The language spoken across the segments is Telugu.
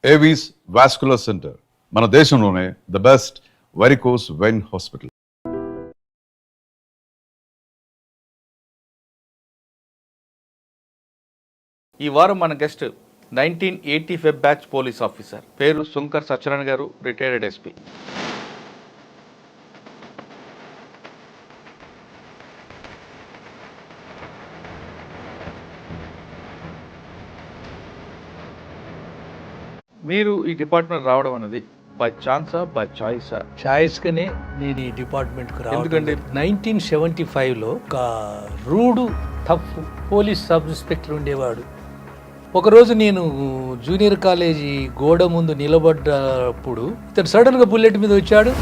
ఏవీస్ వాస్కులర్ సెంటర్ మన దేశంలోనే the best varicose vein hospital. ఈ వారం మన గెస్ట్ 1985 బ్యాచ్ పోలీస్ ఆఫీసర్, పేరు సుంకర్ సత్యనారాయణ గారు, రిటైర్డ్ ఎస్పీ. మీరు ఈ డిపార్ట్మెంట్ రావడం అనేది బై ఛాన్సా బై చాయిసా? చాయిస్గానే నేను ఈ డిపార్ట్మెంట్కి రావడం. ఎందుకండి? 1975లో ఒక rude tough police sub inspector ఉండేవాడు. ఒకరోజు నేను జూనియర్ కాలేజీ గోడ ముందు నిలబడ్డప్పుడు ఇతను సడన్గా బుల్లెట్ మీద వచ్చాడు.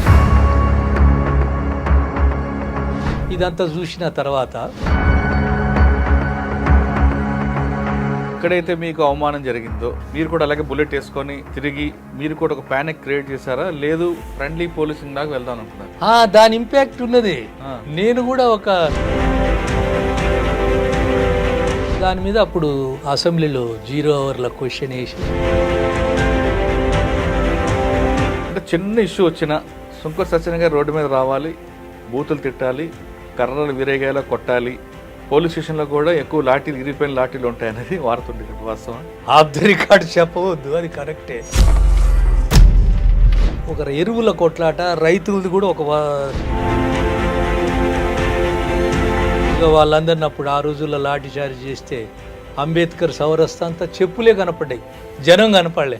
ఇదంతా చూసిన తర్వాత ఎక్కడైతే మీకు అవమానం జరిగిందో మీరు కూడా అలాగే బుల్లెట్ వేసుకొని తిరిగి మీరు కూడా ఒక ప్యానిక్ క్రియేట్ చేశారా, లేదు ఫ్రెండ్లీ పోలీసింగ్ దాకా వెళ్దాం అనుకున్నారు? దాని ఇంపాక్ట్ ఉన్నది. నేను కూడా ఒక దాని మీద అప్పుడు అసెంబ్లీలో 0 అవర్ల క్వశ్చన్ వేసి, అంటే చిన్న ఇష్యూ వచ్చినా సుంకర్ సత్యనారాయణ గారు రోడ్డు మీద రావాలి, బూతులు తిట్టాలి, కర్రలు విరేగాయలా కొట్టాలి, పోలీస్ స్టేషన్లో కూడా ఎక్కువ లాఠీలు, ఇరిగిపోయిన లాఠీలు ఉంటాయనేది వాడుతుంది. వాస్తవం ఆఫ్ ద రికార్డ్ చెప్పవద్దు, అది కరెక్టే. ఒక ఎరువుల కొట్లాట, రైతులది కూడా ఒక వాళ్ళందరినీ అప్పుడు ఆ రోజుల్లో లాఠీ చార్జ్ చేస్తే అంబేద్కర్ సౌరస్తా అంతా చెప్పులే కనపడ్డాయి, జనం కనపడలే.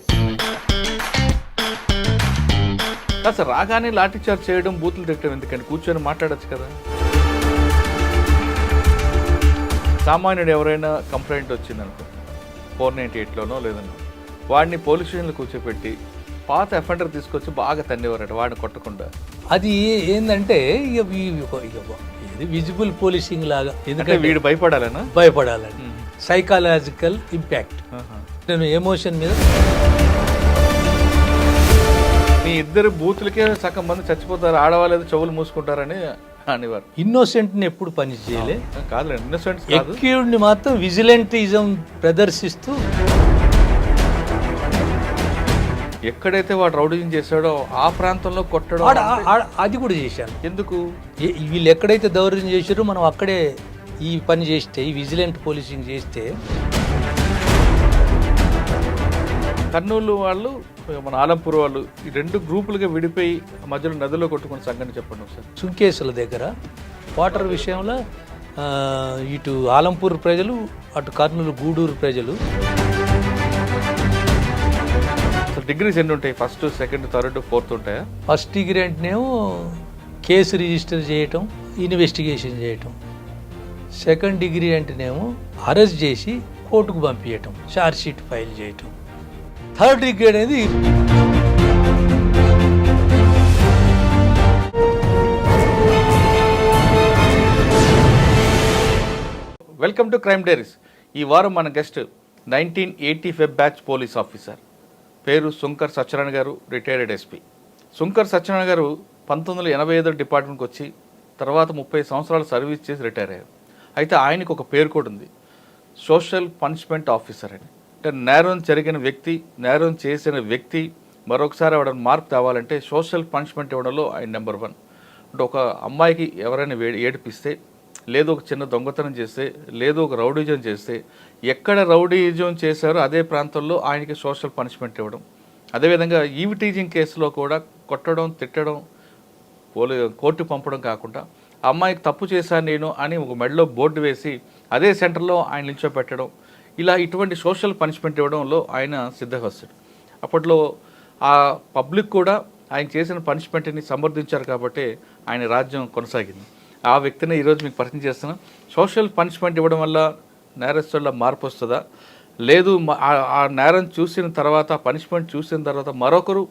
అసలు రాగానే లాఠీ చార్జ్ చేయడం, బూతులు తిట్టడం ఎందుకంటే కూర్చొని మాట్లాడచ్చు కదా. సామాన్యుడు ఎవరైనా కంప్లైంట్ వచ్చిందనుకో, 498లోనో లేదన్నా, వాడిని పోలీస్ స్టేషన్లో కూర్చోపెట్టి పాత అఫెండర్ తీసుకొచ్చి బాగా తన్నేవారట వాడిని కొట్టకుండా. అది ఏంటంటే ఇది విజిబుల్ పోలీసింగ్ లాగా. ఎందుకంటే వీడు భయపడాలని సైకాలజికల్ ఇంపాక్ట్. నేను ఎమోషన్ మీద మీ ఇద్దరు బూతులకే సగం మంది చచ్చిపోతారు, ఆడవాళ్ళు చెవులు మూసుకుంటారని అనేవారు. ఇన్నోసెంట్ని ఎప్పుడు పని చేయలే కాదు, ఇన్నోసెంట్ ఎక్యూడ్ని మాత్రం విజిలెంటిజం ప్రదర్శిస్తూ ఎక్కడైతే వాడు రౌడీజం చేశాడో ఆ ప్రాంతంలో కొట్టడం, అది కూడా చేశాను. ఎందుకు? వీళ్ళు ఎక్కడైతే దౌర్జన్యం చేశారో మనం అక్కడే ఈ పని చేస్తే, ఈ విజిలెంట్ పోలీసింగ్ చేస్తే. కర్నూలు వాళ్ళు, మన ఆలంపూర్ వాళ్ళు ఈ 2 గ్రూపులుగా విడిపోయి మధ్యలో నదిలో కొట్టుకున్న సంగతి చెప్పండి ఒకసారి. సుంకేసుల దగ్గర వాటర్ విషయంలో ఇటు ఆలంపూర్ ప్రజలు, అటు కర్నూలు గూడూరు ప్రజలు. డిగ్రీస్ ఎన్ని ఉంటాయి? ఫస్ట్, సెకండ్, థర్డ్, ఫోర్త్ ఉంటాయా? ఫస్ట్ డిగ్రీ అంటేనేమో కేసు రిజిస్టర్ చేయటం, ఇన్వెస్టిగేషన్ చేయటం. సెకండ్ డిగ్రీ అంటేనేమో అరెస్ట్ చేసి కోర్టుకు పంపించటం, ఛార్జ్ షీట్ ఫైల్ చేయటం. థర్డ్ డిగ్రీ అనేది వెల్కమ్ టు క్రైమ్ డైరీస్. ఈ వారం మన గెస్ట్ 1985 బ్యాచ్ పోలీస్ ఆఫీసర్, పేరు సుంకర్ సత్యనారాయణ గారు, రిటైర్డ్ ఎస్పీ. సుంకర్ సత్యనారాయణ గారు 1985 డిపార్ట్మెంట్కి వచ్చి తర్వాత 30 సంవత్సరాలు సర్వీస్ చేసి రిటైర్ అయ్యారు. అయితే ఆయనకు ఒక పేరు కూడా ఉంది, సోషల్ పనిష్మెంట్ ఆఫీసర్ అని. అంటే నేరం జరిగిన వ్యక్తి, నేరం చేసిన వ్యక్తి మరొకసారి ఎవరైనా మార్పు తేవాలంటే సోషల్ పనిష్మెంట్ ఇవ్వడంలో ఆయన నెంబర్ 1. అంటే ఒక అమ్మాయికి ఎవరైనా ఏడిపిస్తే, లేదు ఒక చిన్న దొంగతనం చేస్తే, లేదు ఒక రౌడీజం చేస్తే, ఎక్కడ రౌడీజం చేశారో అదే ప్రాంతంలో ఆయనకి సోషల్ పనిష్మెంట్ ఇవ్వడం. అదేవిధంగా ఈవ్ టీజింగ్ కేసులో కూడా కొట్టడం, తిట్టడం, కోర్టు పంపడం కాకుండా అమ్మాయికి తప్పు చేశాను నేను అని ఒక మెడలో బోర్డు వేసి అదే సెంటర్లో ఆయన నిల్చోపెట్టడం, ఇలా ఇటువంటి సోషల్ పనిష్మెంట్ ఇవ్వడంలో ఆయన సిద్ధహస్తుడు. అప్పట్లో ఆ పబ్లిక్ కూడా ఆయన చేసిన పనిష్మెంట్ని సమర్థించారు కాబట్టి ఆయన రాజ్యం కొనసాగింది. ఆ వ్యక్తిని ఈరోజు మీకు పరిచయం చేస్తున్నాం. సోషల్ పనిష్మెంట్ ఇవ్వడం వల్ల నేరస్తుల మార్పు వస్తుందా, లేదు ఆ నేరం చూసిన తర్వాత, పనిష్మెంట్ చూసిన తర్వాత మరొకరు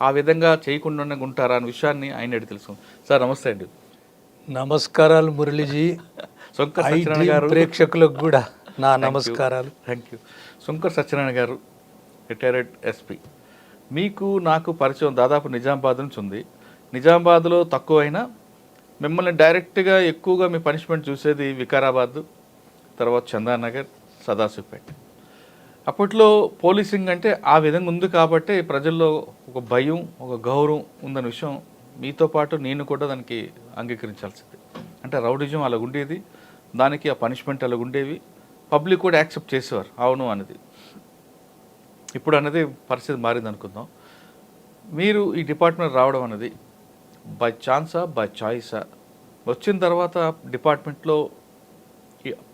ఆ విధంగా చేయకుండా ఉంటారా అనే విషయాన్ని ఆయన అడిగి తెలుసుకుందాం. సార్ నమస్తే అండి. నమస్కారాలు మురళీజీ. సుంకర్ సత్యనారాయణ గారు ప్రేక్షకులకు కూడా నా నమస్కారాలు. Thank you. సుంకర్ సత్యనారాయణ గారు, రిటైర్డ్ ఎస్పీ. మీకు నాకు పరిచయం దాదాపు నిజామాబాద్ నుంచి ఉంది. నిజామాబాద్లో తక్కువైనా మిమ్మల్ని డైరెక్ట్గా ఎక్కువగా మీ పనిష్మెంట్ చూసేది వికారాబాద్, తర్వాత చందానగర్, సదాశివపేట. అప్పట్లో పోలీసింగ్ అంటే ఆ విధంగా ఉంది కాబట్టి ప్రజల్లో ఒక భయం ఒక గౌరవం ఉందన్న విషయం మీతో పాటు నేను కూడా దానికి అంగీకరించాల్సింది. అంటే రౌడిజం అలా ఉండేది, దానికి ఆ పనిష్మెంట్ అలా ఉండేవి, పబ్లిక్ కూడా యాక్సెప్ట్ చేసేవారు అవును అనేది. ఇప్పుడు అనేది పరిస్థితి మారింది అనుకుందాం. మీరు ఈ డిపార్ట్మెంట్ రావడం అనేది బై ఛాన్సా బై చాయిసా? వచ్చిన తర్వాత డిపార్ట్మెంట్లో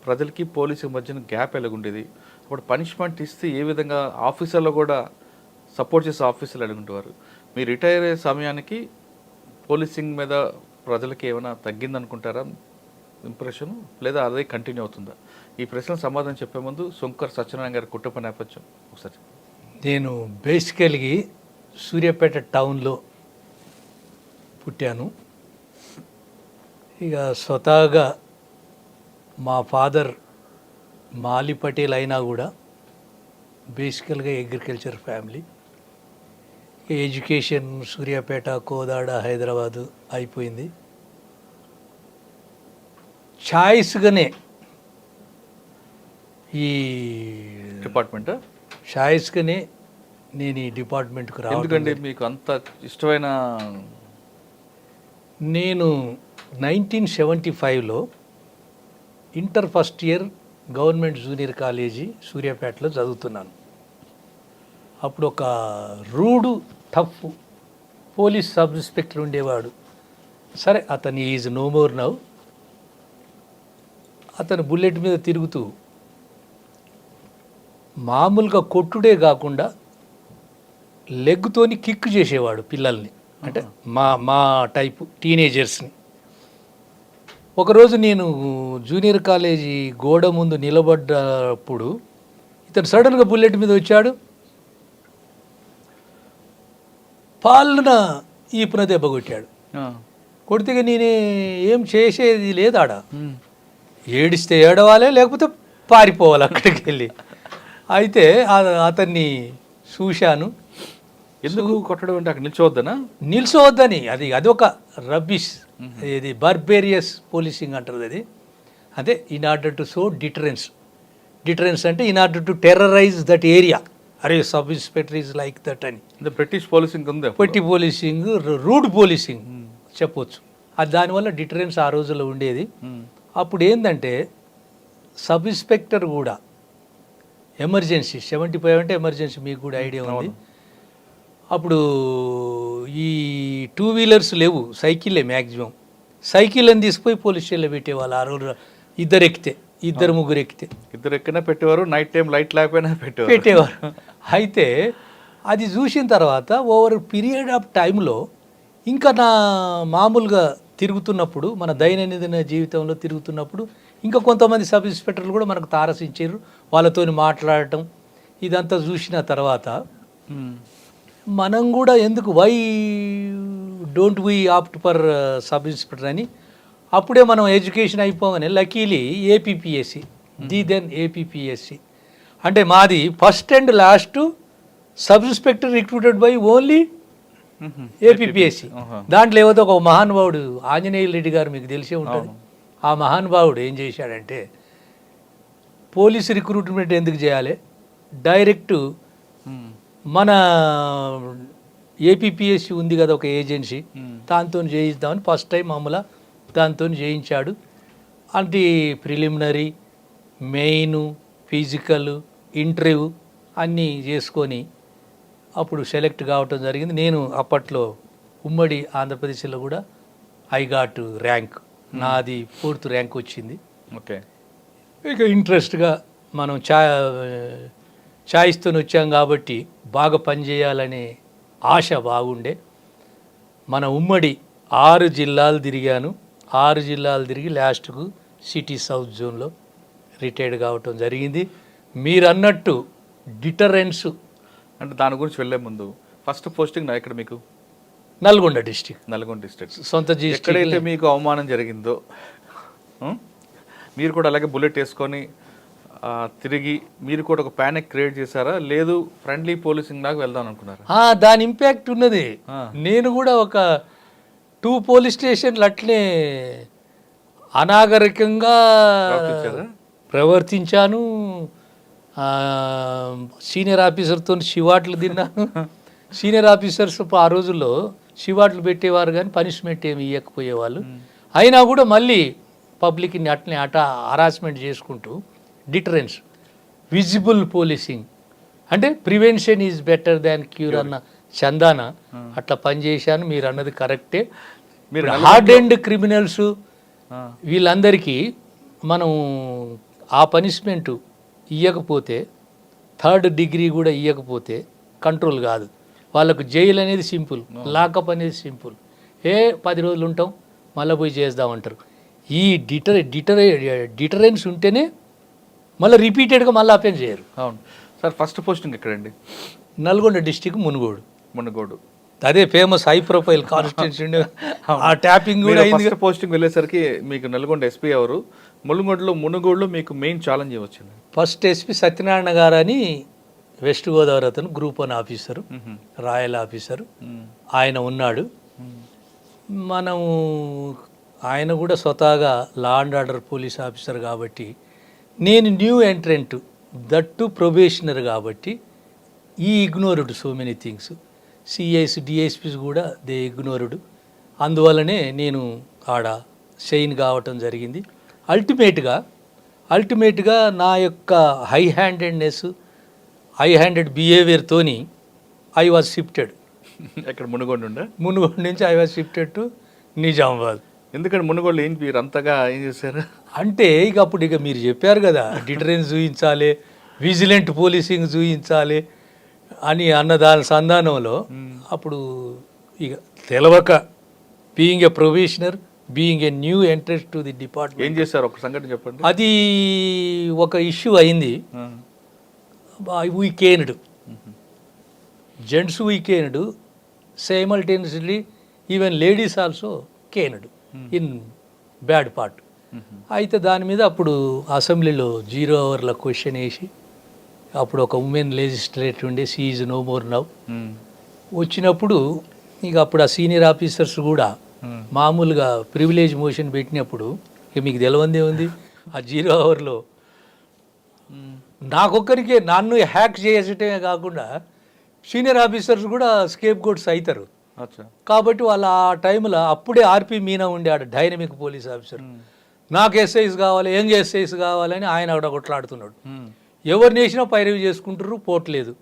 ప్రజలకి పోలీసు మధ్యన గ్యాప్ ఎలాగుండేది? అప్పుడు పనిష్మెంట్ ఇస్తే ఏ విధంగా ఆఫీసర్లో కూడా సపోర్ట్ చేసే ఆఫీసర్లు ఎలాగుంటేవారు? మీరు రిటైర్ అయ్యే సమయానికి పోలీసింగ్ మీద ప్రజలకి ఏమైనా తగ్గిందనుకుంటారా ఇంప్రెషన్, లేదా అదే కంటిన్యూ అవుతుందా? ఈ ప్రశ్న సమాధానం చెప్పే ముందు శంకర్ సత్యనారాయణ గారి కుటుంబ నేపథ్యం ఒకసారి. నేను బేసికల్గా సూర్యాపేట టౌన్లో పుట్టాను. ఇక స్వతహాగా మా ఫాదర్ మాలి పటేల్ అయినా కూడా బేసికల్గా agriculture family. Education Suryapet, Kodad, Hyderabad అయిపోయింది. ఛాయిస్గానే ఈ డిపార్ట్మెంట్ ఛాయిస్గానే నేను ఈ డిపార్ట్మెంట్కి రావడం. ఎందుకండి మీకు అంత ఇష్టమైన? నేను 1975లో inter first year government junior college సూర్యాపేటలో చదువుతున్నాను. అప్పుడు ఒక rude tough police sub inspector ఉండేవాడు. సరే, అతను ఈజ్ నో మోర్ నౌ. అతను బుల్లెట్ మీద తిరుగుతూ మామూలుగా కొట్టుడే కాకుండా లెగ్తోని కిక్ చేసేవాడు పిల్లల్ని, అంటే మా టైపు టీనేజర్స్ని. ఒకరోజు నేను జూనియర్ కాలేజీ గోడ ముందు నిలబడ్డప్పుడు ఇతను సడన్గా బుల్లెట్ మీద వచ్చాడు. పాలన ఈపున దెబ్బ కొట్టాడు. కొడితే నేనే ఏం చేసేది లేదు. ఆడ ఏడిస్తే ఏడవాలి, లేకపోతే పారిపోవాలి అక్కడికి వెళ్ళి. అయితే అతన్ని చూశాను. ఎందుకు కొట్టడం అంటే అక్కడ నిల్చోవద్దనా? నిల్చోవద్దని. అది ఒక రబ్బిష్, ఇది బర్బేరియస్ పోలీసింగ్ అంటారు అది. అదే in order to show deterrence అంటే in order to terrorize that area. అరే sub inspector is like that అని. బ్రిటిష్ పోలీసింగ్ ఉంది, పెట్టి పోలీసింగ్, రూడ్ పోలీసింగ్ చెప్పొచ్చు. అది దానివల్ల డిటరెన్స్ ఆ రోజుల్లో ఉండేది. అప్పుడు ఏంటంటే సబ్ ఇన్స్పెక్టర్ కూడా ఎమర్జెన్సీ 75 అంటే ఎమర్జెన్సీ, మీకు కూడా ఐడియా ఉంది. అప్పుడు ఈ 2 వీలర్స్ లేవు, సైకిళ్ళే మ్యాక్సిమం. సైకిల్ అని తీసుకుపోయి పోలీస్ స్టేషన్లో పెట్టేవాళ్ళు ఆ రోజు. ఇద్దరు ఎక్కితే, ఇద్దరు ముగ్గురు ఎక్కితే. ఇద్దరు ఎక్కినా పెట్టేవారు, నైట్ టైం లైట్ లేకపోయినా పెట్టేవారు. అయితే అది చూసిన తర్వాత ఓవర్ పీరియడ్ ఆఫ్ టైంలో ఇంకా నా మామూలుగా తిరుగుతున్నప్పుడు, మన దైనందిన జీవితంలో తిరుగుతున్నప్పుడు ఇంకా కొంతమంది సబ్ ఇన్స్పెక్టర్లు కూడా మనకు తారసించారు. వాళ్ళతో మాట్లాడటం ఇదంతా చూసిన తర్వాత మనం కూడా ఎందుకు why don't we opt for sub inspector అని. అప్పుడే మనం ఎడ్యుకేషన్ అయిపోగానే లక్కీలీ ఏపీపీఎస్సి, దెన్ ఏపీపీఎస్సి అంటే మాది first and last sub inspector recruited by only APPSC. దాంట్లో ఏవైతే ఒక మహానుభావుడు ఆంజనేయ రెడ్డి గారు మీకు తెలిసే ఉంటుంది. ఆ మహానుభావుడు ఏం చేశాడంటే, పోలీసు రిక్రూట్మెంట్ ఎందుకు చేయాలి, డైరెక్ట్ మన ఏపీపీఎస్సి ఉంది కదా ఒక ఏజెన్సీ, దాంతో చేయిద్దామని ఫస్ట్ టైం మమ్మల్ని దాంతో చేయించాడు. అంటే ప్రిలిమినరీ, మెయిన్, ఫిజికల్, ఇంటర్వ్యూ అన్నీ చేసుకొని అప్పుడు సెలెక్ట్ కావటం జరిగింది. నేను అప్పట్లో ఉమ్మడి ఆంధ్రప్రదేశ్లో కూడా ఐ గాట్ ర్యాంక్, నాది 4th ర్యాంక్ వచ్చింది. ఓకే. ఇక ఇంట్రెస్ట్గా మనం ఛాయిస్తో వచ్చాం కాబట్టి బాగా పనిచేయాలనే ఆశ బాగుండే. మన ఉమ్మడి 6 జిల్లాలు తిరిగాను. 6 జిల్లాలు తిరిగి లాస్ట్కు సిటీ సౌత్ జోన్లో రిటైర్డ్ కావటం జరిగింది. మీరు అన్నట్టు డిటరెన్స్ అంటే దాని గురించి వెళ్ళే ముందు ఫస్ట్ పోస్టింగ్ నా ఇక్కడ మీకు నల్గొండ డిస్టిక్. నల్గొండ డిస్ట్రిక్ట్ సొంత ఎక్కడైతే మీకు అవమానం జరిగిందో మీరు కూడా అలాగే బుల్లెట్ వేసుకొని తిరిగి మీరు కూడా ఒక ప్యానిక్ క్రియేట్ చేశారా, లేదు ఫ్రెండ్లీ పోలీసింగ్ లాగా వెళ్దాం అనుకున్నారా? దాని ఇంపాక్ట్ ఉన్నది. నేను కూడా ఒక 2 పోలీస్ స్టేషన్లు అట్లే అనాగరికంగా ప్రవర్తించాను. సీనియర్ ఆఫీసర్తో శివాట్లు తిన్నాను. సీనియర్ ఆఫీసర్స్ ఆ రోజుల్లో శివాట్లు పెట్టేవారు కానీ పనిష్మెంట్ ఏమి ఇవ్వకపోయేవాళ్ళు. అయినా కూడా మళ్ళీ పబ్లిక్ని అట్లనే హరాస్మెంట్ చేసుకుంటూ డిటరెన్స్, విజిబుల్ పోలీసింగ్ అంటే prevention is better than cure అన్న చందాన అట్లా పనిచేశాను. మీరు అన్నది కరెక్టే. మీరు హార్డ్ అండ్ క్రిమినల్స్ వీళ్ళందరికీ మనం ఆ పనిష్మెంట్ ఇవ్వకపోతే, 3rd డిగ్రీ కూడా ఇవ్వకపోతే కంట్రోల్ కాదు. వాళ్ళకు జైలు అనేది సింపుల్, లాకప్ అనేది సింపుల్. 10 రోజులు ఉంటాం మళ్ళీ పోయి చేద్దామంటారు. ఈ డిటరెన్స్ ఉంటేనే మళ్ళీ రిపీటెడ్గా మళ్ళీ అపెండ్ చేయరు. అవును సార్. ఫస్ట్ పోస్టింగ్ ఎక్కడండి? నల్గొండ డిస్టిక్ మునుగోడు. అదే ఫేమస్ హై ప్రొఫైల్ కాన్స్టిట్యూన్సీ. ఆ ట్యాపింగ్ కూడా అయింది. ఫస్ట్ పోస్టింగ్ వెళ్ళేసరికి మీకు నల్గొండ ఎస్పీ ఎవరు, మునుగోడులో మీకు మెయిన్ ఛాలెంజ్ వచ్చింది? ఫస్ట్ ఎస్పీ సత్యనారాయణ గారు అని వెస్ట్ గోదావరి అతను గ్రూప్ 1 ఆఫీసరు, రాయల్ ఆఫీసరు. ఆయన ఉన్నాడు. ఆయన కూడా స్వతహాగా law and order police officer కాబట్టి, నేను న్యూ ఎంట్రెంట్ దట్టు ప్రొబేషనర్ కాబట్టి ఈ ignored so many things. CIs DSPs కూడా దే ఇగ్నోర్డ్. అందువల్లనే నేను ఆడ షైన్ కావటం జరిగింది. అల్టిమేట్గా నా యొక్క హై హ్యాండెడ్ బిహేవియర్తోని ఐ వాజ్ షిఫ్టెడ్. ఎక్కడ మునుగోడు నుంచి I was shifted to Nizamabad. ఎందుకంటే మునుగోడు ఏం మీరు అంతగా ఏం చేశారు అంటే అప్పుడు మీరు చెప్పారు కదా, డిటరెన్స్ చూపించాలి, విజిలెంట్ పోలీసింగ్ చూపించాలి అని అన్న దాని సంధానంలో అప్పుడు తెలవక being a probationer, being a new entrance to the department. ఏం చేశారు ఒక సంఘటన చెప్పండి. అది ఒక ఇష్యూ అయింది. Weekend gents weekend simultaneously even ladies also caned in bad part. అయితే దాని మీద అప్పుడు అసెంబ్లీలో 0 అవర్ల క్వశ్చన్ వేసి, అప్పుడు ఒక ఉమెన్ లెజిస్లేటర్ ఉండే, she is no more now. వచ్చినప్పుడు అప్పుడు ఆ సీనియర్ ఆఫీసర్స్ కూడా మామూలుగా ప్రివిలేజ్ మోషన్ పెట్టినప్పుడు మీకు తెలవందే ఉంది. ఆ 0 అవర్లో నాకొక్కరికే నన్ను హ్యాక్ చేసేటమే కాకుండా సీనియర్ ఆఫీసర్స్ కూడా స్కేప్ గోట్స్ అవుతారు. కాబట్టి వాళ్ళు ఆ టైంలో అప్పుడే ఆర్పి మీనా ఉండే ఆడ డైనమిక్ పోలీస్ ఆఫీసర్, నాకు ఎస్ఐస్ కావాలి, యంగ్ ఎస్ఐస్ కావాలని ఆయన అక్కడ కొట్లాడుతున్నాడు. ఎవరిని వేసినా పైరవి చేసుకుంటారు, పోవట్లేదు.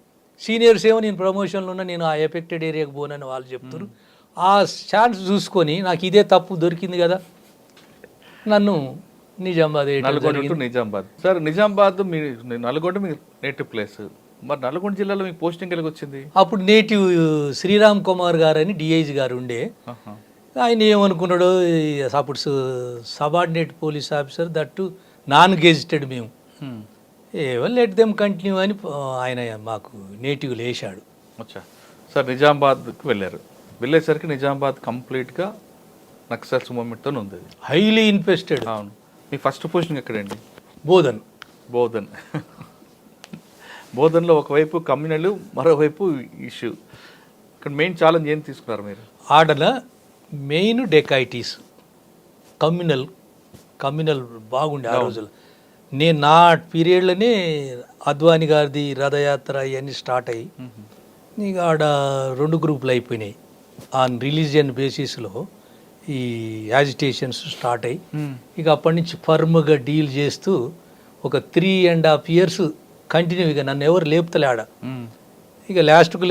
సీనియర్స్ ఏమో నేను ప్రమోషన్లో ఉన్నా, నేను ఆ ఎఫెక్టెడ్ ఏరియాకి పోనని వాళ్ళు చెప్తారు. ఆ ఛాన్స్ చూసుకొని నాకు ఇదే తప్పు దొరికింది కదా, నన్ను నిజామాబాద్. నిజామాబాద్ సార్, నిజామాబాద్ మీ నల్గొండ మీ నేటివ్ ప్లేస్. మరి నల్గొండ జిల్లాలో మీకు పోస్టింగ్ కలిగి వచ్చింది? అప్పుడు నేటివ్ శ్రీరామ్ కుమార్ గారు అని డిఐజీ గారు ఉండే. ఆయన ఏమనుకున్నాడు, అప్పుడు subordinate police officer, that non gazetted. మేము ఏవో లెట్ దెమ్ కంటిన్యూ అని ఆయన మాకు నేటివ్లు వేసాడు. అచ్చా సార్, నిజామాబాద్కి వెళ్ళేసరికి నిజామాబాద్ కంప్లీట్గా నక్సల్స్ మూమెంట్తో ఉంది, హైలీ ఇన్ఫెస్టెడ్. అవును. మీ ఫస్ట్ పోస్టింగ్ ఎక్కడండి? బోధన్లో ఒకవైపు కమ్యూనల్, మరోవైపు ఇష్యూ. ఇక్కడ మెయిన్ ఛాలెంజ్ ఏం తీసుకున్నారు మీరు? ఆడల మెయిన్ డెకైటీస్, కమ్యూనల్ బాగుండే ఆ రోజుల్లో. నేను నా పీరియడ్లోనే అద్వాని గారిది రథయాత్ర ఇవన్నీ స్టార్ట్ అయ్యి ఆడ 2 గ్రూపులు అయిపోయినాయి. ఆన్ రిలీజియన్ బేసిస్లో ఈ యాజిటేషన్స్ స్టార్ట్ అయ్యి అప్పటి నుంచి ఫర్మ్గా డీల్ చేస్తూ ఒక 3.5 years కంటిన్యూగా నన్ను ఎవరు లేపుతలే ఆడ. లాస్ట్కు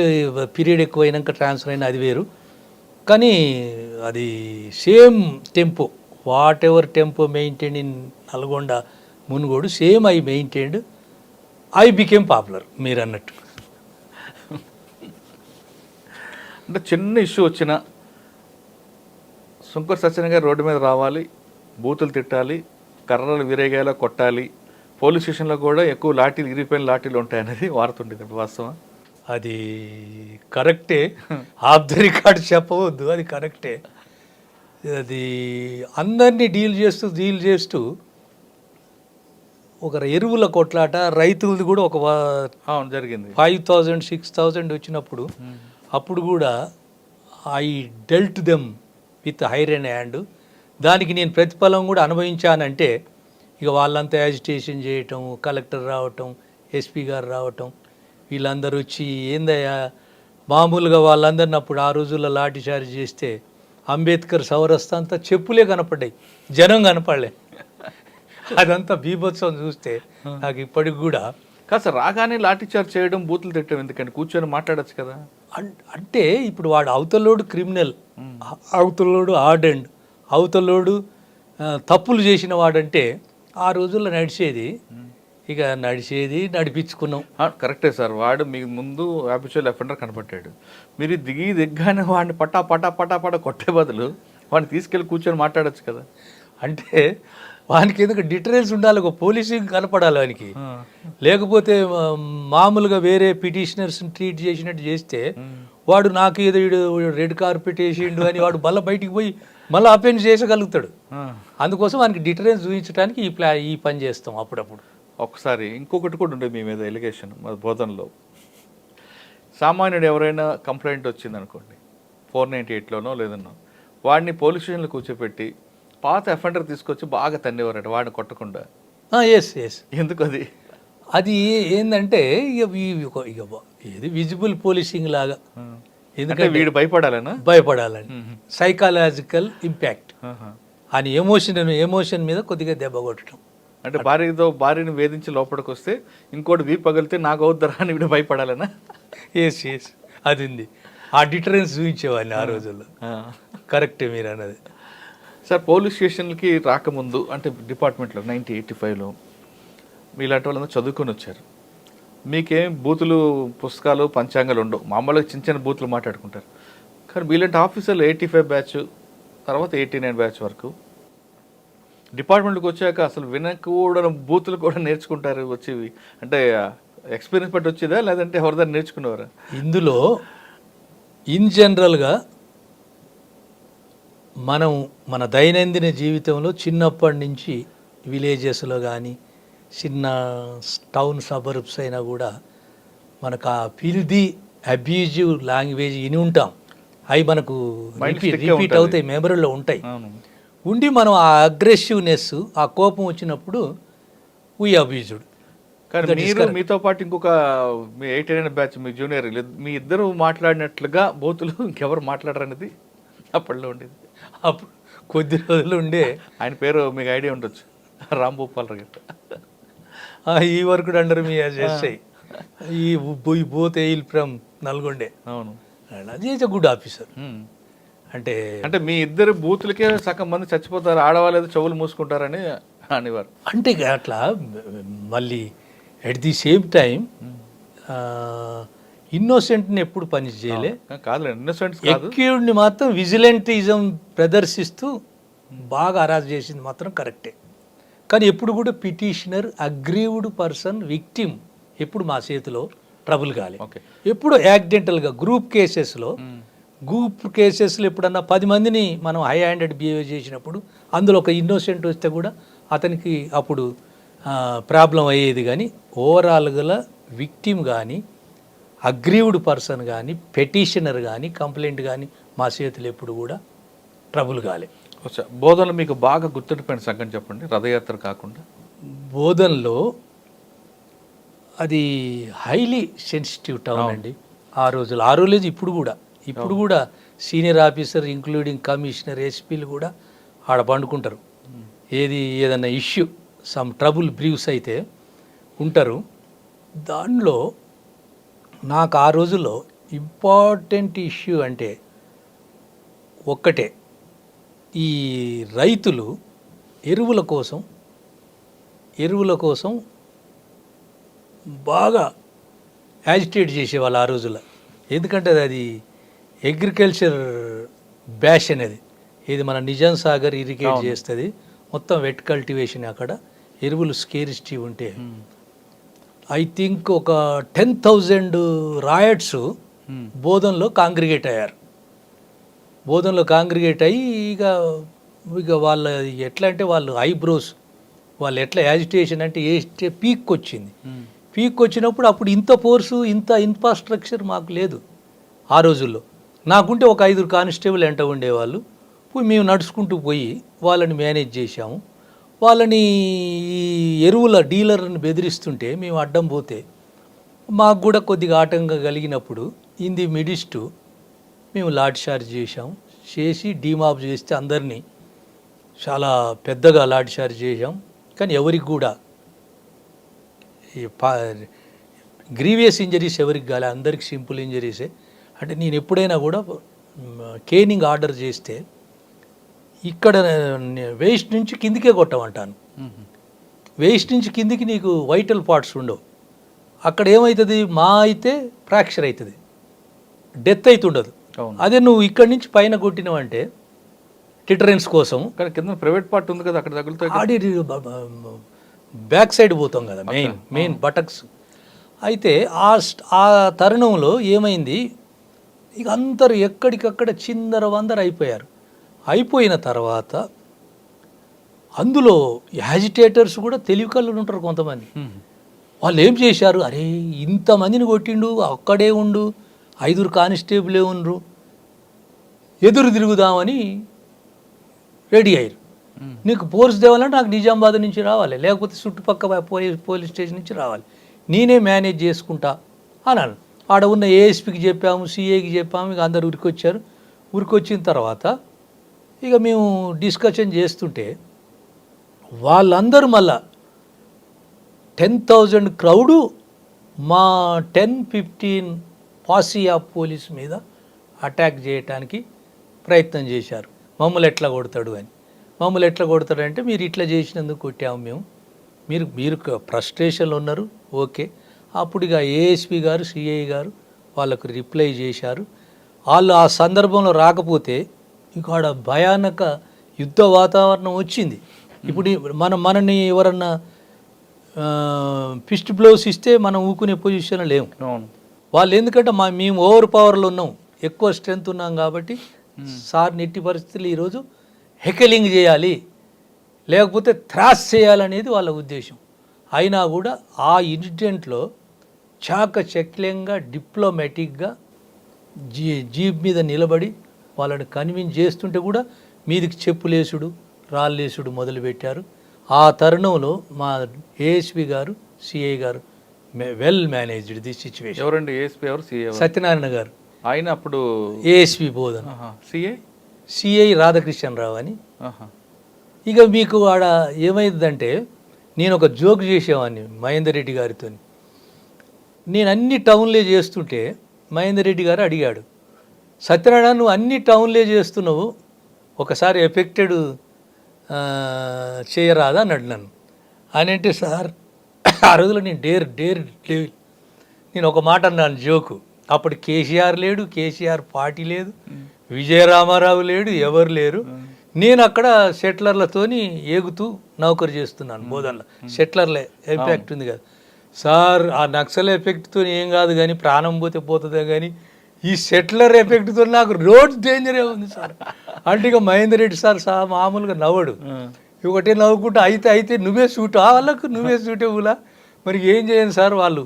పీరియడ్ ఎక్కువ అయినాక ట్రాన్స్ఫర్ అయినా అది వేరు, కానీ అది same tempo, what ever tempo maintain in Nalgonda Munugode, same I maintained. I became popular మీరు అన్నట్టు. అంటే చిన్న ఇష్యూ వచ్చినా సుంకర్ సత్యనారాయణ గారు రోడ్డు మీద రావాలి, బూతులు తిట్టాలి, కర్రలు విరేగాయలా కొట్టాలి, పోలీస్ స్టేషన్లో కూడా ఎక్కువ ఇరిగిపోయిన లాఠీలు ఉంటాయనేది వాడుతుండేది. వాస్తవం అది కరెక్టే. ఆఫ్ ద రికార్డ్ చెప్పవద్దు, అది కరెక్టే. అది అందరినీ డీల్ చేస్తూ ఒక ఎరువుల కొట్లాట, రైతులది కూడా ఒక జరిగింది. 5,000 6,000 వచ్చినప్పుడు అప్పుడు కూడా I dwelt them with iron hand. దానికి నేను ప్రతిఫలం కూడా అనుభవించానంటే వాళ్ళంతా యాజిటేషన్ చేయటం, కలెక్టర్ రావటం, ఎస్పీ గారు రావటం, వీళ్ళందరూ వచ్చి ఏందయ్యా మామూలుగా వాళ్ళందరిని అప్పుడు ఆ రోజుల్లో లాఠీ చార్జ్ చేస్తే అంబేద్కర్ సౌరస్తా అంతా చెప్పులే కనపడ్డాయి, జనం కనపడలే. అదంతా బీభత్సం చూస్తే నాకు ఇప్పటికి కూడా కాస్త రాగానే లాఠీ చార్జ్ చేయడం, బూతులు తిట్టడం ఎందుకండి? కూర్చొని మాట్లాడచ్చు కదా. అంటే ఇప్పుడు వాడు అవతలోడు క్రిమినల్, అవతలోడు ఆర్డెండ్, అవతలోడు తప్పులు చేసిన వాడంటే ఆ రోజుల్లో నడిచేది. ఇక నడిపించుకున్నాం. కరెక్టే సార్, వాడు మీ ముందు హ్యాబిచువల్ అఫెండర్ కనపడ్డాడు, మీరు దిగ్గానే వాడిని పటా పటా పటా పటా కొట్టే బదులు వాడిని తీసుకెళ్ళి కూర్చొని మాట్లాడచ్చు కదా. అంటే వానికి ఎందుకు డిటరెన్స్ ఉండాలి, ఒక పోలీసింగ్ కనపడాలి వానికి. లేకపోతే మామూలుగా వేరే పిటిషనర్స్ని ట్రీట్ చేసినట్టు చేస్తే వాడు నాకు ఏదో రెడ్ కార్పెట్ వేసిండు అని వాడు మళ్ళీ బయటికి పోయి మళ్ళీ అఫెన్స్ చేసగలుగుతాడు. అందుకోసం వానికి డిటరెన్స్ చూపించడానికి ఈ పని చేస్తాం అప్పుడప్పుడు. ఒకసారి ఇంకొకటి కూడా ఉండేది మీ మీద ఎలిగేషన్, మా బోధనలో సామాన్యుడు ఎవరైనా కంప్లైంట్ వచ్చింది అనుకోండి 498లోనో లేదన్నో, వాడిని పోలీస్ స్టేషన్లో కూర్చోపెట్టి పాత అఫెండర్ తీసుకొచ్చి బాగా తన్నేవారట వాడిని కొట్టకుండా. ఎస్ ఎందుకు అది? అది ఏంటంటే ఏది విజిబుల్ పోలీసింగ్ లాగా. ఎందుకంటే వీడు భయపడాలని సైకాలజికల్ ఇంపాక్ట్ అని ఎమోషన్ మీద కొద్దిగా దెబ్బ కొట్టడం. అంటే భార్యని వేధించి లోపలికి వస్తే ఇంకోటి వీ పగిలితే నాకు అవుద్దరా అని వీడు భయపడాలనా? ఎస్ అది ఉంది. ఆ డిటరెన్స్ చూపించేవాడిని ఆ రోజుల్లో. కరెక్టే మీరు అన్నది. సార్, పోలీస్ స్టేషన్లకి రాకముందు అంటే డిపార్ట్మెంట్లో 1985లో మీలాంటి వాళ్ళందరూ చదువుకొని వచ్చారు. మీకేం బూతులు పుస్తకాలు పంచాంగాలు ఉండవు, మామూలుగా చిన్న చిన్న బూతులు మాట్లాడుకుంటారు. కానీ మీలాంటి ఆఫీసర్లు 85 బ్యాచ్ తర్వాత 89 బ్యాచ్ వరకు డిపార్ట్మెంట్కి వచ్చాక అసలు వినకూడని బూతులు కూడా నేర్చుకుంటారు వచ్చేవి. అంటే ఎక్స్పీరియన్స్ బట్టి వచ్చేదా లేదంటే ఎవరిదాన్ని నేర్చుకునేవారా? ఇందులో ఇన్ జనరల్గా మనం మన దైనందిన జీవితంలో చిన్నప్పటి నుంచి విలేజెస్లో కానీ చిన్న టౌన్ సబర్బ్స్ అయినా కూడా మనకు ఆ ఫిల్దీ అబ్యూజివ్ లాంగ్వేజ్ విని ఉంటాం. అవి మనకు రిపీట్ అవుతాయి, మెమరీలో ఉంటాయి. ఉండి మనం ఆ అగ్రెసివ్నెస్, ఆ కోపం వచ్చినప్పుడు వీ అబ్యూజ్డ్. కానీ మీరు మీతో పాటు ఇంకొక మీ 89 బ్యాచ్ మీ జూనియర్ మీ ఇద్దరు మాట్లాడినట్లుగా బూతులు ఇంకెవరు మాట్లాడరు అనేది అప్పట్లో ఉండేది. అప్పుడు కొద్ది రోజులు ఉండే ఆయన పేరు మీకు ఐడియా ఉండొచ్చు, రాంభూపాల్ గారు. ఈ వరకు అండర్ మీ ఎస్ఐ ఈ బోత్ ఎయిల్ ఫ్రమ్ నల్గొండే. అవును, ఈజ్ అ గుడ్ ఆఫీసర్. అంటే అంటే మీ ఇద్దరు బూతులకే సగం మంది చచ్చిపోతారు, ఆడవాళ్ళు చెవులు మూసుకుంటారని అనేవారు. అంటే అట్లా మళ్ళీ ఎట్ ది సేమ్ టైం ఇన్నోసెంట్ని ఎప్పుడు పని చేయలే. ఎక్యూడ్ని మాత్రం విజిలెంటిజం ప్రదర్శిస్తూ బాగా అరాజ్ చేసింది మాత్రం కరెక్టే. కానీ ఎప్పుడు కూడా పిటిషనర్, అగ్రీవ్డ్ పర్సన్, విక్టిమ్ ఎప్పుడు మా చేతిలో ట్రబుల్ కాలే. ఎప్పుడు యాక్సిడెంటల్గా గ్రూప్ కేసెస్లో ఎప్పుడన్నా 10 మందిని మనం హై హ్యాండెడ్ బిహేవ్ చేసినప్పుడు అందులో ఒక ఇన్నోసెంట్ వస్తే కూడా అతనికి అప్పుడు ప్రాబ్లం అయ్యేది. కానీ ఓవరాల్గా విక్టిమ్ కానీ అగ్రీవ్డ్ పర్సన్ కానీ పెటిషనర్ కానీ కంప్లైంట్ కానీ మా చేతులు ఎప్పుడు కూడా ట్రబుల్ కాలే. బోధనలో మీకు బాగా గుర్తుండిపోయిన సంగతి చెప్పండి, రథయాత్ర కాకుండా. బోధనలో అది హైలీ సెన్సిటివ్ టౌన్ అండి ఆ రోజులు. ఇప్పుడు కూడా సీనియర్ ఆఫీసర్ ఇంక్లూడింగ్ కమిషనర్, ఎస్పీలు కూడా ఆడ పండుకుంటారు. ఏదన్నా ఇష్యూ సమ్ ట్రబుల్ బ్రీవ్స్ అయితే ఉంటారు. దానిలో నాకు ఆ రోజుల్లో ఇంపార్టెంట్ ఇష్యూ అంటే ఒక్కటే, ఈ రైతులు ఎరువుల కోసం బాగా యాజిటేట్ చేసేవాళ్ళు ఆ రోజుల్లో. ఎందుకంటే అది అగ్రికల్చర్ బ్యాష్ అనేది, ఇది మన నిజాం సాగర్ ఇరిగేట్ చేస్తుంది, మొత్తం వెట్ కల్టివేషన్. అక్కడ ఎరువులు స్కేరిసిటీ ఉంటే ఐ థింక్ ఒక 10,000 రాయట్స్ బోధనలో కాంగ్రిగేట్ అయ్యారు. అయ్యి ఇక వాళ్ళ ఎట్లా అంటే వాళ్ళు ఐబ్రోస్ వాళ్ళు ఎట్లా యాజిటేషన్ అంటే పీక్ వచ్చింది. పీక్ వచ్చినప్పుడు అప్పుడు ఇంత ఫోర్సు, ఇంత ఇన్ఫ్రాస్ట్రక్చర్ మాకు లేదు ఆ రోజుల్లో. నాకుంటే ఒక 5 కానిస్టేబుల్ ఎంట ఉండేవాళ్ళు. మేము నడుచుకుంటూ పోయి వాళ్ళని మేనేజ్ చేశాము. వాళ్ళని ఈ ఎరువుల డీలర్ని బెదిరిస్తుంటే మేము అడ్డం పోతే మాకు కూడా కొద్దిగా ఆటంకం కలిగినప్పుడు ఇన్ ది మిడిస్ట్ మేము లాఠీ చార్జ్ చేసి డీమాప్ చేస్తే అందరినీ చాలా పెద్దగా లాఠీ చార్జ్ చేసాం. కానీ ఎవరికి కూడా ఈ గ్రీవియస్ ఇంజరీస్ ఎవరికి కాలే, అందరికి సింపుల్ ఇంజరీసే. అంటే నేను ఎప్పుడైనా కూడా కేనింగ్ ఆర్డర్ చేస్తే ఇక్కడ వేస్ట్ నుంచి కిందికే కొట్టమంటాను. వేస్ట్ నుంచి కిందికి నీకు వైటల్ పార్ట్స్ ఉండవు. అక్కడ ఏమవుతుంది, మా అయితే ఫ్రాక్చర్ అవుతుంది, డెత్ అవుతుండదు. అదే నువ్వు ఇక్కడి నుంచి పైన కొట్టినవంటే డిటరెన్స్ కోసం కానీ కింద ప్రైవేట్ పార్ట్ ఉంది కదా, అక్కడ తగులుతాయి. ఆడి బ్యాక్ సైడ్ పోతాం కదా, మెయిన్ బటక్స్. అయితే ఆ తరుణంలో ఏమైంది, ఇక అందరు ఎక్కడికక్కడ చిందర వందర అయిపోయారు. అయిపోయిన తర్వాత అందులో యాజిటేటర్స్ కూడా తెలివి కళ్ళు ఉంటారు కొంతమంది. వాళ్ళు ఏం చేశారు, అరే ఇంతమందిని కొట్టిండు, అక్కడే ఉండు, 5 కానిస్టేబులే ఉండ్రు, ఎదురు తిరుగుదామని రెడీ అయ్యారు. నీకు ఫోర్స్ తేవాలంటే నాకు నిజామాబాద్ నుంచి రావాలి, లేకపోతే చుట్టుపక్కల పోలీస్ స్టేషన్ నుంచి రావాలి, నేనే మేనేజ్ చేసుకుంటా అన్నాను. ఆడ ఉన్న ఏఎస్పీకి చెప్పాము, సిఐకి చెప్పాము, ఇక అందరు ఉరికొచ్చారు. ఉరికొచ్చిన తర్వాత ఇక మేము డిస్కషన్ చేస్తుంటే వాళ్ళందరూ మళ్ళా 10,000 క్రౌడు మా 10-15 పాసీ ఆఫ్ పోలీస్ మీద అటాక్ చేయడానికి ప్రయత్నం చేశారు. మమ్మల్ని ఎట్లా కొడతాడు అని. మమ్మల్ని ఎట్లా కొడతాడంటే, మీరు ఇట్లా చేసినందుకు కొట్టాము మేము, మీరు ఫ్రస్ట్రేషన్లో ఉన్నారు, ఓకే. అప్పుడు ఇక ఏఎస్పీ గారు, సిఐ గారు వాళ్ళకు రిప్లై చేశారు. వాళ్ళు ఆ సందర్భంలో రాకపోతే ఇక్కడ భయానక యుద్ధ వాతావరణం వచ్చింది. ఇప్పుడు మనని ఎవరన్నా ఫిస్ట్ బ్లౌస్ ఇస్తే మనం ఊకునే పొజిషన్లో లేము. వాళ్ళు ఎందుకంటే మేము ఓవర్ పవర్లో ఉన్నాం, ఎక్కువ స్ట్రెంత్ ఉన్నాం కాబట్టి సార్ నెట్టి పరిస్థితులు ఈరోజు హెకలింగ్ చేయాలి, లేకపోతే థ్రాస్ చేయాలనేది వాళ్ళ ఉద్దేశం. అయినా కూడా ఆ ఇన్సిడెంట్లో చాకచక్యంగా డిప్లొమాటిక్గా జీప్ మీద నిలబడి వాళ్ళని కన్విన్స్ చేస్తుంటే కూడా మీదికి చెప్పులేసుడు, రాళ్ళేసుడు మొదలుపెట్టారు. ఆ తరుణంలో మా ఏఎస్పీ గారు, సిఐ గారు వెల్ మేనేజ్డ్ ది సిచ్యువేషన్. ఎవరండి ఏఎస్పీ ఎవరు? సిఐ సత్యనారాయణ గారు. ఆయన అప్పుడు ఏఎస్పీ బోధన. సిఐ రాధాకృష్ణరావు అని. ఇక మీకు ఆడ ఏమైందంటే, నేను ఒక జోక్ చేసేవాడిని మహేందర్ రెడ్డి గారితో. నేను అన్ని టౌన్లే చేస్తుంటే మహేందర్ రెడ్డి గారు అడిగాడు, సత్యనారాయణ నువ్వు అన్ని టౌన్లే చేస్తున్నావు, ఒకసారి ఎఫెక్టెడ్ చేయరాదా అన్నాడు నన్ను. అని అంటే, సార్ ఆ రోజులో నేను డేర్ నేను ఒక మాట అన్నాను జోకు. అప్పుడు కేసీఆర్ లేడు, కేసీఆర్ పార్టీ లేదు, విజయరామారావు లేడు, ఎవరు లేరు. నేను అక్కడ సెటిలర్లతోని ఏగుతూ నౌకరు చేస్తున్నాను బోధనలో. సెటిలర్లే ఎఫెక్ట్ ఉంది కదా సార్, ఆ నక్సల్ ఎఫెక్ట్తో ఏం కాదు కానీ ప్రాణం పోతే పోతుందే కానీ ఈ సెటిలర్ ఎఫెక్ట్తో నాకు రోడ్ డేంజరే ఉంది సార్ అంటే ఇక మహేందర్ రెడ్డి సార్ మామూలుగా నవ్వడు. ఒకటే నవ్వుకుంటూ అయితే నువ్వే సూట్ వాళ్ళకు, నువ్వే సూటబులా, మరి ఏం చేయను సార్. వాళ్ళు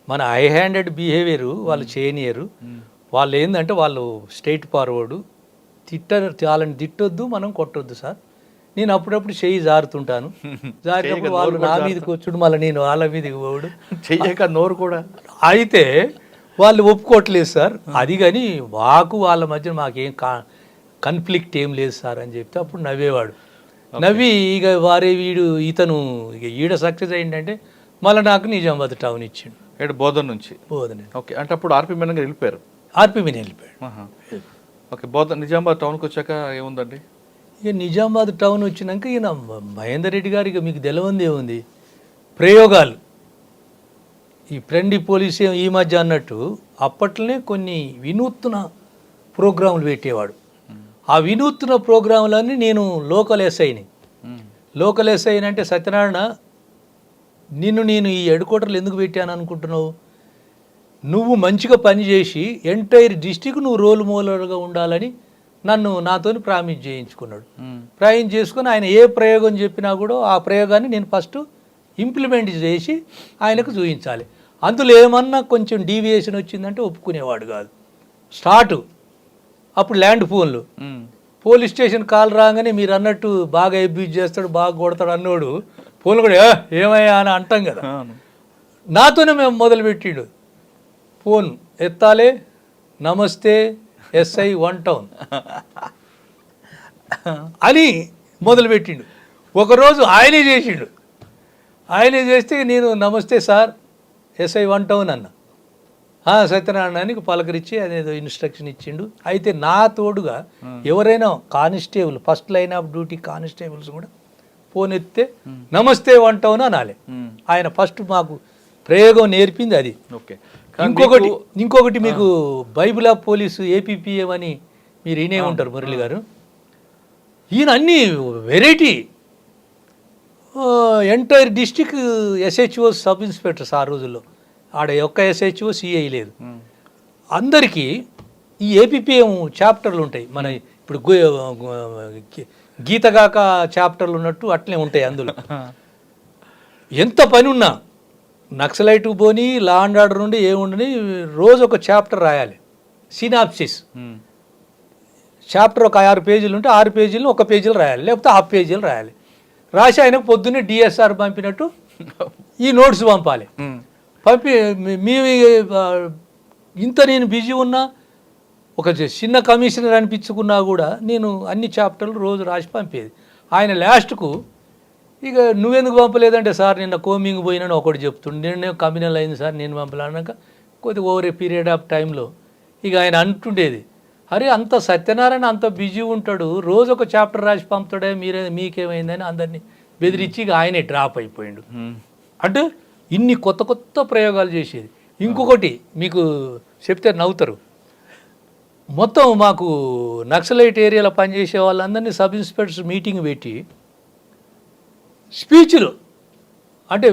మన హై హ్యాండెడ్ బిహేవియరు వాళ్ళు చేయనియరు. వాళ్ళు ఏంటంటే వాళ్ళు స్ట్రైట్ ఫార్వర్డు, వాళ్ళని తిట్టొద్దు, మనం కొట్టొద్దు సార్. నేను అప్పుడప్పుడు చెయ్యి జారుతుంటాను, జారినప్పుడు వాళ్ళు నా మీదకి వచ్చుడు, మళ్ళీ నేను వాళ్ళ మీదకి పోడు, చెయ్యక నోరు కూడా. అయితే వాళ్ళు ఒప్పుకోవట్లేదు సార్. అది కానీ మాకు వాళ్ళ మధ్య మాకేం కన్ఫ్లిక్ట్ ఏం లేదు సార్ అని చెప్తే అప్పుడు నవ్వేవాడు. నవ్వి ఇక ఇతను ఇక ఈడ సక్సెస్ అయిందంటే మళ్ళీ నాకు నిజామాబాద్ టౌన్ ఇచ్చిండు, బోధన నుంచి. బోధన. ఓకే, అంటే అప్పుడు ఆర్పీ మీద వెళ్ళిపోయారు. ఆర్పీ మీద వెళ్ళిపోయాడు. ఓకే, బోధన నిజామాబాద్ టౌన్కి వచ్చాక ఏముందండి? ఇక నిజామాబాద్ టౌన్ వచ్చినాక ఈయన మహేందర్ రెడ్డి గారు ఇక మీకు తెలవంది ఏముంది, ప్రయోగాలు. ఈ ఫ్రెండ్లీ పోలీస్ ఈ మధ్య అన్నట్టు అప్పట్లోనే కొన్ని వినూత్న ప్రోగ్రాములు పెట్టేవాడు. ఆ వినూత్న ప్రోగ్రాములన్నీ నేను లోకల్ ఎస్ఐని. లోకల్ ఎస్ఐని అంటే, సత్యనారాయణ నేను ఈ హెడ్ క్వార్టర్లు ఎందుకు పెట్టాను అనుకుంటున్నావు, నువ్వు మంచిగా పనిచేసి ఎంటైర్ డిస్టిక్ నువ్వు రోల్ మోడల్గా ఉండాలని నాతోని ప్రామిస్ చేయించుకున్నాడు. ప్రామిస్ చేసుకుని ఆయన ఏ ప్రయోగం చెప్పినా కూడా ఆ ప్రయోగాన్ని నేను ఫస్ట్ ఇంప్లిమెంట్ చేసి ఆయనకు చూపించాలి. అందులో ఏమన్నా కొంచెం డీవియేషన్ వచ్చిందంటే ఒప్పుకునేవాడు కాదు. అప్పుడు ల్యాండ్ ఫోన్లు పోలీస్ స్టేషన్ కాల్ రాగానే మీరు అన్నట్టు బాగా అబ్యూజ్ చేస్తాడు, బాగా కొడతాడు అన్నోడు ఫోన్ కూడా ఏమయ్యా అని అంటాం కదా. నాతోనే మేము మొదలుపెట్టిండు. ఫోన్ ఎత్తాలే, నమస్తే ఎస్ఐ 1 టౌన్ అని మొదలుపెట్టిండు. ఒకరోజు ఆయనే చేసిండు. ఆయనే చేస్తే నేను నమస్తే సార్ ఎస్ఐ 1 టౌన్ అన్న. సత్యనారాయణకి పలకరించి అదేదో ఇన్స్ట్రక్షన్ ఇచ్చిండు. అయితే నా తోడుగా ఎవరైనా constable, first line of duty constables కూడా ఫోన్ ఎత్తే నమస్తే 1 టౌన్ అనాలి. ఆయన ఫస్ట్ మాకు ప్రయోగం నేర్పింది అది. ఓకే. ఇంకొకటి మీకు బైబిల్ ఆఫ్ పోలీసు ఏపీపీఎం అని మీరు ఈయనే ఉంటారు మురళి గారు. ఈయన అన్ని variety entire district SHO sub inspectors ఆ రోజుల్లో. ఆడ ఒక్క ఎస్హెచ్ఓ సిఐ లేదు. అందరికీ ఈ ఏపీపీఎం చాప్టర్లు ఉంటాయి. మన ఇప్పుడు గీతగాక చాప్టర్లు ఉన్నట్టు అట్లే ఉంటాయి. అందులో ఎంత పని ఉన్నా నక్సలైట్ పోని, లా అండ్ ఆర్డర్ నుండి ఏముండని రోజు ఒక చాప్టర్ రాయాలి. సినాప్సిస్ చాప్టర్ ఒక 6 పేజీలు ఉంటే 6 పేజీలు 1 పేజీలు రాయాలి, లేకపోతే హాఫ్ పేజీలు రాయాలి. రాసి ఆయనకు పొద్దున్నే డిఎస్ఆర్ పంపినట్టు ఈ నోట్స్ పంపాలి. పంపి మీ ఇంత నేను బిజీ ఉన్నా, ఒక చిన్న కమిషనర్ అనిపించుకున్నా కూడా నేను అన్ని చాప్టర్లు రోజు రాసి పంపేది. ఆయన లాస్ట్కు ఇక నువ్వెందుకు పంపలేదంటే సార్ నిన్న కోమింగ్ పోయినని ఒకటి చెప్తుండే, నేను కమ్యూనల్ అయింది సార్ నేను పంపలేనాక కొద్దిగా ఓవర్ ఏ పీరియడ్ ఆఫ్ టైంలో ఇక ఆయన అంటుండేది, అరే అంత సత్యనారాయణ అంత బిజీ ఉంటాడు, రోజు ఒక చాప్టర్ రాసి పంపుతాడే, మీకేమైందని అందరినీ బెదిరించి ఇక ఆయనే డ్రాప్ అయిపోయిండు. అంటే ఇన్ని కొత్త కొత్త ప్రయోగాలు చేసేది. ఇంకొకటి మీకు చెప్తే నవ్వుతారు. మొత్తం మాకు నక్సలైట్ ఏరియాలో పనిచేసే వాళ్ళందరినీ సబ్ ఇన్స్పెక్టర్స్ మీటింగ్ పెట్టి స్పీచ్లు, అంటే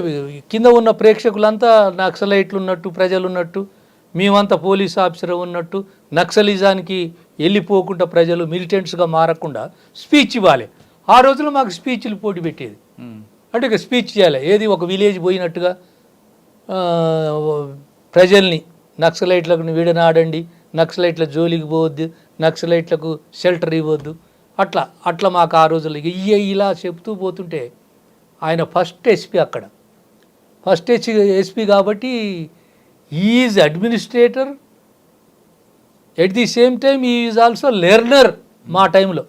కింద ఉన్న ప్రేక్షకులంతా నక్సలైట్లు ఉన్నట్టు, ప్రజలు ఉన్నట్టు, మేమంతా పోలీస్ ఆఫీసర్ ఉన్నట్టు, నక్సలిజానికి వెళ్ళిపోకుండా ప్రజలు మిలిటెంట్స్గా మారకుండా స్పీచ్ ఇవ్వాలి. ఆ రోజుల్లో మాకు స్పీచ్లు పోటీ పెట్టేది. అంటే ఇక స్పీచ్ చేయాలి. ఏది ఒక విలేజ్ పోయినట్టుగా ప్రజల్ని నక్సలైట్లకు విడనాడండి, నక్సలైట్ల జోలికి పోవద్దు, నక్సలైట్లకు షెల్టర్ ఇవ్వద్దు, అట్లా మాకు ఆ రోజుల్లో ఇలా చెప్తూ పోతుంటే ఆయన ఫస్ట్ ఎస్పీ, అక్కడ ఫస్ట్ ఎస్పీ కాబట్టి is administrator at the same time is also learner. మా టైంలో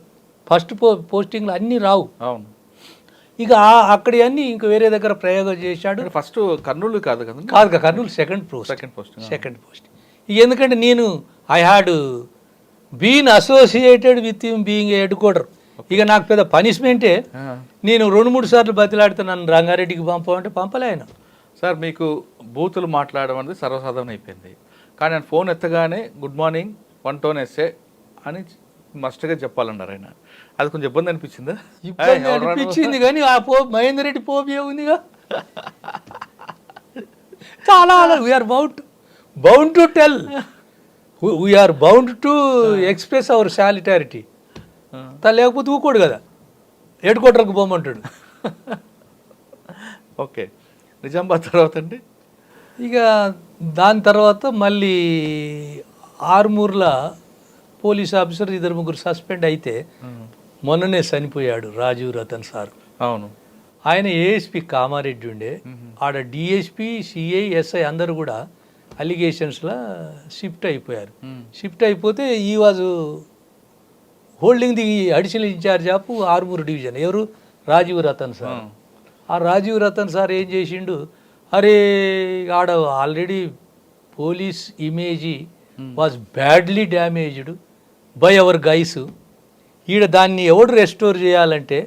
ఫస్ట్ పోస్టింగ్లు అన్నీ రావు. అవును. ఇక అక్కడి అన్నీ ఇంక వేరే దగ్గర ప్రయోగం చేశాడు. ఫస్ట్ కర్నూలు కాదు కదా? కాదు, కర్నూలు సెకండ్ పోస్ట్. ఎందుకంటే నేను I had been associated with him being headquarter. ఇక నాకు పెద్ద పనిష్మెంటే. నేను 2-3 సార్లు బతిలాడితే నన్ను రంగారెడ్డికి పంపమంటే పంపలే ఆయన. సార్ మీకు బూతులు మాట్లాడడం అనేది సర్వసాధారణం అయిపోయింది. కానీ ఆయన ఫోన్ ఎత్తగానే గుడ్ మార్నింగ్ 1 టౌన్ ఎస్ఏ అని మస్ట్గా చెప్పాలన్నారు ఆయన. అది కొంచెం ఇబ్బంది అనిపించిందా? ఇబ్బంది అనిపించింది, కానీ ఆ మహేందర్ రెడ్డి పోబియా ఉందిగా చాలా. We're bound to tell, we're bound to express our solidarity. లేకపోతే ఊకోడు కదా, హెడ్ క్వార్టర్కి పోమంటాడు. ఓకే. నిజామాబాద్ తర్వాత అండి ఇక దాని తర్వాత మళ్ళీ ఆర్మూర్ల పోలీస్ ఆఫీసర్ 2-3 సస్పెండ్ అయితే మొన్ననే చనిపోయాడు రాజీవ్ రతన్ సార్. అవును. ఆయన ఏఎస్పీ కామారెడ్డి ఉండే. ఆడ డిఎస్పీ, సిఐ, ఎస్ఐ అందరూ కూడా అలిగేషన్స్లో షిఫ్ట్ అయిపోయారు. షిఫ్ట్ అయిపోతే ఈ was holding the additional in charge of Armoor division. ఎవరు? రాజీవ్ రతన్ సార్. ఆ రాజీవ్ రతన్ సార్ ఏం చేసిండు, అరే ఆడ already police image was badly damaged by our guys. ఈడ దాన్ని ఎవడు రెస్టోర్ చేయాలంటే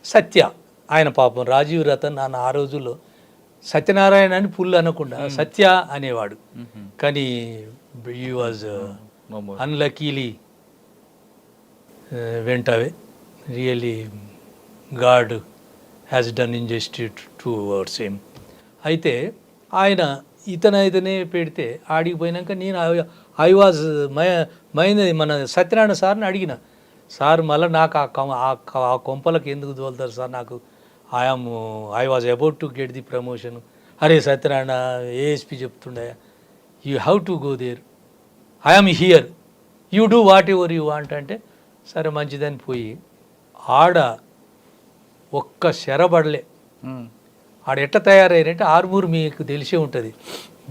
సత్య. ఆయన పాపం రాజీవ్ రతన్ నాన్న ఆ రోజుల్లో సత్యనారాయణ అని పుల్ అనకుండా సత్య అనేవాడు. కానీ ఈ was unluckily went away. Really God has done injustice towards him. అయితే ఆయన ఇతనే పెడితే ఆడికి పోయినాక నేను ఐ వాజ్ మన సత్యనారాయణ సార్ని అడిగిన, సార్ మళ్ళీ నాకు ఆ కొంపలకు ఎందుకు తోలుతారు సార్, నాకు I was about to get the promotion. అరే సత్యనారాయణ ఏఎస్పీ చెప్తుండే, you have to go there, I'm here, you do whatever you want అంటే, సరే మంచిదని పోయి ఆడ ఒక్క శరబడలే. ఆడ ఎట్లా తయారయ్యారంటే ఆర్మూర్ మీకు తెలిసే ఉంటుంది,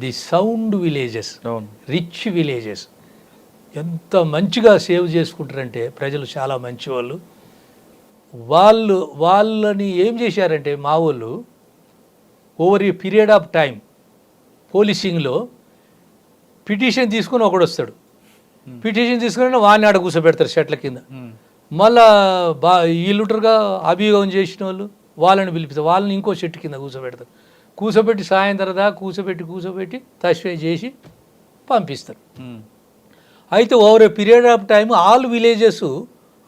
ది సౌండ్ విలేజెస్, అవును, రిచ్ విలేజెస్. ఎంత మంచిగా సేవ్ చేసుకుంటారంటే ప్రజలు చాలా మంచివాళ్ళు. వాళ్ళని ఏం చేశారంటే మా వాళ్ళు over a period of time పోలీసింగ్లో పిటిషన్ తీసుకుని ఒకడు వస్తాడు, పిటిషన్ తీసుకుని వాడిని ఆడ కూర్చోబెడతారు చెట్ల కింద. మళ్ళా వీళ్ళుంటారుగా అభియోగం చేసిన వాళ్ళు, వాళ్ళని పిలిపిస్తారు, వాళ్ళని ఇంకో చెట్టు కింద కూర్చోబెడతారు. కూర్చోబెట్టి సాయంత్రం దాకా కూర్చోబెట్టి తస్వే చేసి పంపిస్తారు. అయితే over a period of time all villages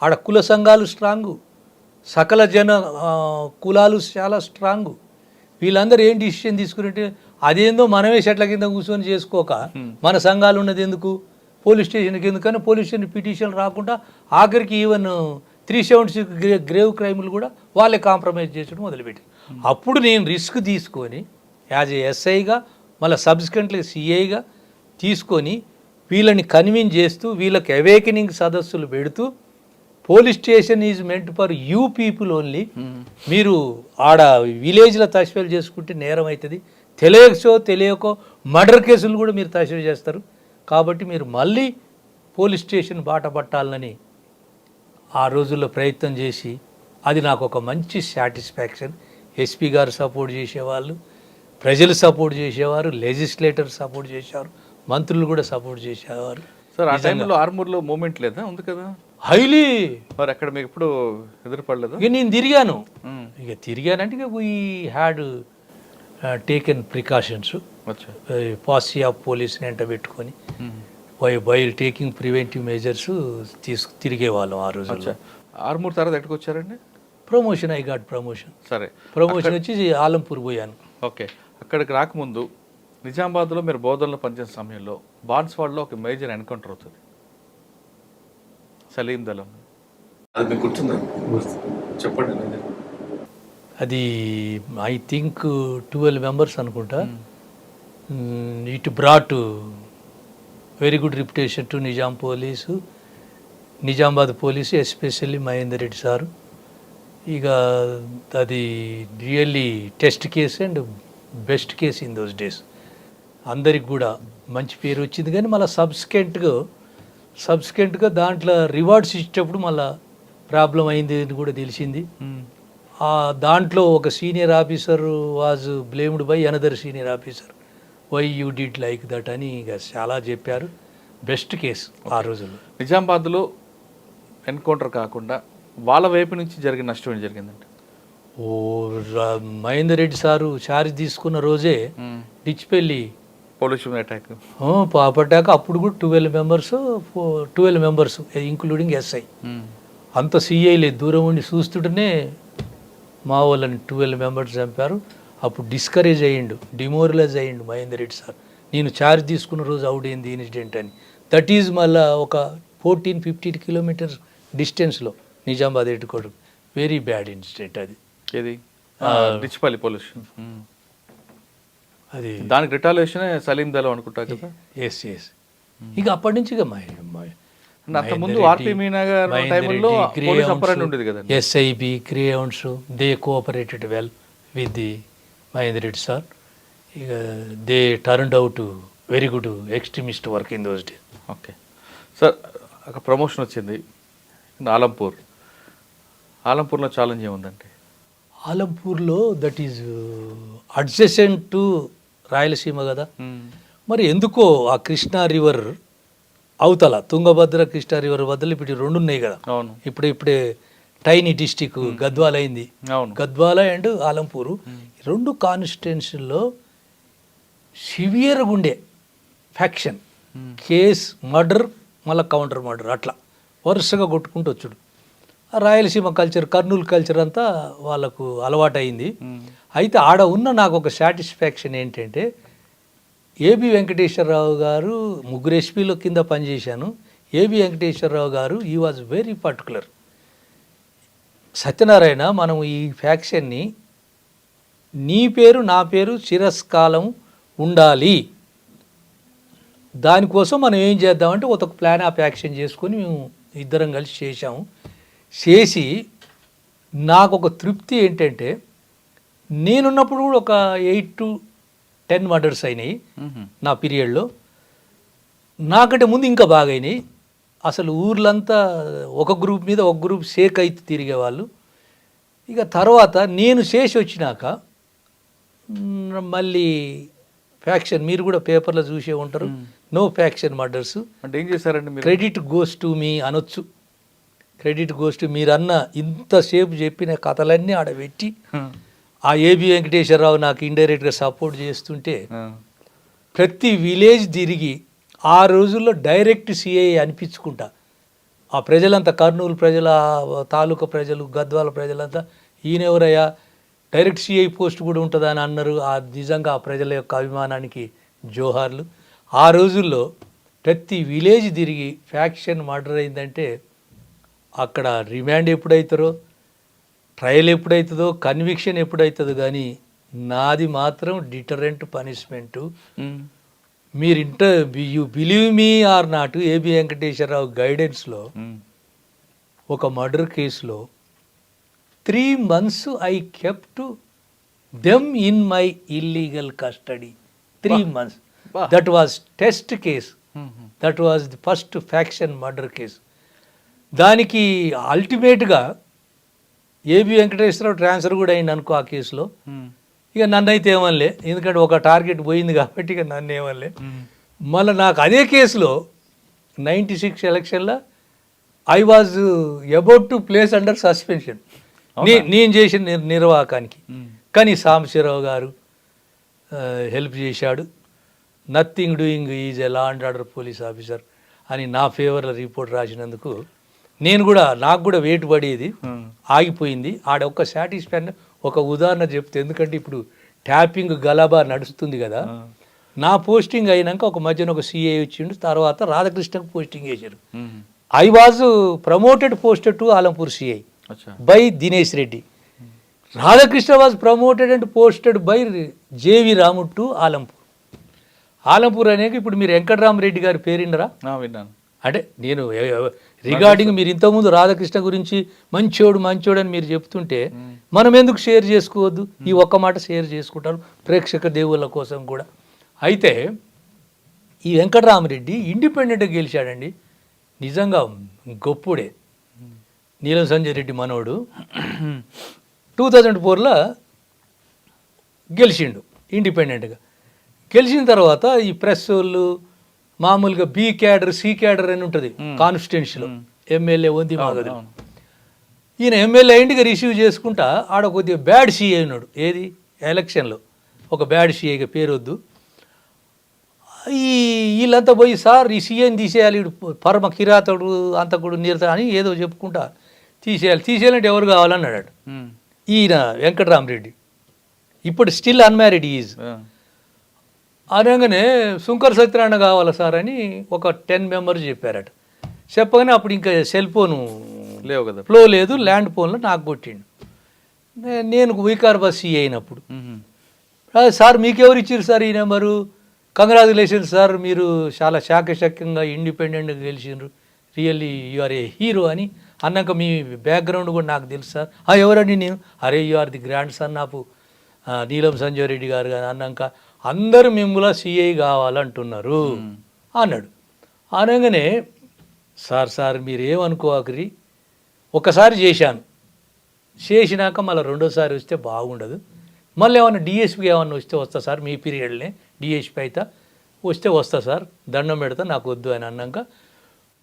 ఆడ కుల సంఘాలు స్ట్రాంగు, సకల జన కులాలు చాలా స్ట్రాంగు. వీళ్ళందరూ ఏం డిసిషన్ తీసుకున్నట్టే అదేందో మనమే చెట్ల కింద కూర్చొని చేసుకోక మన సంఘాలు ఉన్నది ఎందుకు, పోలీస్ స్టేషన్కి ఎందుకని పోలీస్ స్టేషన్ పిటిషన్ రాకుండా ఆఖరికి ఈవెన్ 376 గ్రేవ్ క్రైములు కూడా వాళ్ళే కాంప్రమైజ్ చేయడం మొదలుపెట్టారు. అప్పుడు నేను రిస్క్ తీసుకొని యాజ్ ఏ ఎస్ఐగా మళ్ళీ సబ్సిక్వెంట్లీ సిఐగా తీసుకొని వీళ్ళని కన్విన్స్ చేస్తూ వీళ్ళకి అవేకనింగ్ సదస్సులు పెడుతూ police station is meant for you people only. మీరు ఆడ విలేజ్లో తస్వేలు చేసుకుంటే నేరం అవుతుంది, తెలియకో మర్డర్ కేసులు కూడా మీరు తస్వేలు చేస్తారు. కాబట్టి మీరు మళ్ళీ పోలీస్ స్టేషన్ బాట పట్టాలని ఆ రోజుల్లో ప్రయత్నం చేసి అది నాకు ఒక మంచి సాటిస్ఫాక్షన్. ఎస్పీ గారు సపోర్ట్ చేసేవాళ్ళు, ప్రజలు సపోర్ట్ చేసేవారు, లెజిస్లేటర్ సపోర్ట్ చేసేవారు, మంత్రులు కూడా సపోర్ట్ చేసేవారు. సార్ ఆ టైంలో ఆర్మూర్లో మూమెంట్ లేదా? ఉంది కదా హైలీ. మరి అక్కడ మీకు ఎప్పుడు ఎదురుపడలేదు? ఇక నేను తిరిగానంటే ఇక we had taken precautions, posse of పోలీస్ని ఎంట పెట్టుకొని వైల్ టేకింగ్ ప్రివెంటివ్ మెజర్స్ తిరిగేవాళ్ళం ఆ రోజు. ఆర్మూర్ తర్వాత ఎక్కడికి వచ్చారండి? Promotion, I got promotion. సరే, ప్రమోషన్ వచ్చి ఆలంపూర్ పోయాను. ఓకే, అక్కడికి రాకముందు నిజామాబాద్లో మీరు బోధనలో పనిచేసిన సమయంలో బాన్స్వాడలో ఒక మేజర్ ఎన్కౌంటర్ అవుతుంది, సలీం దళం. అది మీకు గుర్తుందా? చెప్పండి. అది ఐ థింక్ 12 మెంబర్స్ అనుకుంటా. It brought very good reputation to Nizam police, Nizamabad police, especially Mahender Reddy sir. ఇక అది really test case and best case in those days. అందరికి కూడా మంచి పేరు వచ్చింది. కానీ మళ్ళీ సబ్సిక్వెంట్గా దాంట్లో రివార్డ్స్ ఇచ్చేటప్పుడు మళ్ళీ ప్రాబ్లం అయింది అని కూడా తెలిసింది. దాంట్లో ఒక senior officer was blamed by another senior officer, why you did like that అని ఇక చాలా చెప్పారు. బెస్ట్ కేసు ఆ రోజుల్లో. నిజామాబాద్లో ఎన్కౌంటర్ కాకుండా వాళ్ళ వైపు నుంచి జరిగిన నష్టం ఏం జరిగిందంటే, మహేందర్ రెడ్డి సారు చార్జ్ తీసుకున్న రోజే డిచ్పెల్లి పోలీస్ అటాక్ పాపట్టాక అప్పుడు కూడా 12 మెంబర్స్ ఇంక్లూడింగ్ ఎస్ఐ. అంత సిఐ లేదు, దూరం ఉండి చూస్తుంటేనే మా వాళ్ళని 12 మెంబర్స్ చంపారు. అప్పుడు డిస్కరేజ్ అయ్యిండు, డిమోరలైజ్ అయ్యిండు మహేందర్ రెడ్డి సార్. నేను ఛార్జ్ తీసుకున్న రోజు అవుడైంది ఇన్సిడెంట్ అని. దట్ ఈజ్ మళ్ళీ ఒక 14-15 కిలోమీటర్స్ డిస్టెన్స్లో నిజామాబాద్ ఎట్టుకోవడం. వెరీ బ్యాడ్ ఇన్సిడెంట్ అది. ఏది డిచ్పల్లి పోలీస్. అది దానికి రిటాలియేషన్ సలీం దళం అనుకుంటా కదా. ఎస్. ఇక అప్పటి నుంచి ఇక అంతకుముందు ఆర్పి మీనా గారు టైంలో పోలీస్ అపరాధం ఉండేది కదా. SIB creations they cooperated well with the Mahender Reddy sir. ఇక they turned out very good extremist work in those day. Okay sir, ఒక ప్రమోషన్ వచ్చింది ఆలంపూర్లో ఛాలెంజ్ ఏముందంటే, ఆలంపూర్లో that is adjacent to Rayalaseema కదా. మరి ఎందుకో ఆ కృష్ణా రివర్ అవతల తుంగభద్ర కృష్ణా రివర్ వద్దలు ఇప్పుడు 2 ఉన్నాయి కదా. అవును, ఇప్పుడే టైనీ డిస్టిక్ గద్వాల అయింది. అవును, గద్వాల అండ్ ఆలంపూరు 2 కాన్స్టిట్యున్సీల్లో సివియర్గా ఉండే ఫ్యాక్షన్, కేస్, మర్డర్, మళ్ళీ కౌంటర్ మర్డర్, అట్లా వరుసగా కొట్టుకుంటూ వచ్చాడు. రాయలసీమ కల్చర్, కర్నూలు కల్చర్ అంతా వాళ్ళకు అలవాటు అయింది. అయితే ఆడ ఉన్న నాకు ఒక సాటిస్ఫాక్షన్ ఏంటంటే, ఏబి వెంకటేశ్వరరావు గారు 3 ఎస్పీల కింద పనిచేశాను. ఏబి వెంకటేశ్వరరావు గారు ఈ వాజ్ వెరీ పర్టికులర్. సత్యనారాయణ, మనం ఈ ఫ్యాక్షన్ని నీ పేరు నా పేరు చిరస్కాలం ఉండాలి, దానికోసం మనం ఏం చేద్దామంటే ఒక ప్లాన్ ఆఫ్ యాక్షన్ చేసుకొని మేము ఇద్దరం కలిసి చేశాము. చేసి నాకు ఒక తృప్తి ఏంటంటే నేనున్నప్పుడు కూడా ఒక 8 to 10 మర్డర్స్ అయినాయి నా పీరియడ్లో. నాకంటే ముందు ఇంకా బాగా అయినాయి. అసలు ఊర్లంతా ఒక గ్రూప్ మీద ఒక గ్రూప్ షేక్ అయితే తిరిగేవాళ్ళు. ఇక తర్వాత నేను చేసి వచ్చినాక మళ్ళీ ఫ్యాక్షన్, మీరు కూడా పేపర్లో చూసే ఉంటారు, నో ఫ్యాక్షన్ మర్డర్స్. అంటే ఏం చేశారండి మీరు? క్రెడిట్ గోస్ టు మీ అనొచ్చు. క్రెడిట్ గోస్ టు మీరన్న ఇంతసేపు చెప్పిన కథలన్నీ ఆడబెట్టి ఆ ఏబి వెంకటేశ్వరరావు నాకు ఇండైరెక్ట్గా సపోర్ట్ చేస్తుంటే ప్రతి విలేజ్ తిరిగి ఆ రోజుల్లో డైరెక్ట్ సిఐ అనిపించుకుంటా ఆ ప్రజలంతా, కర్నూలు ప్రజల, తాలూకా ప్రజలు, గద్వాల ప్రజలంతా ఈయనెవరయ్యా డైరెక్ట్ సిఐ పోస్ట్ కూడా ఉంటుందా అని అన్నారు. ఆ నిజంగా ఆ ప్రజల యొక్క అభిమానానికి జోహార్లు. ఆ రోజుల్లో ప్రతి విలేజ్ తిరిగి ఫ్యాక్షన్ మర్డర్ అయిందంటే అక్కడ రిమాండ్ ఎప్పుడవుతారో, ట్రయల్ ఎప్పుడవుతుందో, కన్విక్షన్ ఎప్పుడవుతుందో, కానీ నాది మాత్రం డిటరెంట్ పనిష్మెంటు. మీరు you believe me or not, AB Venkateswara Rao గైడెన్స్లో ఒక మర్డర్ కేసులో 3 months I kept them in my illegal custody. 3 months. That was test case. That was the first faction murder case. దానికి అల్టిమేట్గా ఏబి వెంకటేశ్వరరావు ట్రాన్స్ఫర్ కూడా అయింది అనుకో ఆ కేసులో. ఇక నన్ను అయితే ఏమనలే, ఎందుకంటే ఒక టార్గెట్ పోయింది కాబట్టి ఇక నన్ను ఏమనలే. మళ్ళీ నాకు అదే కేసులో 96 ఎలక్షన్లో I was about to place under suspension నేను చేసిన నిర్వాహకానికి. కానీ సాంబశివరావు గారు హెల్ప్ చేశాడు. Nothing doing is a law and order police officer అని నా ఫేవర్లో రిపోర్ట్ రాసినందుకు నాకు కూడా వెయిట్ పడేది, ఆగిపోయింది. ఆడ ఒక్క సాటిస్ఫాక్షన్. ఒక ఉదాహరణ చెప్తే, ఎందుకంటే ఇప్పుడు ట్యాపింగ్ గలబా నడుస్తుంది కదా, నా పోస్టింగ్ అయినాక ఒక మధ్యన ఒక సిఐ వచ్చిండు, తర్వాత రాధాకృష్ణకు పోస్టింగ్ వేశారు. I was promoted posted to Alampur CI by Dinesh Reddy. Radhakrishna was promoted and posted by JV Ramudu to Alampur. Alampur అనేది ఇప్పుడు మీరు వెంకటరామరెడ్డి గారి పేరిండరా? విన్నాను. అంటే నేను రిగార్డింగ్ మీరు ఇంతకుముందు రాధాకృష్ణ గురించి మంచోడు అని మీరు చెప్తుంటే మనం ఎందుకు షేర్ చేసుకోవద్దు? ఈ ఒక్క మాట షేర్ చేసుకుంటారు ప్రేక్షక దేవుళ్ళ కోసం కూడా. అయితే ఈ వెంకటరామరెడ్డి ఇండిపెండెంట్గా గెలిచాడండి. నిజంగా గొప్పుడే. నీలం సంజయ్ రెడ్డి మనోడు 2004లో గెలిచిండు ఇండిపెండెంట్గా. గెలిచిన తర్వాత ఈ ప్రెస్ వాళ్ళు మామూలుగా బి క్యాడర్, సి క్యాడర్ అని ఉంటుంది కాన్స్టిట్యున్సీలో. ఎమ్మెల్యే ఉంది మాగదు. ఈయన ఎమ్మెల్యే ఇంటికి రిసీవ్ చేసుకుంటా ఆడ కొద్దిగా బ్యాడ్ సిఐ ఉన్నాడు. ఏది ఎలక్షన్లో ఒక బ్యాడ్ సిఐగా పేరు వద్దు. వీళ్ళంతా పోయి సార్ ఈ సీఎని తీసేయాలి, పరమ కిరాతడు అంతకుడు నీరత అని ఏదో చెప్పుకుంటా తీసేయాలంటే ఎవరు కావాలన్నాడు ఈయన వెంకటరామరెడ్డి. ఇప్పుడు స్టిల్ అన్మ్యారీడ్ ఈజ్. అనగానే శంకర్ సత్యనారాయణ కావాలా సార్ అని ఒక 10 members చెప్పారట. చెప్పగానే అప్పుడు ఇంకా సెల్ ఫోను లేవు కదా, ఫ్లో లేదు, ల్యాండ్ ఫోన్లో నాకు కొట్టిండు. నేను వికారాబాద్ సిఐ అయినప్పుడు, సార్ మీకెవరు ఇచ్చారు సార్ ఈ నెంబరు? కంగ్రాచులేషన్స్ సార్, మీరు చాలా శాఖశక్యంగా ఇండిపెండెంట్గా గెలిచిండ్రు, really you are a hero అని అన్నాక మీ బ్యాక్గ్రౌండ్ కూడా నాకు తెలుసు సార్. ఎవరండి నేను? అరే you are the grandson of Neelam Sanjay Reddy గారు కానీ అన్నాక అందరూ మిమ్మల్ని సిఐ కావాలంటున్నారు అన్నాడు. అనగానే సార్ మీరేమనుకోకరి, ఒకసారి చేశాను, చేసినాక మళ్ళీ రెండోసారి వస్తే బాగుండదు, మళ్ళీ ఏమన్నా డిఎస్పీకి ఏమన్నా వస్తా సార్, మీ పీరియడ్నే డిఎస్పీ అయితే వస్తా సార్, దండం పెడతా, నాకు వద్దు అని అన్నాక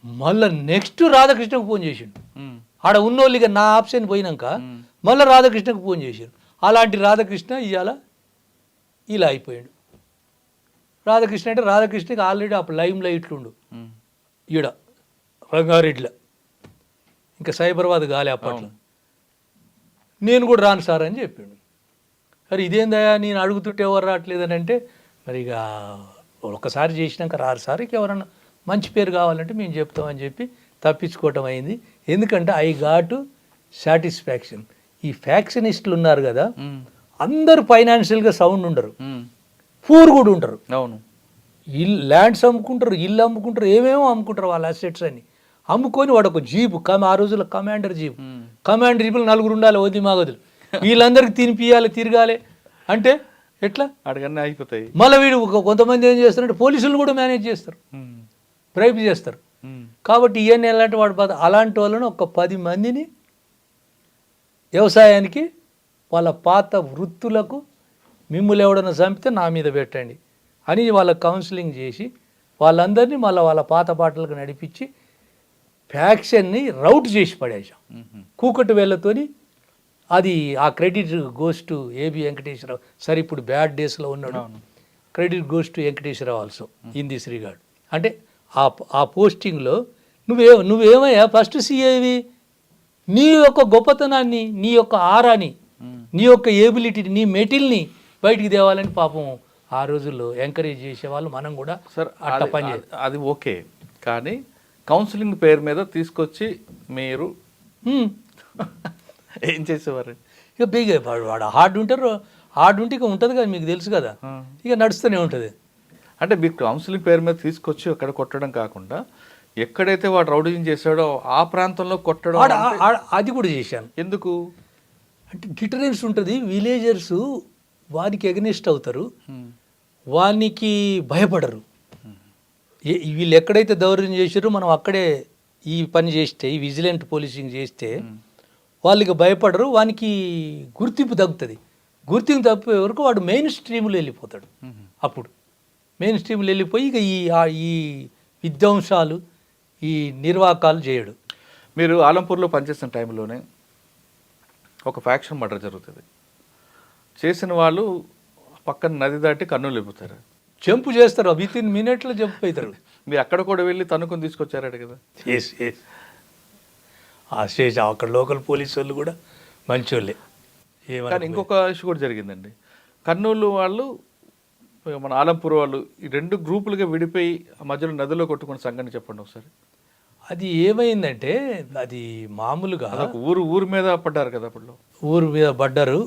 మళ్ళీ నెక్స్ట్ రాధాకృష్ణకు ఫోన్ చేసిండు. ఆడ ఉన్నోళ్ళిగా నా ఆప్షన్ పోయినాక మళ్ళీ రాధాకృష్ణకు ఫోన్ చేసిండు. అలాంటి రాధాకృష్ణ ఇవాళ ఇలా అయిపోయాడు. రాధాకృష్ణ అంటే రాధాకృష్ణకి ఆల్రెడీ అప్పుడు లైమ్ లైట్లుండు ఈడ రంగారెడ్డిలో, ఇంకా సైబరాబాద్ గాలి అప్పట్లో. నేను కూడా రాను సార్ అని చెప్పిండు. మరి ఇదేందయా నేను అడుగుతుంటే ఎవరు రావట్లేదని అంటే, మరి ఇక ఒకసారి చేసినాక రారు సార్, ఇక ఎవరన్నా మంచి పేరు కావాలంటే మేము చెప్తామని చెప్పి తప్పించుకోవటం అయింది. ఎందుకంటే ఐ గాట్ సాటిస్ఫాక్షన్. ఈ ఫ్యాక్షనిస్టులు ఉన్నారు కదా, అందరూ ఫైనాన్షియల్గా సౌండ్ ఉండరు, పూర్ కూడా ఉంటారు. అవును, ల్యాండ్స్ అమ్ముకుంటారు, ఇల్లు అమ్ముకుంటారు, ఏమేమో అమ్ముకుంటారు వాళ్ళ అసెట్స్ అని. అమ్ముకొని వాడు ఒక జీపు ఆ రోజుల్లో కమాండర్ జీపులు 4 ఉండాలి వది మాగదులు వీళ్ళందరికీ తినిపియాలి తిరగాలి అంటే ఎట్లా అడగన్నీ అయిపోతాయి. మళ్ళీ వీడు కొంతమంది ఏం చేస్తారంటే పోలీసులు కూడా మేనేజ్ చేస్తారు, బ్రైబ్ చేస్తారు. కాబట్టి ఇవన్నీ ఎలాంటి వాడు అలాంటి వాళ్ళను ఒక 10 మందిని వ్యవసాయానికి వాళ్ళ పాత వృత్తులకు మిమ్ములు ఎవడన్నా చంపితే నా మీద పెట్టండి అని వాళ్ళ కౌన్సిలింగ్ చేసి వాళ్ళందరినీ మళ్ళీ వాళ్ళ పాత పాటలకు నడిపించి ఫ్యాక్షన్ని రౌట్ చేసి పడేసాం. కూకటి వేళ్ళతోని అది ఆ credit goes to AB Venkateswara Rao. సరే ఇప్పుడు బ్యాడ్ డేస్లో ఉన్నాడు, credit goes to Venkateswara Rao also in this regard. అంటే ఆ పోస్టింగ్లో నువ్వేమయ్యా ఫస్ట్ సీఏవి నీ యొక్క గొప్పతనాన్ని, నీ యొక్క ఆరాని, నీ యొక్క ఏబిలిటీని, నీ మెటిల్ని బయటికి తేవాలని పాపం ఆ రోజుల్లో ఎంకరేజ్ చేసేవాళ్ళు. మనం కూడా సార్ అట్లా పని అది ఓకే, కానీ కౌన్సిలింగ్ పేరు మీద తీసుకొచ్చి మీరు ఏం చేసేవారు? ఇక బేగా వాడు హార్డ్ ఉంటే ఇక ఉంటుంది కదా, మీకు తెలుసు కదా, ఇక నడుస్తూనే ఉంటుంది. అంటే మీకు కౌన్సిలింగ్ పేరు మీద తీసుకొచ్చి అక్కడ కొట్టడం కాకుండా ఎక్కడైతే వాడు రౌడీజం చేశాడో ఆ ప్రాంతంలో కొట్టడం అది కూడా చేశాను. ఎందుకు అంటే డిటరెన్స్ ఉంటుంది. విలేజర్స్ వానికి ఎగనిస్ట్ అవుతారు, వానికి భయపడరు. వీళ్ళు ఎక్కడైతే దౌర్జన్యం చేశారో మనం అక్కడే ఈ పని చేస్తే, ఈ విజిలెంట్ పోలీసింగ్ చేస్తే వాళ్ళకి భయపడరు, వానికి గుర్తింపు తగ్గుతుంది. గుర్తింపు తప్పిపోయే వరకు వాడు మెయిన్ స్ట్రీమ్లో వెళ్ళిపోతాడు. అప్పుడు మెయిన్ స్ట్రీమ్లో వెళ్ళిపోయి ఇక ఈ విధ్వంసాలు, ఈ నిర్వాకాలు చేయడు. మీరు ఆలంపూర్లో పనిచేసిన టైంలోనే ఒక ఫ్యాక్షన్ మర్డర్ జరుగుతుంది. చేసిన వాళ్ళు పక్కన నది దాటి కర్నూలు వెళ్ళిపోతారు, జంపు చేస్తారు, విత్ ఇన్ మినిట్లో జంప్ అవుతారు. మీరు అక్కడ కూడా వెళ్ళి తనుకొని తీసుకొచ్చారట కదా. ఆ స్టేజ్ అక్కడ లోకల్ పోలీసు వాళ్ళు కూడా మంచోళ్ళే. కానీ ఇంకొక ఇష్యూ కూడా జరిగిందండి. కర్నూలు వాళ్ళు మన ఆలంపూర్ వాళ్ళు ఈ 2 గ్రూపులుగా విడిపోయి మధ్యలో నదిలో కొట్టుకున్న సంఘటన చెప్పండి ఒకసారి. అది ఏమైందంటే అది మామూలుగా ఊరు మీద పడ్డారు కదా, అప్పుడు ఊరు మీద పడ్డారు.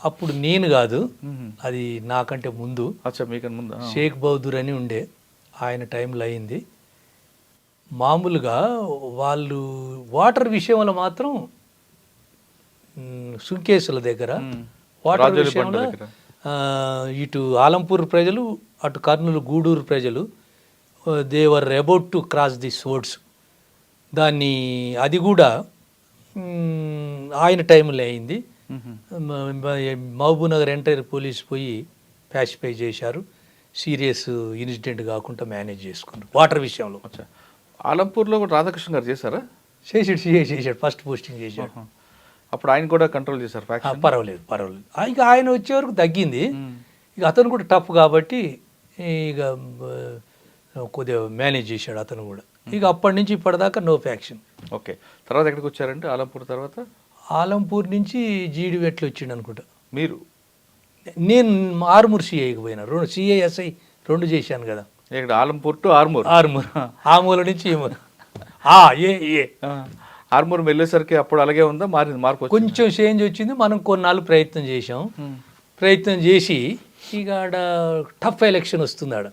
అప్పుడు నేను కాదు, అది నాకంటే ముందు మీకన్నా ముందు షేక్ బౌదూర్ అని ఉండే, ఆయన టైంలో అయింది. మామూలుగా వాళ్ళు వాటర్ విషయంలో మాత్రం సుంకేసుల దగ్గర వాటర్ విషయంలో ఇటు ఆలంపూర్ ప్రజలు, అటు కర్నూలు గూడూరు ప్రజలు they were about to cross the swords. దాన్ని అది కూడా ఆయన టైంలో అయింది. మహబూబ్నగర్ ఎంటైర్ పోలీస్ పోయి ప్యాసిఫై చేశారు. సీరియస్ ఇన్సిడెంట్ కాకుండా మేనేజ్ చేసుకున్నారు వాటర్ విషయంలో. ఆలంపూర్లో కూడా రాధాకృష్ణ గారు చేశారా? చేశాడు ఫస్ట్ పోస్టింగ్ చేశాడు. అప్పుడు ఆయన కూడా కంట్రోల్ చేశారు. పర్వాలేదు. ఇక ఆయన వచ్చే వరకు తగ్గింది. ఇక అతను కూడా టఫ్ కాబట్టి ఇక కొద్దిగా మేనేజ్ చేశాడు అతను కూడా. ఇక అప్పటి నుంచి ఇప్పటిదాకా నో ఫ్యాక్షన్. ఓకే, తర్వాత ఎక్కడికి వచ్చారంటే ఆలంపూర్ తర్వాత? ఆలంపూర్ నుంచి జీడివెట్లు వచ్చిండు అనుకుంటా. మీరు? నేను ఆర్మూర్ సిఐకి పోయినా, 2 సిఐ ఎస్ఐ 2 చేశాను కదా. ఇక్కడ ఆలంపూర్ టు ఆర్మూర్. ఆమూల నుంచి ఏమూరు. ఆర్మూర్ వెళ్ళేసరికి అప్పుడు అలాగే ఉందా, మార్పు కొంచెం చేంజ్ వచ్చింది. మనం కొన్నాళ్ళు ప్రయత్నం చేసాం. ప్రయత్నం చేసి ఇక ఆడ టఫ్ ఎలక్షన్ వస్తుంది. ఆడ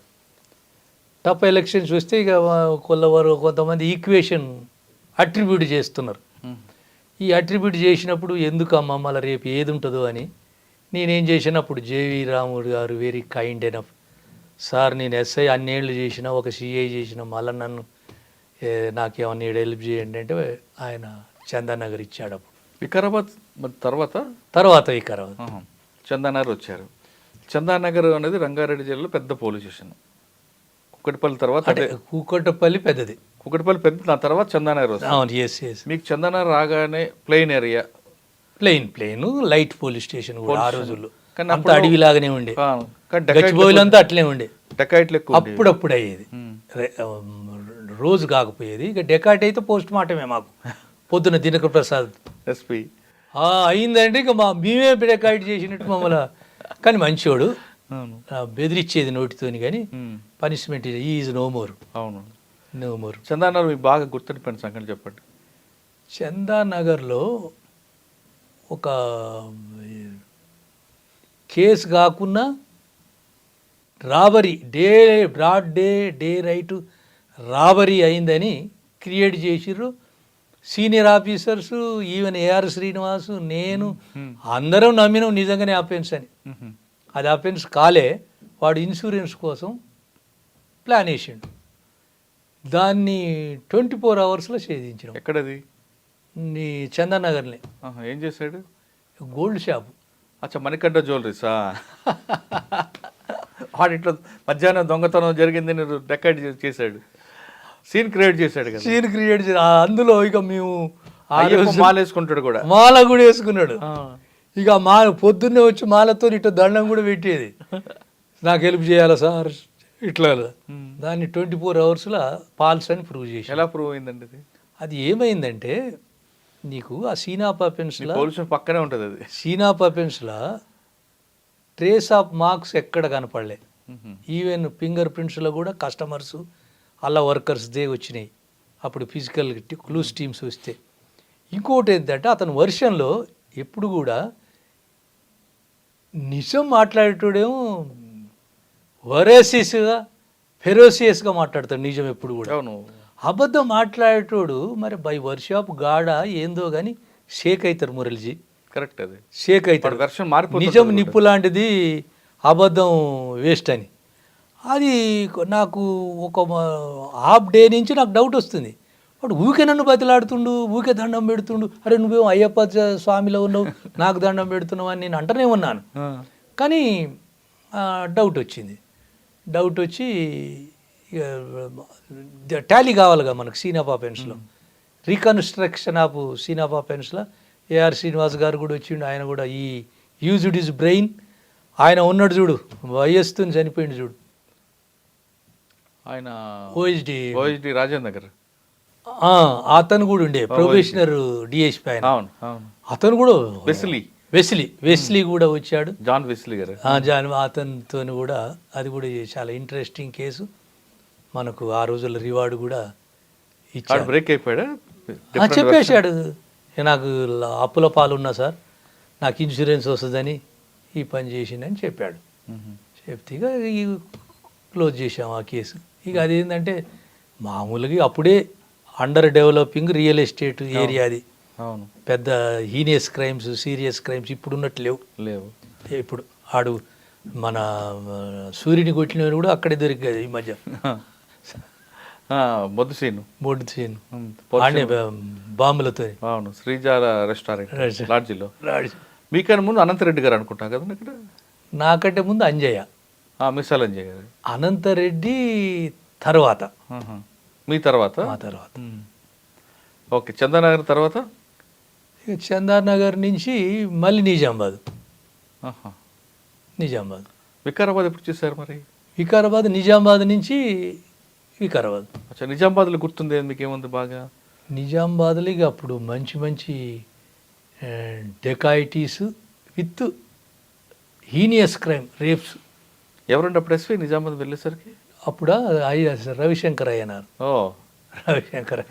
టఫ్ ఎలక్షన్స్ వస్తే ఇక కొంతమంది ఈక్వేషన్ అట్రిబ్యూట్ చేస్తున్నారు. ఈ అట్రిబ్యూట్ చేసినప్పుడు ఎందుకమ్మా మళ్ళీ రేపు ఏది ఉంటుందో అని నేనేం చేసినప్పుడు జేవి రాముడు గారు వెరీ కైండ్ ఎనఫ్, సార్ నేను ఎస్ఐ అన్నేళ్ళు చేసిన, ఒక సిఐ చేసిన, మళ్ళీ నన్ను నాకేమన్నా హెల్ప్ చేయండి అంటే ఆయన చందానగర్ ఇచ్చాడు. అప్పుడు వికారాబాద్ తర్వాత వికారాబాద్ చందానగర్ వచ్చారు. చందానగర్ అనేది రంగారెడ్డి జిల్లాలో పెద్ద పోలీస్ స్టేషన్. కుక్కటిపల్లి తర్వాత కూకట్పల్లి పెద్దది, కుక్కటిపల్లి పెద్ద, నా తర్వాత చందానగర్ వస్తుంది. అవును. ఎస్. మీకు చందానగర్ రాగానే plain area, plain light police station కూడా ఆ రోజుల్లో. అంత అడవిలాగానే ఉండే, అంతా అట్లే ఉండే. డెకాయిట్లు ఎక్కువ అప్పుడప్పుడు అయ్యేది, రోజు కాకపోయేది. ఇక డెకాయిట్ అయితే పోస్ట్ మార్టమే మాకు. పొద్దున దినకర్ ప్రసాద్ ఎస్పీ అయిందంటే ఇక మేమే డెకాయిట్ చేసినట్టు మమ్మల్ని. కానీ మంచోడు, బెదిరించేది నోటితోని, కానీ పనిష్మెంట్ ఈజ్ నో మోర్. అవును, నో మోర్. చందానగర్ మీకు బాగా గుర్తుండిపోయిన సంగతి చెప్పండి. చందానగర్లో ఒక కేసు కాకుండా రాబరీ, డే రైట్ రాబరీ అయిందని క్రియేట్ చేసిర్రు. Senior officers, even AR Srinivas, నేను అందరం నమ్మినాం నిజంగానే అఫెన్స్ అని. అది అఫెన్స్ కాలే, వాడు ఇన్సూరెన్స్ కోసం ప్లాన్ వేసిండు. దాన్ని 24 అవర్స్లో ఛేదించినాం. ఎక్కడది? నీ చందనగర్ని. ఏం చేశాడు? Gold shop. అచ్చా, మణికంఠ జ్యువెలరీసా? వాడిట్లో మధ్యాహ్నం దొంగతనం జరిగింది, రికార్డ్ చేశాడు, సీన్ క్రియేట్ చేశాడు కదా. సీన్ క్రియేట్ చేసి అందులో ఇక మేము మాల వేసుకుంటాడు కూడా, మాల కూడా వేసుకున్నాడు. ఇక పొద్దున్నే వచ్చి మాలతో ఇట్లా దండం కూడా పెట్టేది, నాకు హెల్ప్ చేయాలా సార్ ఇట్లా. దాన్ని 24 అవర్స్లో పాల్స్ అని ప్రూవ్ చేసి. ఎలా ప్రూవ్ అయిందండి అది? అది ఏమైందంటే నీకు ఆ సీనాపా పెన్స్లో, పోలీసు పక్కనే ఉంటుంది అది, సీనాపా పెన్స్లో ట్రేస్ ఆఫ్ మార్క్స్ ఎక్కడ కనపడలే. ఈవెన్ ఫింగర్ ప్రింట్స్లో కూడా కస్టమర్స్ అలా వర్కర్స్దే వచ్చినాయి అప్పుడు ఫిజికల్ క్లూస్ టీమ్స్ వస్తే. ఇంకోటి ఏంటంటే అతని వర్షన్లో ఎప్పుడు కూడా నిజం మాట్లాడేటోడేమో వరేసిస్గా ఫెరోసియస్గా మాట్లాడతాడు నిజం ఎప్పుడు కూడా. అవును. అబద్ధం మాట్లాడేటోడు మరి బై వర్షాప్ గాడ ఏందో కానీ షేక్ అవుతారు మురళిజీ. కరెక్ట్, అది షేక్ అవుతారు. వెర్షన్ మారిపోతుంది. నిజం నిప్పు లాంటిది, అబద్ధం వేస్ట్ అని. అది నాకు ఒక హాఫ్ డే నుంచి నాకు డౌట్ వస్తుంది. వాడు ఊకే నన్ను బతిలాడుతుండు, ఊకే దండం పెడుతుండు. అరే నువ్వేమో అయ్యప్ప స్వామిలో ఉన్నావు, నాకు దండం పెడుతున్నావు అని నేను అంటనే ఉన్నాను. కానీ డౌట్ వచ్చింది. డౌట్ వచ్చి టాలీ కావాలిగా మనకు సీనాపా పెన్స్లో, రీకన్స్ట్రక్షన్ ఆఫ్ సీనాపా పెన్స్లో ఏఆర్ శ్రీనివాస్ గారు కూడా వచ్చిండు. ఆయన కూడా ఈ యూజ్డ్ ఇస్ బ్రెయిన్, ఆయన ఉన్నాడు చూడు, వయస్సుతో చనిపోయిండు చూడు, ఆయన ఓఎస్డి రాజేంద్ర గారు. అతను కూడా ఉండే ప్రొఫెషనర్ డిఎస్పీ ఆయన. అవును అవును. అతను కూడా వెస్లీ కూడా వచ్చాడు, జాన్ వెస్లీ గారు. అతనితో కూడా అది కూడా చాలా ఇంట్రెస్టింగ్ కేసు. మనకు ఆ రోజుల్లో రివార్డు కూడా ఇచ్చాడు. బ్రేక్ అయిపోయాడా? చెప్పేశాడు, నాకు అప్పుల పాలున్నా సార్, నాకు ఇన్సూరెన్స్ వస్తుందని ఈ పని చేసిందని చెప్పాడు. చెప్తే ఇక క్లోజ్ చేసాం ఆ కేసు. ఇక అదేంటంటే మామూలుగా అప్పుడే under developing real estate area అది. అవును. పెద్ద హీనియస్ క్రైమ్స్, సీరియస్ క్రైమ్స్ ఇప్పుడు ఉన్నట్టు లేవు. ఇప్పుడు ఆడు మన సూర్యుని కొట్టినవి కూడా అక్కడే దొరికాయి ఈ మధ్య. మొద్దు సీను బాంబులతో. అవును, శ్రీజాల రెస్టారెంట్ లాడ్జిలో. మీకన్నా ముందు అనంతరెడ్డి గారు అనుకుంటా కదండి ఇక్కడ. నాకంటే ముందు అంజయ్య, మిసాల్ అంజయ్య గారు. అనంతరెడ్డి తర్వాత, మీ తర్వాత. మా తర్వాత. ఓకే, చందానగర్ తర్వాత. ఇక చందానగర్ నుంచి మళ్ళీ నిజామాబాద్. వికారాబాద్ ఎప్పుడు చూసారు మరి? వికారాబాద్, నిజామాబాద్ నుంచి వికారాబాద్. అచ్చా, నిజామాబాద్లో గుర్తుంది మీకు ఏముంది బాగా? నిజామాబాద్లో ఇక అప్పుడు మంచి మంచి dacoities with heinous crime, rapes. ఎవరండి అప్పుడు ఎస్పీ నిజామాబాద్ వెళ్ళేసరికి? అప్పుడు రవిశంకర్ అయ్యన్నారు. రవిశంకర్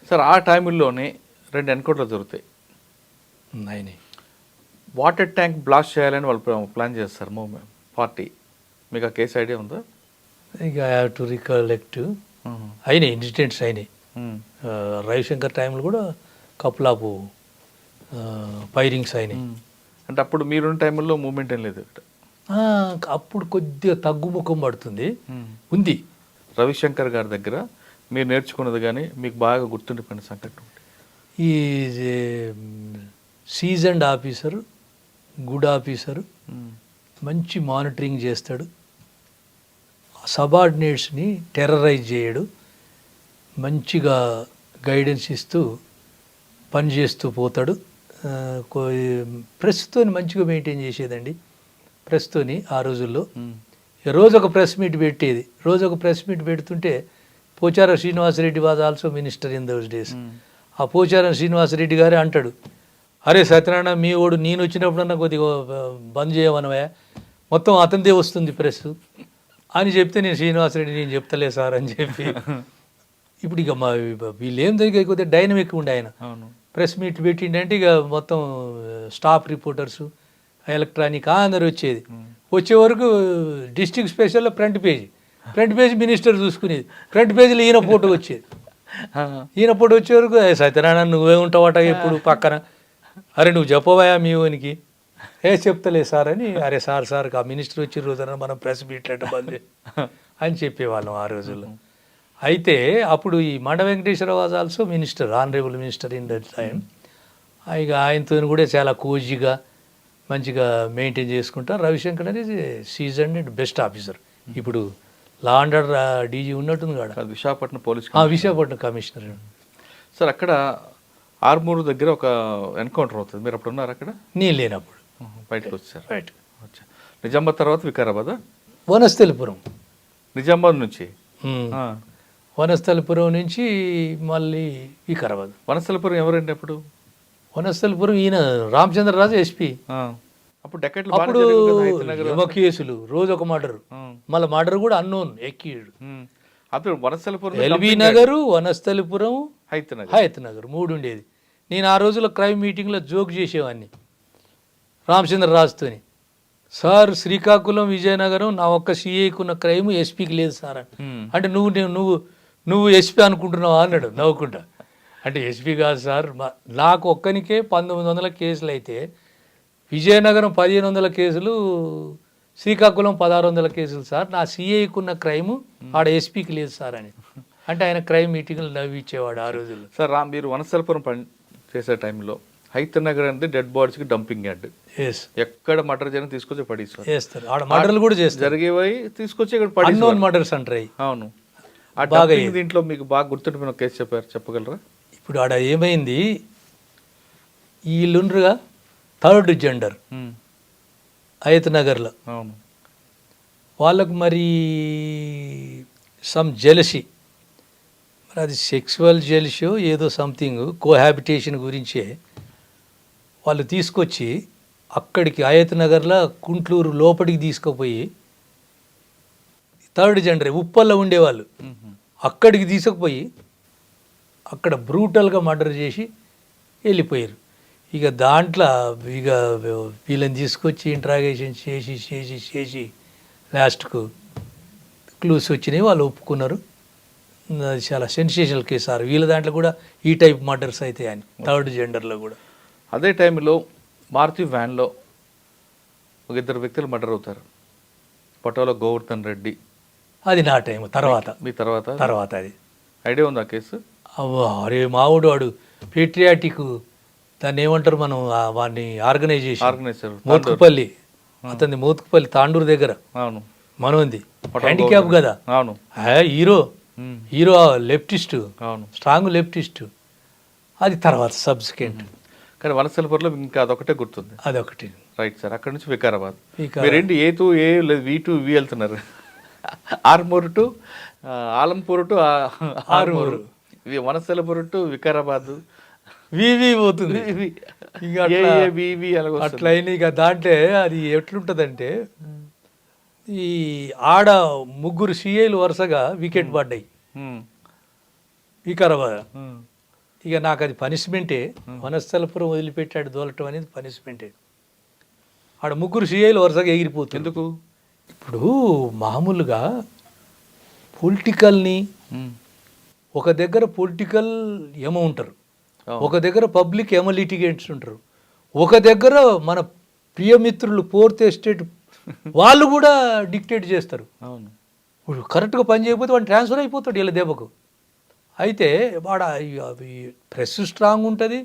సార్, ఆ టైంలోనే 2 ఎన్కౌంటర్లు జరుగుతాయి. వాటర్ ట్యాంక్ బ్లాస్ట్ చేయాలని వాళ్ళు ప్లాన్ చేస్తారు పార్టీ. మీకు ఆ కేసు ఐడియా ఉందా? ఇక ఐ హ్యావ్ టు రికలెక్ట్. అయినాయి ఇన్సిడెంట్స్ అయినాయి. రవిశంకర్ టైంలో కూడా కపుల్ ఆఫ్ ఫైరింగ్స్ అయినాయి. అంటే అప్పుడు మీరున్న టైంలో మూమెంట్ ఏం లేదు ఇక్కడ? అప్పుడు కొద్దిగా తగ్గుముఖం పడుతుంది ఉంది. రవిశంకర్ గారి దగ్గర మీరు నేర్చుకున్నది కానీ మీకు బాగా గుర్తుండిపోయిన సంఘటన? ఈ సీజన్డ్ ఆఫీసరు, గుడ్ ఆఫీసరు, మంచి మానిటరింగ్ చేస్తాడు, సబార్డినేట్స్ని టెర్రరైజ్ చేయడు, మంచిగా గైడెన్స్ ఇస్తూ పనిచేస్తూ పోతాడు. ప్రెస్తో మంచిగా మెయింటైన్ చేసేదండి. ప్రెస్తోని ఆ రోజుల్లో రోజు ఒక ప్రెస్ మీట్ పెట్టేది. రోజు ఒక ప్రెస్ మీట్ పెడుతుంటే Pocharam Srinivasa Reddy was also minister in those days. ఆ పోచారం శ్రీనివాసరెడ్డి గారే అంటాడు, అరే సత్యనారాయణ మీ వాడు నేను వచ్చినప్పుడన్నా కొద్దిగా బంద్ చేయమనవా, మొత్తం అతనిదే వస్తుంది ప్రెస్ అని చెప్తే నేను శ్రీనివాసరెడ్డి నేను చెప్తలే సార్ అని చెప్పి. ఇప్పుడు ఇక మా వీళ్ళు ఏం జరిగే కొద్దిగా డైనమిక్ ఉండే ఆయన. ప్రెస్ మీట్ పెట్టిండంటే ఇక మొత్తం స్టాఫ్ రిపోర్టర్సు, ఎలక్ట్రానిక్ అందరు వచ్చేది. వచ్చే వరకు డిస్ట్రిక్ట్ స్పెషల్లో ఫ్రంట్ పేజీ మినిస్టర్ చూసుకునేది, ఫ్రంట్ పేజీలో ఈయన ఫోటో వచ్చేది. ఈయనప్పుడు వచ్చే వరకు సత్యనారాయణ నువ్వే ఉంటావట ఎప్పుడు పక్కన, అరే నువ్వు చెప్పవయా మీ ఓనికి, చెప్తలే సార్ అని, అరే సార్ ఆ మినిస్టర్ వచ్చి రోజున మనం ప్రెస్ మీట్లట బంద్ అని చెప్పేవాళ్ళం ఆ రోజుల్లో. అయితే అప్పుడు ఈ మండ Venkateswara was also minister, honourable minister in that time. ఇక ఆయనతో కూడా చాలా కోజీగా మంచిగా మెయింటైన్ చేసుకుంటా. రవిశంకర్ అనేది సీజన్ అండ్ బెస్ట్ ఆఫీసర్, ఇప్పుడు లా అండ్ ఆర్డర్ డీజీ ఉన్నట్టుంది కాడ, Visakhapatnam police Visakhapatnam commissioner. Sir అక్కడ ఆర్మూరు దగ్గర ఒక ఎన్కౌంటర్ అవుతుంది, మీరు అప్పుడు ఉన్నారు అక్కడ? నేను లేనప్పుడు బయటకు వచ్చారు. రైట్. నిజామాబాద్ తర్వాత వికారాబాద్, వనస్థలిపురం, నిజామాబాద్ నుంచి వనస్థలిపురం నుంచి మళ్ళీ వికారాబాద్. వనస్థలిపురం ఎవరండి అప్పుడు? వనస్థలిపురం ఈయన రామచంద్రరాజు ఎస్పీ. అప్పుడు డెకెట్లు అప్పుడు ఏమో కేసులు, రోజు ఒక మర్డర్, మళ్ళీ మర్డర్ కూడా అన్నోన్ ఎక్కిడు. అప్పుడు వనస్థలిపురం, ఎల్బీ నగరు, వనస్థలిపురం, హయత్ నగర్ 3 ఉండేది. నేను ఆ రోజుల్లో క్రైమ్ మీటింగ్లో జోక్ చేసేవాడిని రామచంద్రరాజుతోని, సార్ శ్రీకాకుళం విజయనగరం నా ఒక్క సిఐకి ఉన్న క్రైమ్ ఎస్పీకి లేదు సార్ అని. అంటే నువ్వు ఎస్పీ అనుకుంటున్నావా అన్నాడు నవ్వుకుంటా. అంటే ఎస్పీ కాదు సార్, నాకు ఒక్కనికే 1900 కేసులు అయితే విజయనగరం 1500 కేసులు, శ్రీకాకుళం 1600 కేసులు సార్, నా సిఐకి ఉన్న క్రైమ్ ఆడ ఎస్పీకి లేదు సార్ అని. అంటే ఆయన క్రైమ్ మీటింగ్లు నవ్విచ్చేవాడు ఆ రోజుల్లో. సార్ మీరు వనస్థలిపురం పని చేసే టైంలో హైత్ నగర్ అంటే డెడ్ బాడీస్కి డంపింగ్ యార్డ్, ఎక్కడ మర్డర్ చేయడం తీసుకొచ్చి పడేస్తారు. ఆడ మర్డర్లు కూడా చేస్తారు, జరిగేవి తీసుకొచ్చి ఇక్కడ పడేస్తారు, మర్డర్స్ అంటారు. అవును. ఆ డంపింగ్ దీంట్లో మీకు బాగా గుర్తుండిపోయిన కేసు చెప్పగలరా? ఇప్పుడు ఆడ ఏమైంది, వీళ్ళుండ్రుగా థర్డ్ జెండర్ హయత్ నగర్లో, అవును, వాళ్ళకు మరి సమ్ జెలసీ, మరి అది సెక్సువల్ జెలసీ ఏదో సంథింగ్ కోహాబిటేషన్ గురించే వాళ్ళు తీసుకొచ్చి అక్కడికి హయత్ నగర్లో కుంట్లూరు లోపలికి తీసుకుపోయి, థర్డ్ జెండర్ ఉప్పల్లో ఉండేవాళ్ళు, అక్కడికి తీసుకుపోయి అక్కడ బ్రూటల్గా మర్డర్ చేసి వెళ్ళిపోయారు. ఇక దాంట్లో ఇక వీళ్ళని తీసుకొచ్చి ఇంట్రాగేషన్ చేసి లాస్ట్కు క్లూస్ వచ్చినాయి, వాళ్ళు ఒప్పుకున్నారు. అది చాలా సెన్సేషనల్ కేసు సార్. వీళ్ళ దాంట్లో కూడా ఈ టైప్ మర్డర్స్ అయితే అని, థర్డ్ జెండర్లో కూడా. అదే టైంలో మారుతి వ్యాన్లో ఒక 2 వ్యక్తులు మర్డర్ అవుతారు, పటోలో గోవర్ధన్ రెడ్డి. అది నా టైం తర్వాత, మీ తర్వాత అది ఐడియా ఉంది ఆ కేసు? అరే మావుడు వాడు పేట్రియాటిక్, దాన్ని ఏమంటారు మనం, వాడిని ఆర్గనైజేషన్ మోత్కుపల్లి, అతని మోత్కుపల్లి తాండూరు దగ్గర. అవును, మనది హ్యాండిక్యాప్ కదా. అవును, హీరో లెఫ్టిస్ట్, అవును, స్ట్రాంగ్ లెఫ్టిస్ట్. అది తర్వాత సబ్సిక్వెంట్. కానీ వనస్థలిపురంలో ఇంకా అదొకటే గుర్తుంది. అదొకటి. Right sir. అక్కడ నుంచి వికారాబాద్ మీరేంటి A2 A లేదు V2 V వెళ్తున్నారు, Armoor to Alampur to Armoor, Vanasthalipuram to Vikarabad వివి పోతుంది. అట్లా ఇక దాంట్లో అది ఎట్లుంటుందంటే, ఈ ఆడ 3 సిఐలు వరుసగా వికెట్ పడ్డాయి వికారాబాద్. ఇక నాకు అది పనిష్మెంటే, వనస్థలపురం వదిలిపెట్టాడు దోలటం అనేది పనిష్మెంటే. ఆడ 3 సిఐలు వరుసగా ఎగిరిపోతుంది. ఎందుకు? ఇప్పుడు మామూలుగా పొలిటికల్ని ఒక దగ్గర పొలిటికల్ ఏమో ఉంటారు, ఒక దగ్గర పబ్లిక్ ఏమో లిటిగేట్స్ ఉంటారు, ఒక దగ్గర మన ప్రియమిత్రులు 4th ఎస్టేట్ వాళ్ళు కూడా డిక్టేట్ చేస్తారు. అవును, ఇప్పుడు కరెక్ట్గా పని చేయకపోతే వాడు ట్రాన్స్ఫర్ అయిపోతాడు వీళ్ళ దెబ్బకు. అయితే వాడ ప్రెస్ స్ట్రాంగ్ ఉంటుంది,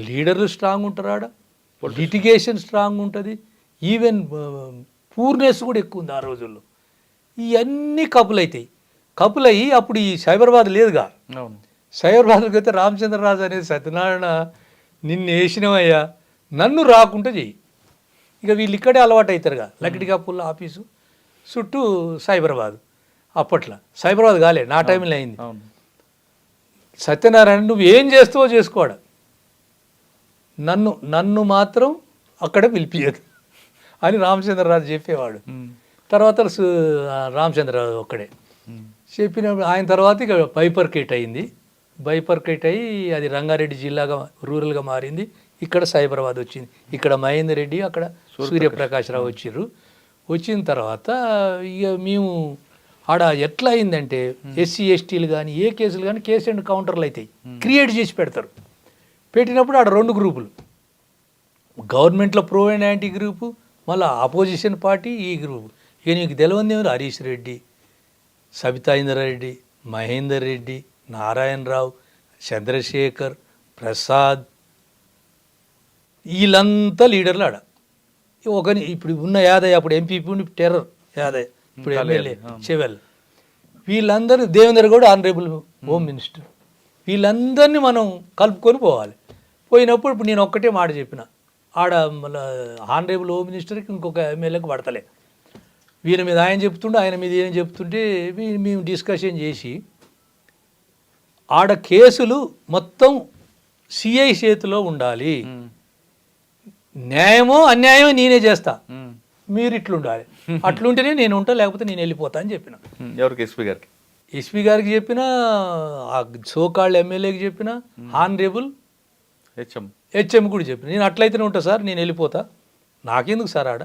లీడర్లు స్ట్రాంగ్ ఉంటారు, ఆడ లిటిగేషన్ స్ట్రాంగ్ ఉంటుంది, ఈవెన్ పూర్నెస్ కూడా ఎక్కువ ఉంది ఆ రోజుల్లో. ఇవన్నీ కపులవుతాయి. కపులయ్యి అప్పుడు ఈ సైబరాబాద్ లేదుగా. అవును, సైబరాబాద్కి అయితే రామచంద్రరాజు అనేది, సత్యనారాయణ నిన్ను వేసినవయ్యా, నన్ను రాకుండా చెయ్యి. ఇక వీళ్ళు ఇక్కడే అలవాటు అవుతారుగా, లక్డికాపుల్ల ఆఫీసు చుట్టూ సైబరాబాద్. అప్పట్లో సైబరాబాద్ కాలే, నా టైంలో అయింది. సత్యనారాయణ నువ్వు ఏం చేస్తావో చేసుకోవాడు, నన్ను మాత్రం అక్కడ పిలిపియదు అని రామచంద్రరాజు చెప్పేవాడు. తర్వాత రామచంద్రరాజు ఒక్కడే చెప్పినప్పుడు, ఆయన తర్వాత ఇక బైపర్కేట్ అయింది. బైపర్కేట్ అయ్యి అది రంగారెడ్డి జిల్లాగా రూరల్గా మారింది. ఇక్కడ సైబరాబాద్ వచ్చింది. ఇక్కడ మహేందర్ రెడ్డి, అక్కడ సూర్యప్రకాశ్రావు వచ్చిర్రు. వచ్చిన తర్వాత ఇక మేము ఆడ ఎట్లా అయిందంటే ఎస్సీ ఎస్టీలు కానీ ఏ కేసులు కానీ కేసు అండ్ కౌంటర్లు అవుతాయి, క్రియేట్ చేసి పెడతారు. పెట్టినప్పుడు ఆడ 2 గ్రూపులు, గవర్నమెంట్లో ప్రో అండ్ యాంటీ గ్రూపు, మళ్ళీ ఆపోజిషన్ పార్టీ ఈ గ్రూపు. ఇక నీకు తెలియదు ఎవరు, హరీష్ రెడ్డి, సబితా ఇంద్రారెడ్డి, మహేందర్ రెడ్డి, నారాయణరావు, చంద్రశేఖర్, ప్రసాద్, వీళ్ళంతా లీడర్లు ఆడ. ఒకని ఇప్పుడు ఉన్న యాదయ్య, అప్పుడు ఎంపీ టెర్రర్ యాదయ్య, ఇప్పుడు ఎమ్మెల్యే చెవెల్, వీళ్ళందరూ Devender Goud honourable home minister, వీళ్ళందరినీ మనం కలుపుకొని పోవాలి. పోయినప్పుడు ఇప్పుడు నేను ఒక్కటే మాట చెప్పిన, ఆడ మళ్ళీ ఆనరేబుల్ హోమ్ మినిస్టర్కి ఇంకొక ఎమ్మెల్యేకి పడతలే, వీళ్ళ మీద ఆయన చెప్తుండే, ఆయన మీద ఏం చెప్తుంటే మేము డిస్కషన్ చేసి ఆడ కేసులు మొత్తం సిఐ చేతిలో ఉండాలి, న్యాయమో అన్యాయమో నేనే చేస్తా, మీరు ఇట్లుండాలి, అట్లుంటేనే నేను ఉంటా, లేకపోతే నేను వెళ్ళిపోతా అని చెప్పిన. ఎవరికి? ఎస్పీ గారికి. ఎస్పీ గారికి చెప్పిన, ఆ సోకాళ్ళ ఎమ్మెల్యేకి చెప్పిన, ఆనరేబుల్ హెచ్ఎం కూడా చెప్పిన. నేను అట్లయితేనే ఉంటా సార్, నేను వెళ్ళిపోతా, నాకెందుకు సార్ ఆడ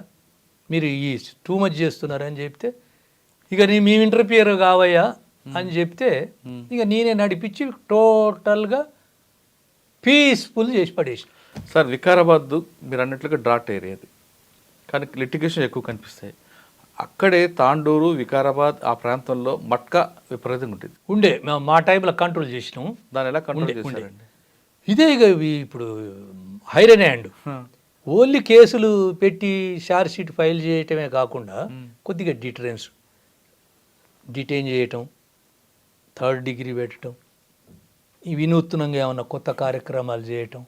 మీరు ఈ టూ మచ్ చేస్తున్నారని చెప్తే, ఇక మేము ఇంటర్ఫియర్ కావయ్యా అని చెప్తే ఇక నేనే నడిపించి టోటల్గా పీస్ఫుల్ చేసి పడేసి. సార్ వికారాబాద్ మీరు అన్నట్లుగా డ్రాట్ ఏరియా అది, కానీ లిటిగేషన్ ఎక్కువ కనిపిస్తాయి. అక్కడే తాండూరు, వికారాబాద్ ఆ ప్రాంతంలో మట్కా విపరీతంగా ఉంటుంది. ఉండే మా టైంలో కంట్రోల్ చేసినాము. దాన్ని ఎలా కంట్రోల్ చేశారండి? ఇదే ఇక ఇప్పుడు హైరన్ హ్యాండ్, ఓన్లీ కేసులు పెట్టి షార్ట్ షీట్ ఫైల్ చేయటమే కాకుండా కొద్దిగా డిటైన్ చేయటం, 3rd డిగ్రీ పెట్టడం, ఈ వినూత్నంగా ఏమన్నా కొత్త కార్యక్రమాలు చేయటం,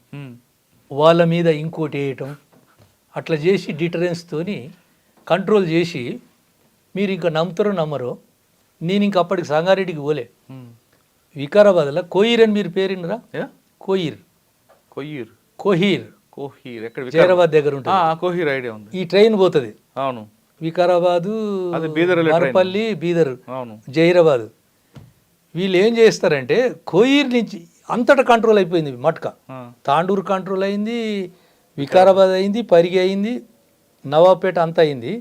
వాళ్ళ మీద ఇంకోటి వేయటం, అట్లా చేసి డిటరెన్స్తోని కంట్రోల్ చేసి, మీరు ఇంకా నమ్ముతారో నమ్మరో, నేను ఇంక అప్పటికి సంగారెడ్డికి పోలే, వికారాబాద్లో కోయిర్ అని మీరు పేరినరా? కోయిర్ ఎక్కడ? జైరాబాద్ దగ్గర ఉంటుంది. కోహీర్ ఐడియా ఉంది. ఈ ట్రైన్ పోతుంది. అవును. వికారాబాదు, మరపల్లి, బీదర్, అవును, జైరాబాద్. వీళ్ళు ఏం చేస్తారంటే కోయిర్ నుంచి అంతటా కంట్రోల్ అయిపోయింది మట్కా. తాండూరు కంట్రోల్ అయింది, వికారాబాద్ అయింది, పరిగి అయింది, నవాబ్పేట అంతా అయింది.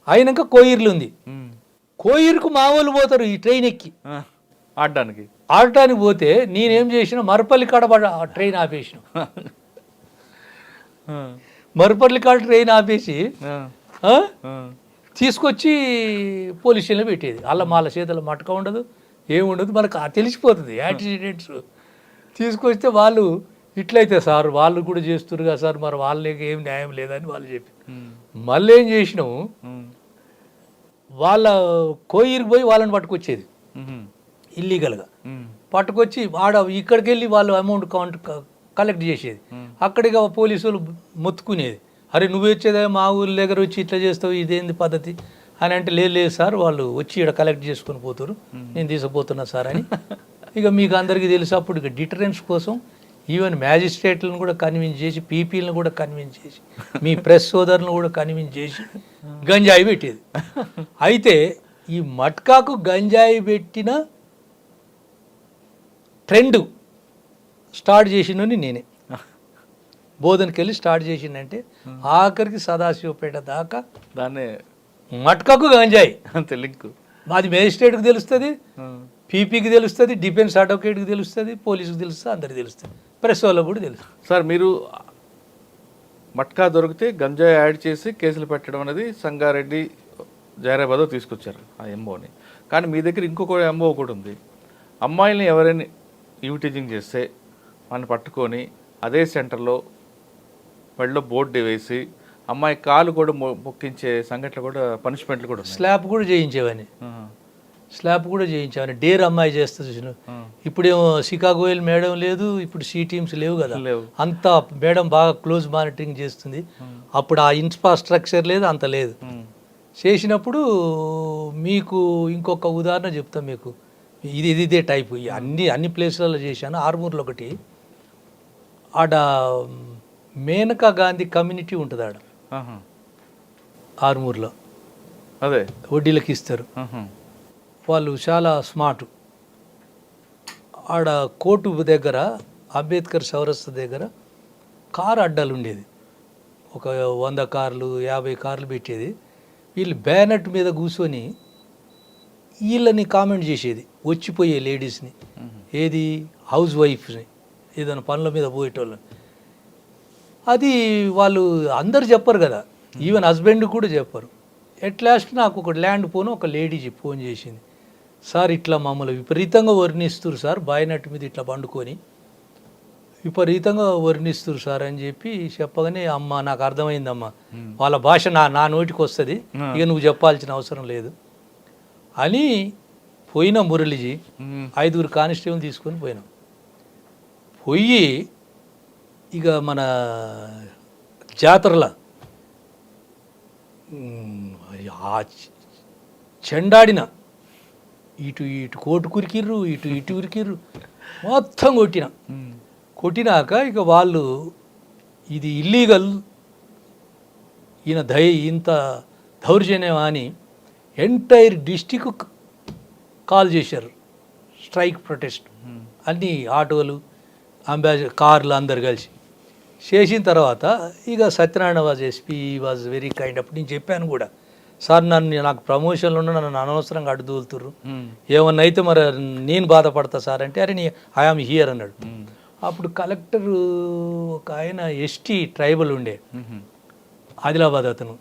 అయినాక కోయిర్లు ఉంది. కోయిర్కు మా వాళ్ళు పోతారు ఈ ట్రైన్ ఎక్కి ఆడటానికి పోతే నేనేం చేసిన, మరపల్లి కాడ ట్రైన్ ఆపేసిన. మరపల్లి కాడ ట్రైన్ ఆపేసి తీసుకొచ్చి పోలీస్ స్టేషన్లో పెట్టేది. అలా మాల చేతుల మటక ఉండదు, ఏముండదు, మనకు తెలిసిపోతుంది యాక్సిడెంట్స్. తీసుకొస్తే వాళ్ళు ఇట్లయితే సార్ వాళ్ళు కూడా చేస్తున్నారు కదా సార్, మరి వాళ్ళకి ఏం న్యాయం లేదని వాళ్ళు చెప్పి, మళ్ళీ ఏం చేసినాము, వాళ్ళ కోయిరికి పోయి వాళ్ళని పట్టుకొచ్చేది ఇల్లీగల్గా. పట్టుకొచ్చి ఆడ ఇక్కడికి వెళ్ళి వాళ్ళు అమౌంట్ కలెక్ట్ చేసేది. అక్కడికి పోలీసులు మొత్తుకునేది, అరే నువ్వు వచ్చేదే మా ఊరి దగ్గర వచ్చి ఇట్లా చేస్తావు, ఇదేంది పద్ధతి అని అంటే, లేదు సార్ వాళ్ళు వచ్చి ఇక్కడ కలెక్ట్ చేసుకొని పోతారు, నేను తీసుకుపోతున్నా సార్ అని. ఇక మీకు అందరికీ తెలుసు, అప్పుడు ఇక డిటరెన్స్ కోసం ఈవెన్ మ్యాజిస్ట్రేట్లను కూడా కన్విన్స్ చేసి, పీపీలను కూడా కన్విన్స్ చేసి, మీ ప్రెస్ సోదరులను కూడా కన్విన్స్ చేసి గంజాయి పెట్టేది. అయితే ఈ మట్కాకు గంజాయి పెట్టిన ట్రెండ్ స్టార్ట్ చేసినని నేనే. బోధనకి వెళ్ళి స్టార్ట్ చేసిందంటే ఆఖరికి సదాశివపేట దాకా దాన్నే మట్కాకు గంజాయి అంతే లింక్. అది మేజిస్ట్రేట్కి తెలుస్తుంది, పీపీకి తెలుస్తుంది, డిఫెన్స్ అడ్వకేట్కి తెలుస్తుంది, పోలీసుకి తెలుస్తుంది, అందరికి తెలుస్తుంది, ప్రెస్ వాళ్ళకు కూడా తెలుసు. సార్ మీరు మట్కా దొరికితే గంజాయి యాడ్ చేసి కేసులు పెట్టడం అనేది సంగారెడ్డి, జైరాబాద్ తీసుకొచ్చారు ఆ ఎంఓని. కానీ మీ దగ్గర ఇంకొక ఎంఓ ఒకటి ఉంది, అమ్మాయిల్ని ఎవరైనా ఈవిటీజింగ్ చేస్తే వాళ్ళని పట్టుకొని అదే సెంటర్లో మెడలో బోర్డు వేసి అమ్మాయి కాలు కూడా మొక్కించే సంఘటనలు కూడా, పనిష్మెంట్లు కూడా, స్లాబ్ కూడా చేయించేవని, స్లాబ్ కూడా చేయించామని. డేర్ అమ్మాయి చేస్తే చూసిన, ఇప్పుడేమో షికాగోయల్ మేడం లేదు, ఇప్పుడు సి టీమ్స్ లేవు కదా, అంతా మేడం బాగా క్లోజ్ మానిటరింగ్ చేస్తుంది. అప్పుడు ఆ ఇన్ఫ్రాస్ట్రక్చర్ లేదు, అంత లేదు. చేసినప్పుడు మీకు ఇంకొక ఉదాహరణ చెప్తాం మీకు, ఇదే టైపు అన్ని ప్లేసులలో చేశాను. ఆర్మూర్లో ఒకటి, ఆడ మేనకా గాంధీ కమ్యూనిటీ ఉంటుంది ఆడ ఆర్మూర్లో, అదే వడ్డీలకి ఇస్తారు వాళ్ళు, చాలా స్మార్ట్. ఆడ కోర్టు దగ్గర అంబేద్కర్ చౌరస్తా దగ్గర కారు అడ్డాలు ఉండేది, ఒక 100 కార్లు 50 కార్లు పెట్టేది. వీళ్ళు బ్యానెట్ మీద కూర్చొని వీళ్ళని కామెంట్ చేసేది, వచ్చిపోయే లేడీస్ని, ఏది హౌస్ వైఫ్ని, ఏదైనా పనుల మీద పోయేటోళ్ళని. అది వాళ్ళు అందరు చెప్పరు కదా, ఈవెన్ హస్బెండ్ కూడా చెప్పరు. ఎట్ లాస్ట్ నాకు ఒక ల్యాండ్ ఒక లేడీ ఫోన్ చేసింది, సార్ ఇట్లా మమ్మల్ని విపరీతంగా వర్ణిస్తున్నారు సార్, బాయినట్టు మీద ఇట్లా పండుకొని విపరీతంగా వర్ణిస్తున్నారు సార్ అని చెప్పి చెప్పగానే, అమ్మ నాకు అర్థమైందమ్మా, వాళ్ళ భాష నా నోటికి వస్తుంది, ఇక నువ్వు చెప్పాల్సిన అవసరం లేదు అని పోయిన మురళిజీ 5 కానిస్టేబుల్ తీసుకొని పోయినాం. పోయి ఇక మన జాతరల ఆ చెండాడిన ఇటు కోటు కురికిర్రు, ఇటు ఉరికిర్రు, మొత్తం కొట్టినాక ఇక వాళ్ళు ఇది ఇల్లీగల్, ఇంత దౌర్జన్యమా అని ఎంటైర్ డిస్టిక్ కాల్ చేశారు, స్ట్రైక్ ప్రొటెస్ట్. అన్ని ఆటోలు, అంబాసిడర్ కార్లు అందరు కలిసి చేసిన తర్వాత ఇక Satyanarayana was SP was very kind. అప్పుడు నేను చెప్పాను కూడా, సార్ నాకు ప్రమోషన్లు ఉన్న నన్ను అనవసరంగా అడ్డుదూలుతుర్రు, ఏమన్నా అయితే మరి నేను బాధపడతా సార్ అంటే, అరే ఐఆమ్ హియర్ అన్నాడు. అప్పుడు కలెక్టర్ ఒక ఆయన ఎస్టీ ట్రైబల్ ఉండే ఆదిలాబాద్, అతను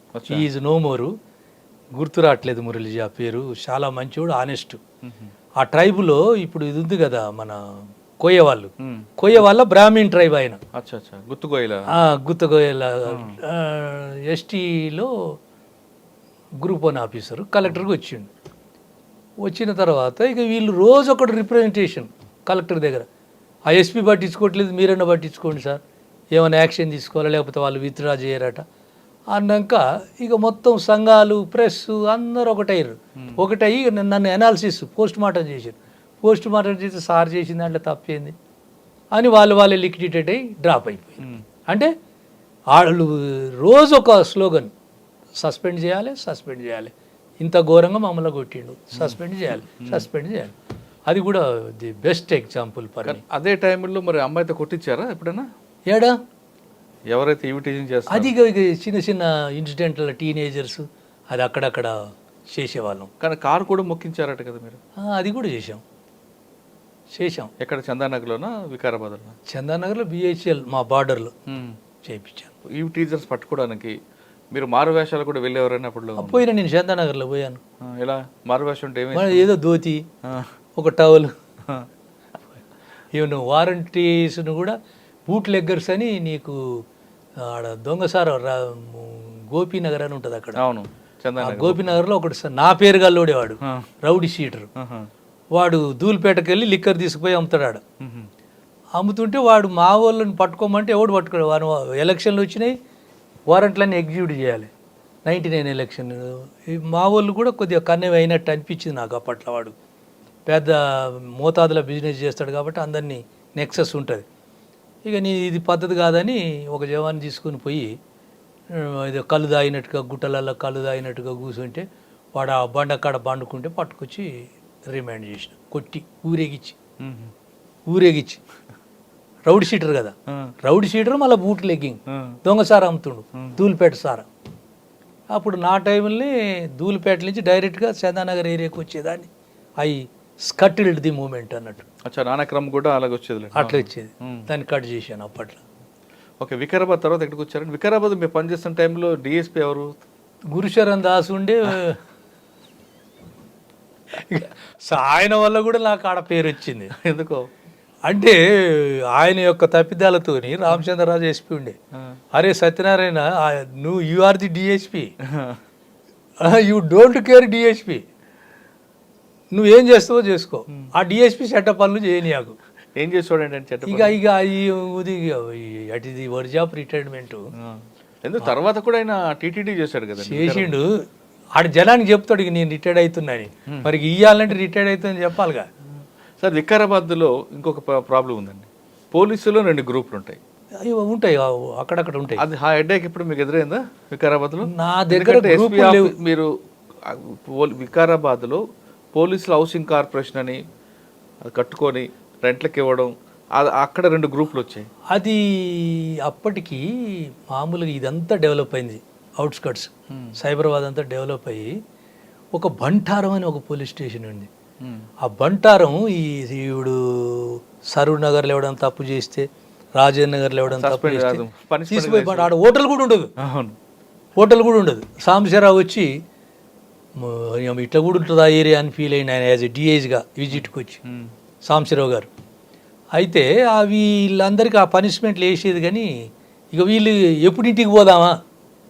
ఈజ్ నో మోరు, గుర్తు రావట్లేదు మురళిజీ ఆ పేరు, చాలా మంచివాడు, ఆనెస్ట్. ఆ ట్రైబులో ఇప్పుడు ఇది ఉంది కదా మన కోయ వాళ్ళ బ్రాహ్మణ్ ట్రైబ్ ఆయన, గుత్తుగోయల ఎస్టీలో గ్రూప్ 1 ఆఫీసరు కలెక్టర్కి వచ్చిండు. వచ్చిన తర్వాత ఇక వీళ్ళు రోజు ఒకటి రిప్రజెంటేషన్ కలెక్టర్ దగ్గర, ఆ ఎస్పీ పట్టించుకోవట్లేదు, మీరన్నా పట్టించుకోండి సార్, ఏమైనా యాక్షన్ తీసుకోవాలా లేకపోతే వాళ్ళు విత్డ్రా చేయరట అన్నాక ఇక మొత్తం సంఘాలు, ప్రెస్ అందరూ ఒకటయ్యి నన్ను అనాలిసిస్ పోస్ట్ మార్టం చేశారు. పోస్ట్ మార్టం చేస్తే సార్ చేసిన దాంట్లో తప్పేంది అని వాళ్ళే లిక్విడేటెడ్ అయ్యి డ్రాప్ అయిపోయింది. అంటే వాళ్ళు రోజు ఒక స్లోగన్, సస్పెండ్ చేయాలి, ఇంత ఘోరంగా మమ్మల్ని కొట్టిండు, సస్పెండ్ చేయాలి. అది కూడా the best example for me. అదే టైంలో మరి అమ్మాయితో కొట్టించారా ఎప్పుడైనా? ఏడా ఎవరైతే ఈవిటీజింగ్ చేస్తారు అది చిన్న ఇన్సిడెంట్ల టీనేజర్స్ అది అక్కడక్కడ చేసేవాళ్ళం. కానీ కారు కూడా మొక్కించారట కదా మీరు? అది కూడా చేసాం. ఎక్కడ? చందానగర్లోనా వికారాబాద్లో? చందానగర్లో బిహెచ్ఎల్ మా బార్డర్లో చేయించాను. ఈవిటీజర్స్ పట్టుకోవడానికి మీరు మారు వేషాలు కూడా వెళ్ళేవారని అప్పుడు? పోయినా, నేను చందానగర్లో పోయాను. ఎలా మారు వేషం అంటే? ఏదో ధోతి, ఒక టవల్, ఈవెన్ వారంటీస్ను కూడా బూట్ లెగ్గర్స్ అని, నీకు ఆడ దొంగసార గోపీనగర్ అని ఉంటుంది అక్కడ. అవును, గోపీనగర్లో ఒకటి నా పేరు గల్లోడేవాడు, రౌడీ షీటరు. వాడు ధూల్పేటకి వెళ్ళి లిక్కర్ తీసుకుపోయి అమ్ముతాడు. అమ్ముతుంటే వాడు మా వాళ్ళని పట్టుకోమంటే ఎవడు పట్టుకోడు. వాడు ఎలక్షన్లు వచ్చినాయి, వారంట్లన్నీ ఎగ్జిక్యూట్ చేయాలి. 99 ఎలక్షన్ మా వాళ్ళు కూడా కొద్దిగా కన్నెవి అయినట్టు అనిపించింది నాకు అప్పట్లో. వాడు పెద్ద మోతాదులో బిజినెస్ చేస్తాడు కాబట్టి అందరినీ నెక్సెస్ ఉంటుంది. ఇక ఇది పద్ధతి కాదని ఒక జవాన్ని తీసుకుని పోయి ఇది కళ్ళు తాగినట్టుగా, గుట్టలలో కళ్ళు తాగినట్టుగా కూర్చుంటే వాడు ఆ బండకాడ బండుకుంటే పట్టుకొచ్చి రిమాండ్ చేసిన, కొట్టి ఊరేగిచ్చి రౌడీ షీటర్ కదా, రౌడీ షీటర్ మళ్ళీ బూట్ లెగ్గింగ్, దొంగసార అమ్ముతుండు, ధూల్పేట సార. అప్పుడు నా టైంలో ధూల్పేట నుంచి డైరెక్ట్గా చందానగర్ ఏరియాకి వచ్చేదాన్ని. అవి స్కటిల్డ్ ది మూమెంట్ అన్నట్టు. నానక్రమ్ కూడా అలాగే వచ్చేది, అట్లా వచ్చేది. దాన్ని కట్ చేశాను అప్పట్లో. ఓకే, వికారాబాద్ తర్వాత ఎక్కడికి వచ్చారండి? వికారాబాద్ మీరు పనిచేస్తున్న టైంలో డిఎస్పీ ఎవరు? గురుశరణ్ దాస్ ఉండే. ఆయన వల్ల కూడా నాకు ఆడ పేరు వచ్చింది. ఎందుకో అంటే ఆయన యొక్క తప్పిదాలతో రామచంద్రరాజు ఎస్పీ ఉండే, అరే Satyanarayana you are the DSP, you don't care DSP, నువ్వేం చేస్తావో చేసుకో, ఆ డిఎస్పీ సెటప్ పనులు చేయని నాకు. ఏం చేస్తాడంటే అటుది వర్జ్ ఆఫ్ రిటైర్మెంట్. ఎందుకు తర్వాత కూడా ఆయన టీటీడీ చేశాడు కదా, చేసిండు. ఆడ జనానికి చెప్తాడు ఇక నేను రిటైర్డ్ అవుతున్నాని, మరి ఇయ్యాలంటే రిటైర్డ్ అవుతుందని చెప్పాలిగా. సార్ వికారాబాద్లో ఇంకొక ప్రాబ్లం ఉందండి, పోలీసులో 2 గ్రూపులు ఉంటాయి. ఉంటాయి, అక్కడక్కడ ఉంటాయి. అది ఆ హెడ్ఏక్ ఇప్పుడు మీకు ఎదురైందా వికారాబాద్లో? నా దగ్గర మీరు వికారాబాద్లో పోలీసులు హౌసింగ్ కార్పొరేషన్ అని అది కట్టుకొని రెంట్లకు ఇవ్వడం, అక్కడ 2 గ్రూపులు వచ్చాయి. అది అప్పటికి మామూలుగా ఇదంతా డెవలప్ అయింది, అవుట్స్కట్స్ సైబరాబాద్ అంతా డెవలప్ అయ్యి ఒక బంటారం అని ఒక పోలీస్ స్టేషన్ ఉంది. ఆ బంటారం ఈవిడు సరూర్ నగర్లో ఎవడని తప్పు చేస్తే, రాజేంద్ర నగర్లో ఎవడని తప్పు Suspend చేస్తే కాదు, punishment తీసుకుపోయి ఆడ హోటల్ కూడా ఉండదు, అవును. హోటల్ కూడా ఉండదు. సాంబశివరావు వచ్చి ఇట్లా కూడా ఉంటుంది ఆ ఏరియా అని ఫీల్ అయిన ఆయన యాజ్ ఎ డిఐజ్గా విజిట్కి వచ్చి సాంబశివరావు గారు. అయితే వీళ్ళందరికీ ఆ పనిష్మెంట్లు వేసేది, కానీ ఇక వీళ్ళు ఎప్పుడు ఇంటికి పోదామా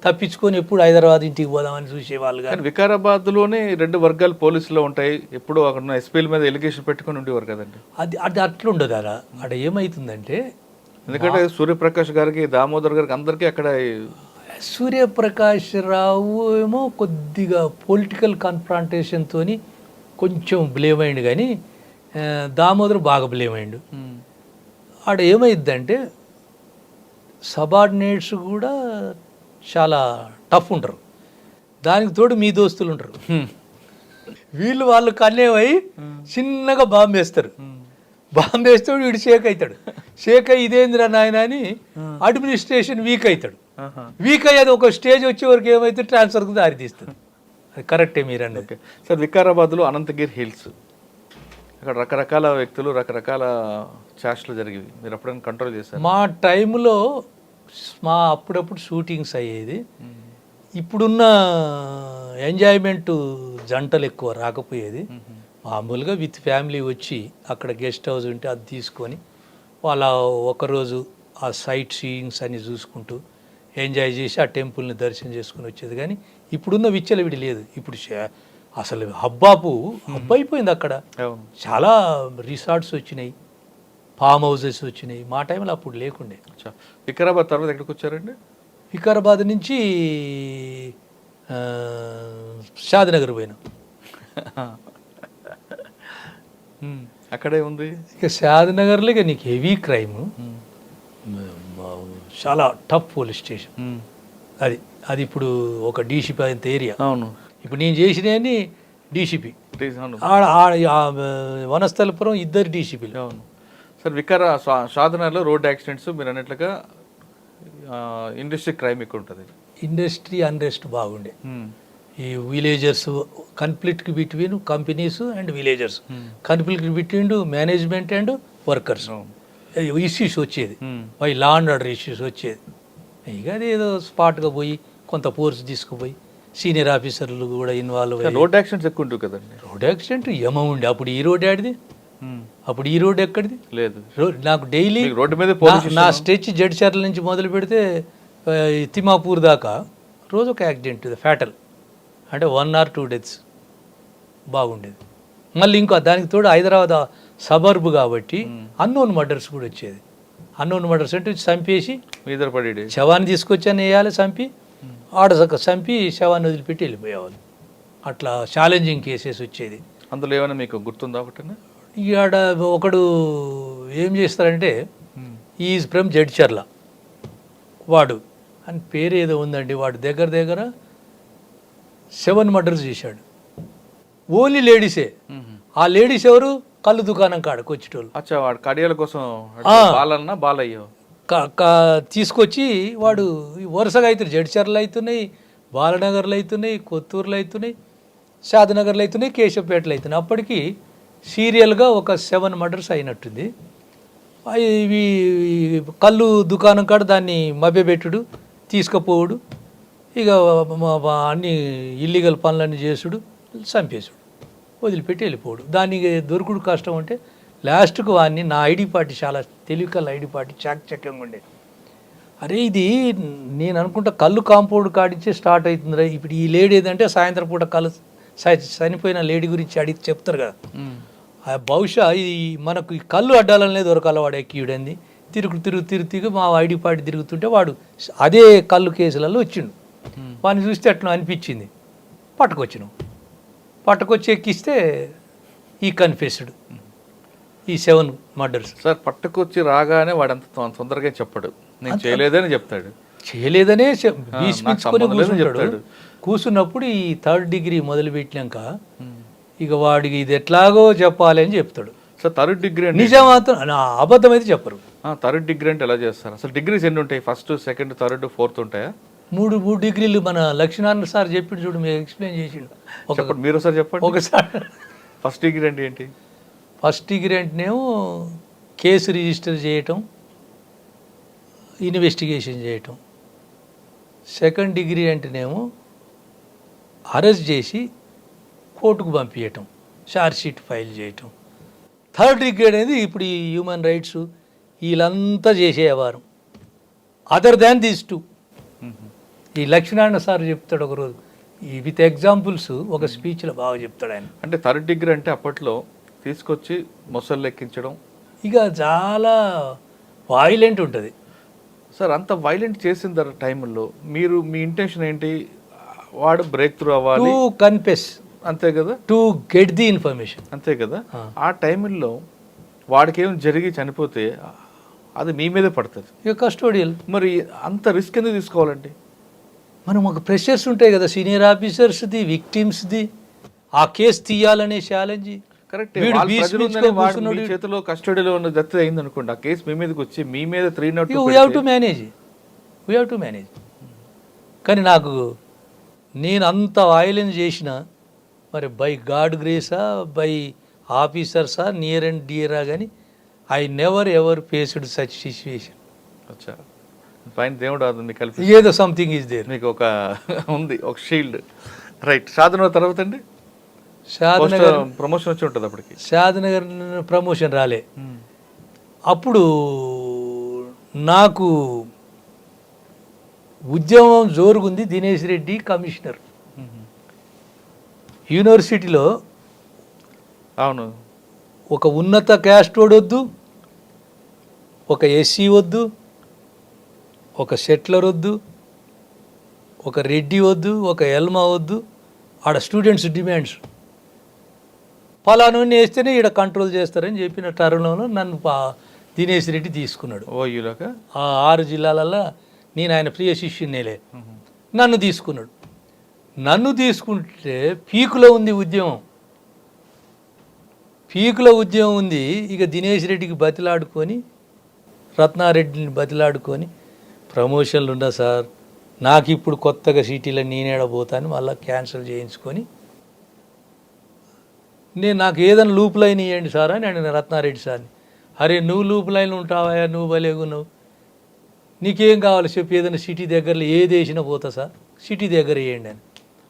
తప్పించుకొని ఎప్పుడు హైదరాబాద్ ఇంటికి పోదామని చూసేవాళ్ళు. కానీ వికారాబాద్లోనే 2 వర్గాలు పోలీసులో ఉంటాయి. ఎప్పుడు అక్కడ ఎస్పీల మీద ఎలిగేషన్ పెట్టుకొని ఉండేవారు కదండి. అది అది అట్లా ఉండదు. అక్కడ ఏమవుతుందంటే, ఎందుకంటే సూర్యప్రకాష్ గారికి, దామోదర్ గారికి అందరికీ అక్కడ సూర్యప్రకాష్ రావు ఏమో కొద్దిగా పొలిటికల్ కన్ఫ్రాంటేషన్తో కొంచెం బ్లేమ్ అయిండు, కానీ దామోదర్ బాగా బ్లేమ్ అయిండు. ఆడ ఏమైందంటే సబార్డినేట్స్ కూడా చాలా టఫ్ ఉంటారు. దానికి తోడు మీ దోస్తులు ఉంటారు. వాళ్ళు కన్నేమై చిన్నగా బాంబు వేస్తారు. బాంబు వేస్తే వీడు షేక్ అవుతాడు. షేక్ అయ్యి ఇదేంద్రా నాయన అని అడ్మినిస్ట్రేషన్ వీక్ అవుతాడు. వీక్ అయ్యేది ఒక స్టేజ్ వచ్చే వరకు ఏమైతే ట్రాన్స్ఫర్కి దారి తీస్తుంది. అది కరెక్టే మీరు అన్నది. ఓకే సార్, వికారాబాద్లో అనంతగిరి హిల్స్, అక్కడ రకరకాల వ్యక్తులు, రకరకాల చేష్టలు జరిగేవి. మీరు ఎప్పుడైనా కంట్రోల్ చేశారు? మా టైంలో అప్పుడప్పుడు షూటింగ్స్ అయ్యేది. ఇప్పుడున్న ఎంజాయ్మెంట్ జంటలు ఎక్కువ రాకపోయేది. మామూలుగా విత్ ఫ్యామిలీ వచ్చి అక్కడ గెస్ట్ హౌస్ ఉంటే అది తీసుకొని వాళ్ళ ఒకరోజు ఆ సైట్ సీయింగ్స్ అన్ని చూసుకుంటూ ఎంజాయ్ చేసి ఆ టెంపుల్ని దర్శనం చేసుకుని వచ్చేది. కానీ ఇప్పుడున్న విచ్చలవిడి లేదు. ఇప్పుడు అసలు హబ్ అయిపోయింది. అక్కడ చాలా రిసార్ట్స్ వచ్చినాయి, ఫామ్ హౌసెస్ వచ్చినాయి. మా టైంలో అప్పుడు లేకుండే. వికారాబాద్ తర్వాత ఎక్కడికి వచ్చారండి? వికారాబాద్ నుంచి షాద్నగర్ పోయినాం. అక్కడే ఉంది. ఇక షాద్నగర్లో ఇక నీకు హెవీ క్రైమ్, చాలా టఫ్ పోలీస్ స్టేషన్ అది. అది ఇప్పుడు ఒక డీసీపీ అంత ఏరియా. అవును. ఇప్పుడు నేను చేసినవన్నీ డీసీపీ. వనస్థలపురం 2 డీసీపీలు. అవును సార్. షాద్నగర్లో రోడ్ యాక్సిడెంట్స్ మీరు అన్నట్లుగా ఇండస్ట్రీ క్రైమ్ ఎక్కువ ఉంటుంది. ఇండస్ట్రీ అన్రెస్ట్ బాగుండే. ఈ villagers conflict between companies and villagers, conflict between management and workers issues వచ్చేది. లా అండ్ ఆర్డర్ ఇష్యూస్ వచ్చేది. ఇక అది ఏదో స్పాట్గా పోయి కొంత ఫోర్స్ తీసుకుపోయి సీనియర్ ఆఫీసర్లు కూడా ఇన్వాల్వ్ అయ్యి. రోడ్ యాక్సిడెంట్స్ ఎక్కువ ఉంటుంది కదండి. రోడ్ యాక్సిడెంట్ ఉండే. అప్పుడు ఈ రోడ్ ఆడిది, అప్పుడు ఈ రోడ్ ఎక్కడిది లేదు. నాకు డైలీ రోడ్డు మీద నా స్టెచ్ జడ్చర్ల నుంచి మొదలు పెడితే తిమ్మాపూర్ దాకా రోజు ఒక యాక్సిడెంట్, ఫ్యాటల్, అంటే 1 or 2 డెత్స్ బాగుండేది. మళ్ళీ ఇంకో దానికి తోడు హైదరాబాద్ సబర్బ్ కాబట్టి అన్నోన్ మర్డర్స్ కూడా వచ్చేది. అన్నోన్ మర్డర్స్ అంటే చంపేసి మీద పడి శవాన్ని తీసుకొచ్చాను వేయాలి, చంపి చంపి శవాన్ని వదిలిపెట్టి వెళ్ళిపోయేవాళ్ళు. అట్లా ఛాలెంజింగ్ కేసెస్ వచ్చేది. అందులో ఏమైనా మీకు గుర్తుందా ఒకటి? ఈడ ఒకడు ఏం చేస్తారంటే ఈజ్ ఫ్రమ్ జడ్చర్ల, వాడు అని పేరు ఏదో ఉందండి. వాడు దగ్గర 7 మర్డర్స్ చేశాడు. ఓన్లీ లేడీసే. ఆ లేడీస్ ఎవరు? కళ్ళు దుకాణం కాడకు వచ్చేటోళ్ళు. అచ్చా, వాడు కడియాల కోసం బాలయ్యో తీసుకొచ్చి వాడు వరుసగా అవుతున్నాయి. జడ్చర్లు అవుతున్నాయి, బాలనగర్లు అవుతున్నాయి, కొత్తూరులో అవుతున్నాయి, షాద్నగర్లో అవుతున్నాయి, కేశవపేటలు అవుతున్నాయి. అప్పటికి సీరియల్గా ఒక 7 మర్డర్స్ అయినట్టుంది. ఇవి కళ్ళు దుకాణం కాడ దాన్ని మభ్యపెట్టుడు, తీసుకుపోవుడు, ఇక అన్ని ఇల్లీగల్ పనులన్నీ చేసుడు, చంపేసుడు, వదిలిపెట్టి వెళ్ళిపోడు. దానికి దొరుకుడు కష్టం అంటే లాస్ట్కు వాడిని నా ఐడి పార్టీ, చాలా తెలివికల్ ఐడి పార్టీ, చాకచక్యంగా ఉండేది. అరే ఇది నేను అనుకుంటా కళ్ళు కాంపౌండ్ కాడించే స్టార్ట్ అవుతుందిరా. ఇప్పుడు ఈ లేడీ ఏదంటే సాయంత్రం పూట కళ్ళు చనిపోయిన లేడీ గురించి అడిగి చెప్తారు కదా. బహుశా ఇది మనకు ఈ కళ్ళు అడ్డాలనే దొరకాల వాడు ఎక్కియుడంది. తిరుగు మా ఐడి పార్టీ తిరుగుతుంటే వాడు అదే కళ్ళు కేసులలో వచ్చిండు. వాడిని చూస్తే అట్లా అనిపించింది. పట్టుకొచ్చి ఎక్కిస్తే ఈ కన్ఫెస్డ్ ఈ 7 మర్డర్స్. సార్ పట్టుకొచ్చి రాగానే వాడంత తొందరగా చెప్పడు, నేను చేయలేదని చెప్తాడు. చేయలేదనే భీష్మించుకొని కూర్చుంటాడు. కూర్చున్నప్పుడు ఈ 3rd డిగ్రీ మొదలుపెట్టినాక ఇక వాడికి ఇది ఎట్లాగో చెప్పాలి అని చెప్తాడు. సార్ 3rd డిగ్రీ నిజం మాత్రం అబద్ధం అయితే చెప్పరు. 3rd డిగ్రీ అంటే ఎలా చేస్తారు? అసలు డిగ్రీస్ ఎన్ని ఉంటాయి? 1st, 2nd, 3rd, 4th ఉంటాయా? మూడు డిగ్రీలు మన లక్ష్మీనారాయణ సార్ చెప్పిండు చూడు, మీరు ఎక్స్ప్లెయిన్ చేసిండు చెప్పండి, మీరు ఒకసారి చెప్పండి. ఒకసారి. ఫస్ట్ డిగ్రీ అంటే ఏంటి? ఫస్ట్ డిగ్రీ అంటేనేమో కేసు రిజిస్టర్ చేయటం, ఇన్వెస్టిగేషన్ చేయటం. సెకండ్ డిగ్రీ అంటేనేమో అరెస్ట్ చేసి కోర్టుకు పంపించటం, ఛార్జ్ షీట్ ఫైల్ చేయటం. థర్డ్ డిగ్రీ అనేది ఇప్పుడు ఈ హ్యూమన్ రైట్స్ వీళ్ళంతా చేసేవారు, అదర్ దాన్ దీస్ టూ. ఈ లక్ష్మీనారాయణ సార్ చెప్తాడు ఒకరోజు ఈ విత్ ఎగ్జాంపుల్స్ ఒక స్పీచ్లో బాగా చెప్తాడు ఆయన. అంటే థర్డ్ డిగ్రీ అంటే అప్పట్లో తీసుకొచ్చి మొసళ్ళు ఎక్కించడం, ఇక చాలా వైలెంట్ ఉంటుంది సార్. అంత వైలెంట్ చేసిన టైంలో మీరు మీ ఇంటెన్షన్ ఏంటి? వాడు బ్రేక్ త్రూ అవ్వాలి, టు కన్ఫెస్, అంతే కదా, టు గెట్ ది ఇన్ఫర్మేషన్, అంతే కదా. ఆ టైంలో వాడికి ఏం జరిగి చనిపోతే అది మీ మీదే పడుతుంది. ఇక కస్టోడియల్. మరి అంత రిస్క్ ఎందుకు తీసుకోవాలండి? మనం ఒక ప్రెషర్స్ ఉంటాయి కదా, సీనియర్ ఆఫీసర్స్ది, విక్టిమ్స్ది, ఆ కేసు తీయాలనే ఛాలెంజ్. కరెక్ట్. వీడు beach beach కో కూర్చున్నాడు. చేతిలో కస్టడీలో ఉన్న దత్త అయింది అనుకోండి, ఆ కేసు మీ మీదకి వచ్చి మీ మీద 302 వీ హ్యావ్ టు మేనేజ్. కానీ నాకు నేను అంత వైలెన్స్ చేసిన మరి బై గాడ్ గ్రేసా, బై ఆఫీసర్సా, నియర్ అండ్ డియరా, కానీ I never ever faced such situation. అచ్చా, పైన దేవుడు అది మీకు కలిపి ఏదో సంథింగ్ ఈజ్ దేర్, మీకు ఒక ఉంది, ఒక షీల్డ్. రైట్. సాధన తర్వాత అండి షాద్నగర్ ప్రమోషన్ వచ్చి ఉంటుంది అప్పటికి. షాద్నగర్ ప్రమోషన్ రాలే. అప్పుడు నాకు ఉద్యమం జోరుగుంది. దినేష్ రెడ్డి కమిషనర్ యూనివర్సిటీలో. అవును. ఒక ఉన్నత క్యాస్ట్ వద్దు, ఒక ఎస్సీ వద్దు, ఒక సెటిలర్ వద్దు, ఒక రెడ్డి వద్దు, ఒక ఎల్మా వద్దు. ఆడ స్టూడెంట్స్ డిమాండ్స్ ఫలానా వేస్తేనే ఈడ కంట్రోల్ చేస్తారని చెప్పిన తరుణంలో నన్ను దినేష్ రెడ్డి తీసుకున్నాడు. ఓయూలోక ఆ 6 జిల్లాలలో నేను ఆయన ప్రియ శిష్యునేలే. నన్ను తీసుకున్నాడు. నన్ను తీసుకుంటే పీకులో ఉంది ఉద్యమం, ఉంది. ఇక దినేష్ రెడ్డికి బతిలాడుకొని, రత్నారెడ్డిని బతిలాడుకొని, ప్రమోషన్లు ఉండా సార్, నాకు ఇప్పుడు కొత్తగా సిటీలో నేనేడబోతాను, మళ్ళీ క్యాన్సిల్ చేయించుకొని నాకు ఏదైనా లూప్ లైన్ ఇవ్వండి సార్ అని అడిగిన రత్నారెడ్డి సార్ని. అరే నువ్వు లూప్ లైన్ ఉంటావా, నువ్వు భలేగున్నావు, నీకేం కావాలి చెప్పి, ఏదైనా సిటీ దగ్గరలో ఏది వేసినా పోతా సార్, సిటీ దగ్గర వేయండి అని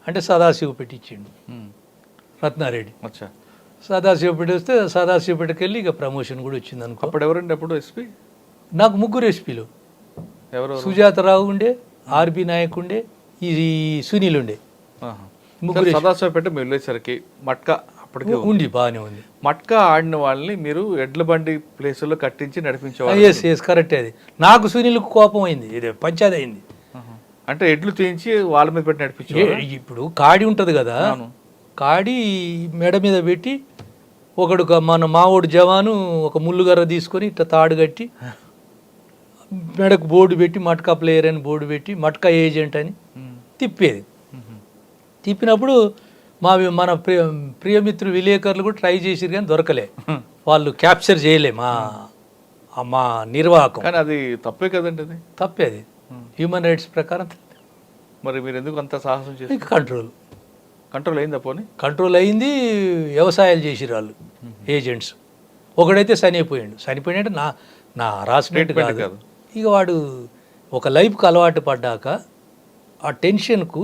అంటే సదాశివపేట ఇచ్చిండు రత్నారెడ్డి. అచ్చా. సదాశివపేట వస్తే సదాశివపేటకి వెళ్ళి ఇక ప్రమోషన్ కూడా వచ్చింది అనుకో. అప్పుడు ఎవరండి అప్పుడు ఎస్పీ? నాకు 3 ఎస్పీలు. ఎవరు? సుజాతరావు ఉండే, ఆర్బి నాయక్ ఉండే, ఈ సునీల్ ఉండే. 3 సదాశివపేట మీరు వెళ్ళేసరికి మట్కా అప్పటికే ఉండి బాగానే ఉంది. మట్కా ఆడిన వాళ్ళని మీరు ఎడ్ల బండి ప్లేసుల్లో కట్టించి నడిపించేవాళ్ళు. Yes correct. అది నాకు సునీల్కి కోపం అయింది, ఇది పంచాయతీ అయింది. అంటే ఎడ్లు తీయించి వాళ్ళ మీద పెట్టి నడిపించేవారు. ఇప్పుడు కాడి ఉంటుంది కదా, కాడి మెడ మీద పెట్టి ఒకడు మన మావోడు జవాను ఒక ముళ్ళుగర్ర తీసుకొని ఇట్లా తాడు కట్టి మెడకు బోర్డు పెట్టి మట్కా ప్లేయర్ అని బోర్డు పెట్టి మట్కా ఏజెంట్ అని తిప్పేది. తిప్పినప్పుడు మన ప్రియమిత్రులు విలేకరులు కూడా ట్రై చేసిరు కానీ దొరకలే, వాళ్ళు క్యాప్చర్ చేయలే మా నిర్వాహకం. కానీ అది తప్పే కదండి, అది తప్పే, అది హ్యూమన్ రైట్స్ ప్రకారం. మరి మీరు ఎందుకు అంత సాహసం చేసి? కంట్రోల్ అయిందా పోనీ? కంట్రోల్ అయింది. వ్యవసాయాలు చేసిరు వాళ్ళు ఏజెంట్స్. ఒకడైతే చనిపోయాడు. నా హరాస్మెంట్ కాదు, ఇక వాడు ఒక లైఫ్కి అలవాటు పడ్డాక ఆ టెన్షన్కు,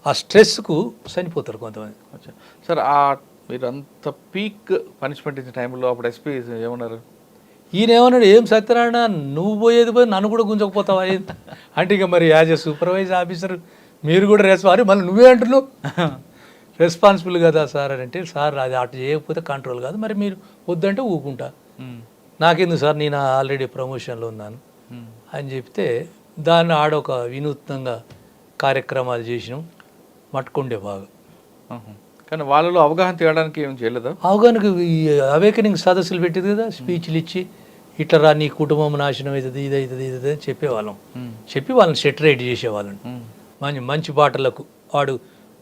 ఆ స్ట్రెస్కు చనిపోతారు కొంతమంది. సార్, మీరు అంత పీక్ పనిష్మెంట్ ఇచ్చిన టైంలో అప్పుడు ఎస్పీ ఏమన్నారు? ఈయన ఏమన్నాడు, ఏం సత్యనారాయణ నువ్వు పోయేది పోయి నన్ను కూడా గుంజకపోతావా అంటే, ఇక మరి యాజ్ ఎ సూపర్వైజ్ ఆఫీసర్ మీరు కూడా మళ్ళీ నువ్వే అంటున్నావు రెస్పాన్సిబుల్ కదా సార్ అని అంటే, సార్ అది అటు చేయకపోతే కంట్రోల్ కాదు, మరి మీరు వద్దంటే ఊకుంటా, నాకెందుకు సార్ నేను ఆల్రెడీ ప్రమోషన్లో ఉన్నాను అని చెప్తే దాన్ని ఆడొక వినూత్నంగా కార్యక్రమాలు చేసినాం. మట్టుకుండే బాగా. కానీ వాళ్ళలో అవగాహన తేయడానికి ఏం చేయలేదా? అవగాహనకు ఈ అవేకనింగ్ సదస్సులు పెట్టేది కదా, స్పీచ్లు ఇచ్చి ఇట్లా రా నీ కుటుంబం నాశనం అవుతుంది, ఇది అని చెప్పేవాళ్ళం. చెప్పి వాళ్ళని సెటరేట్ చేసేవాళ్ళని మంచి బాటలకు. వాడు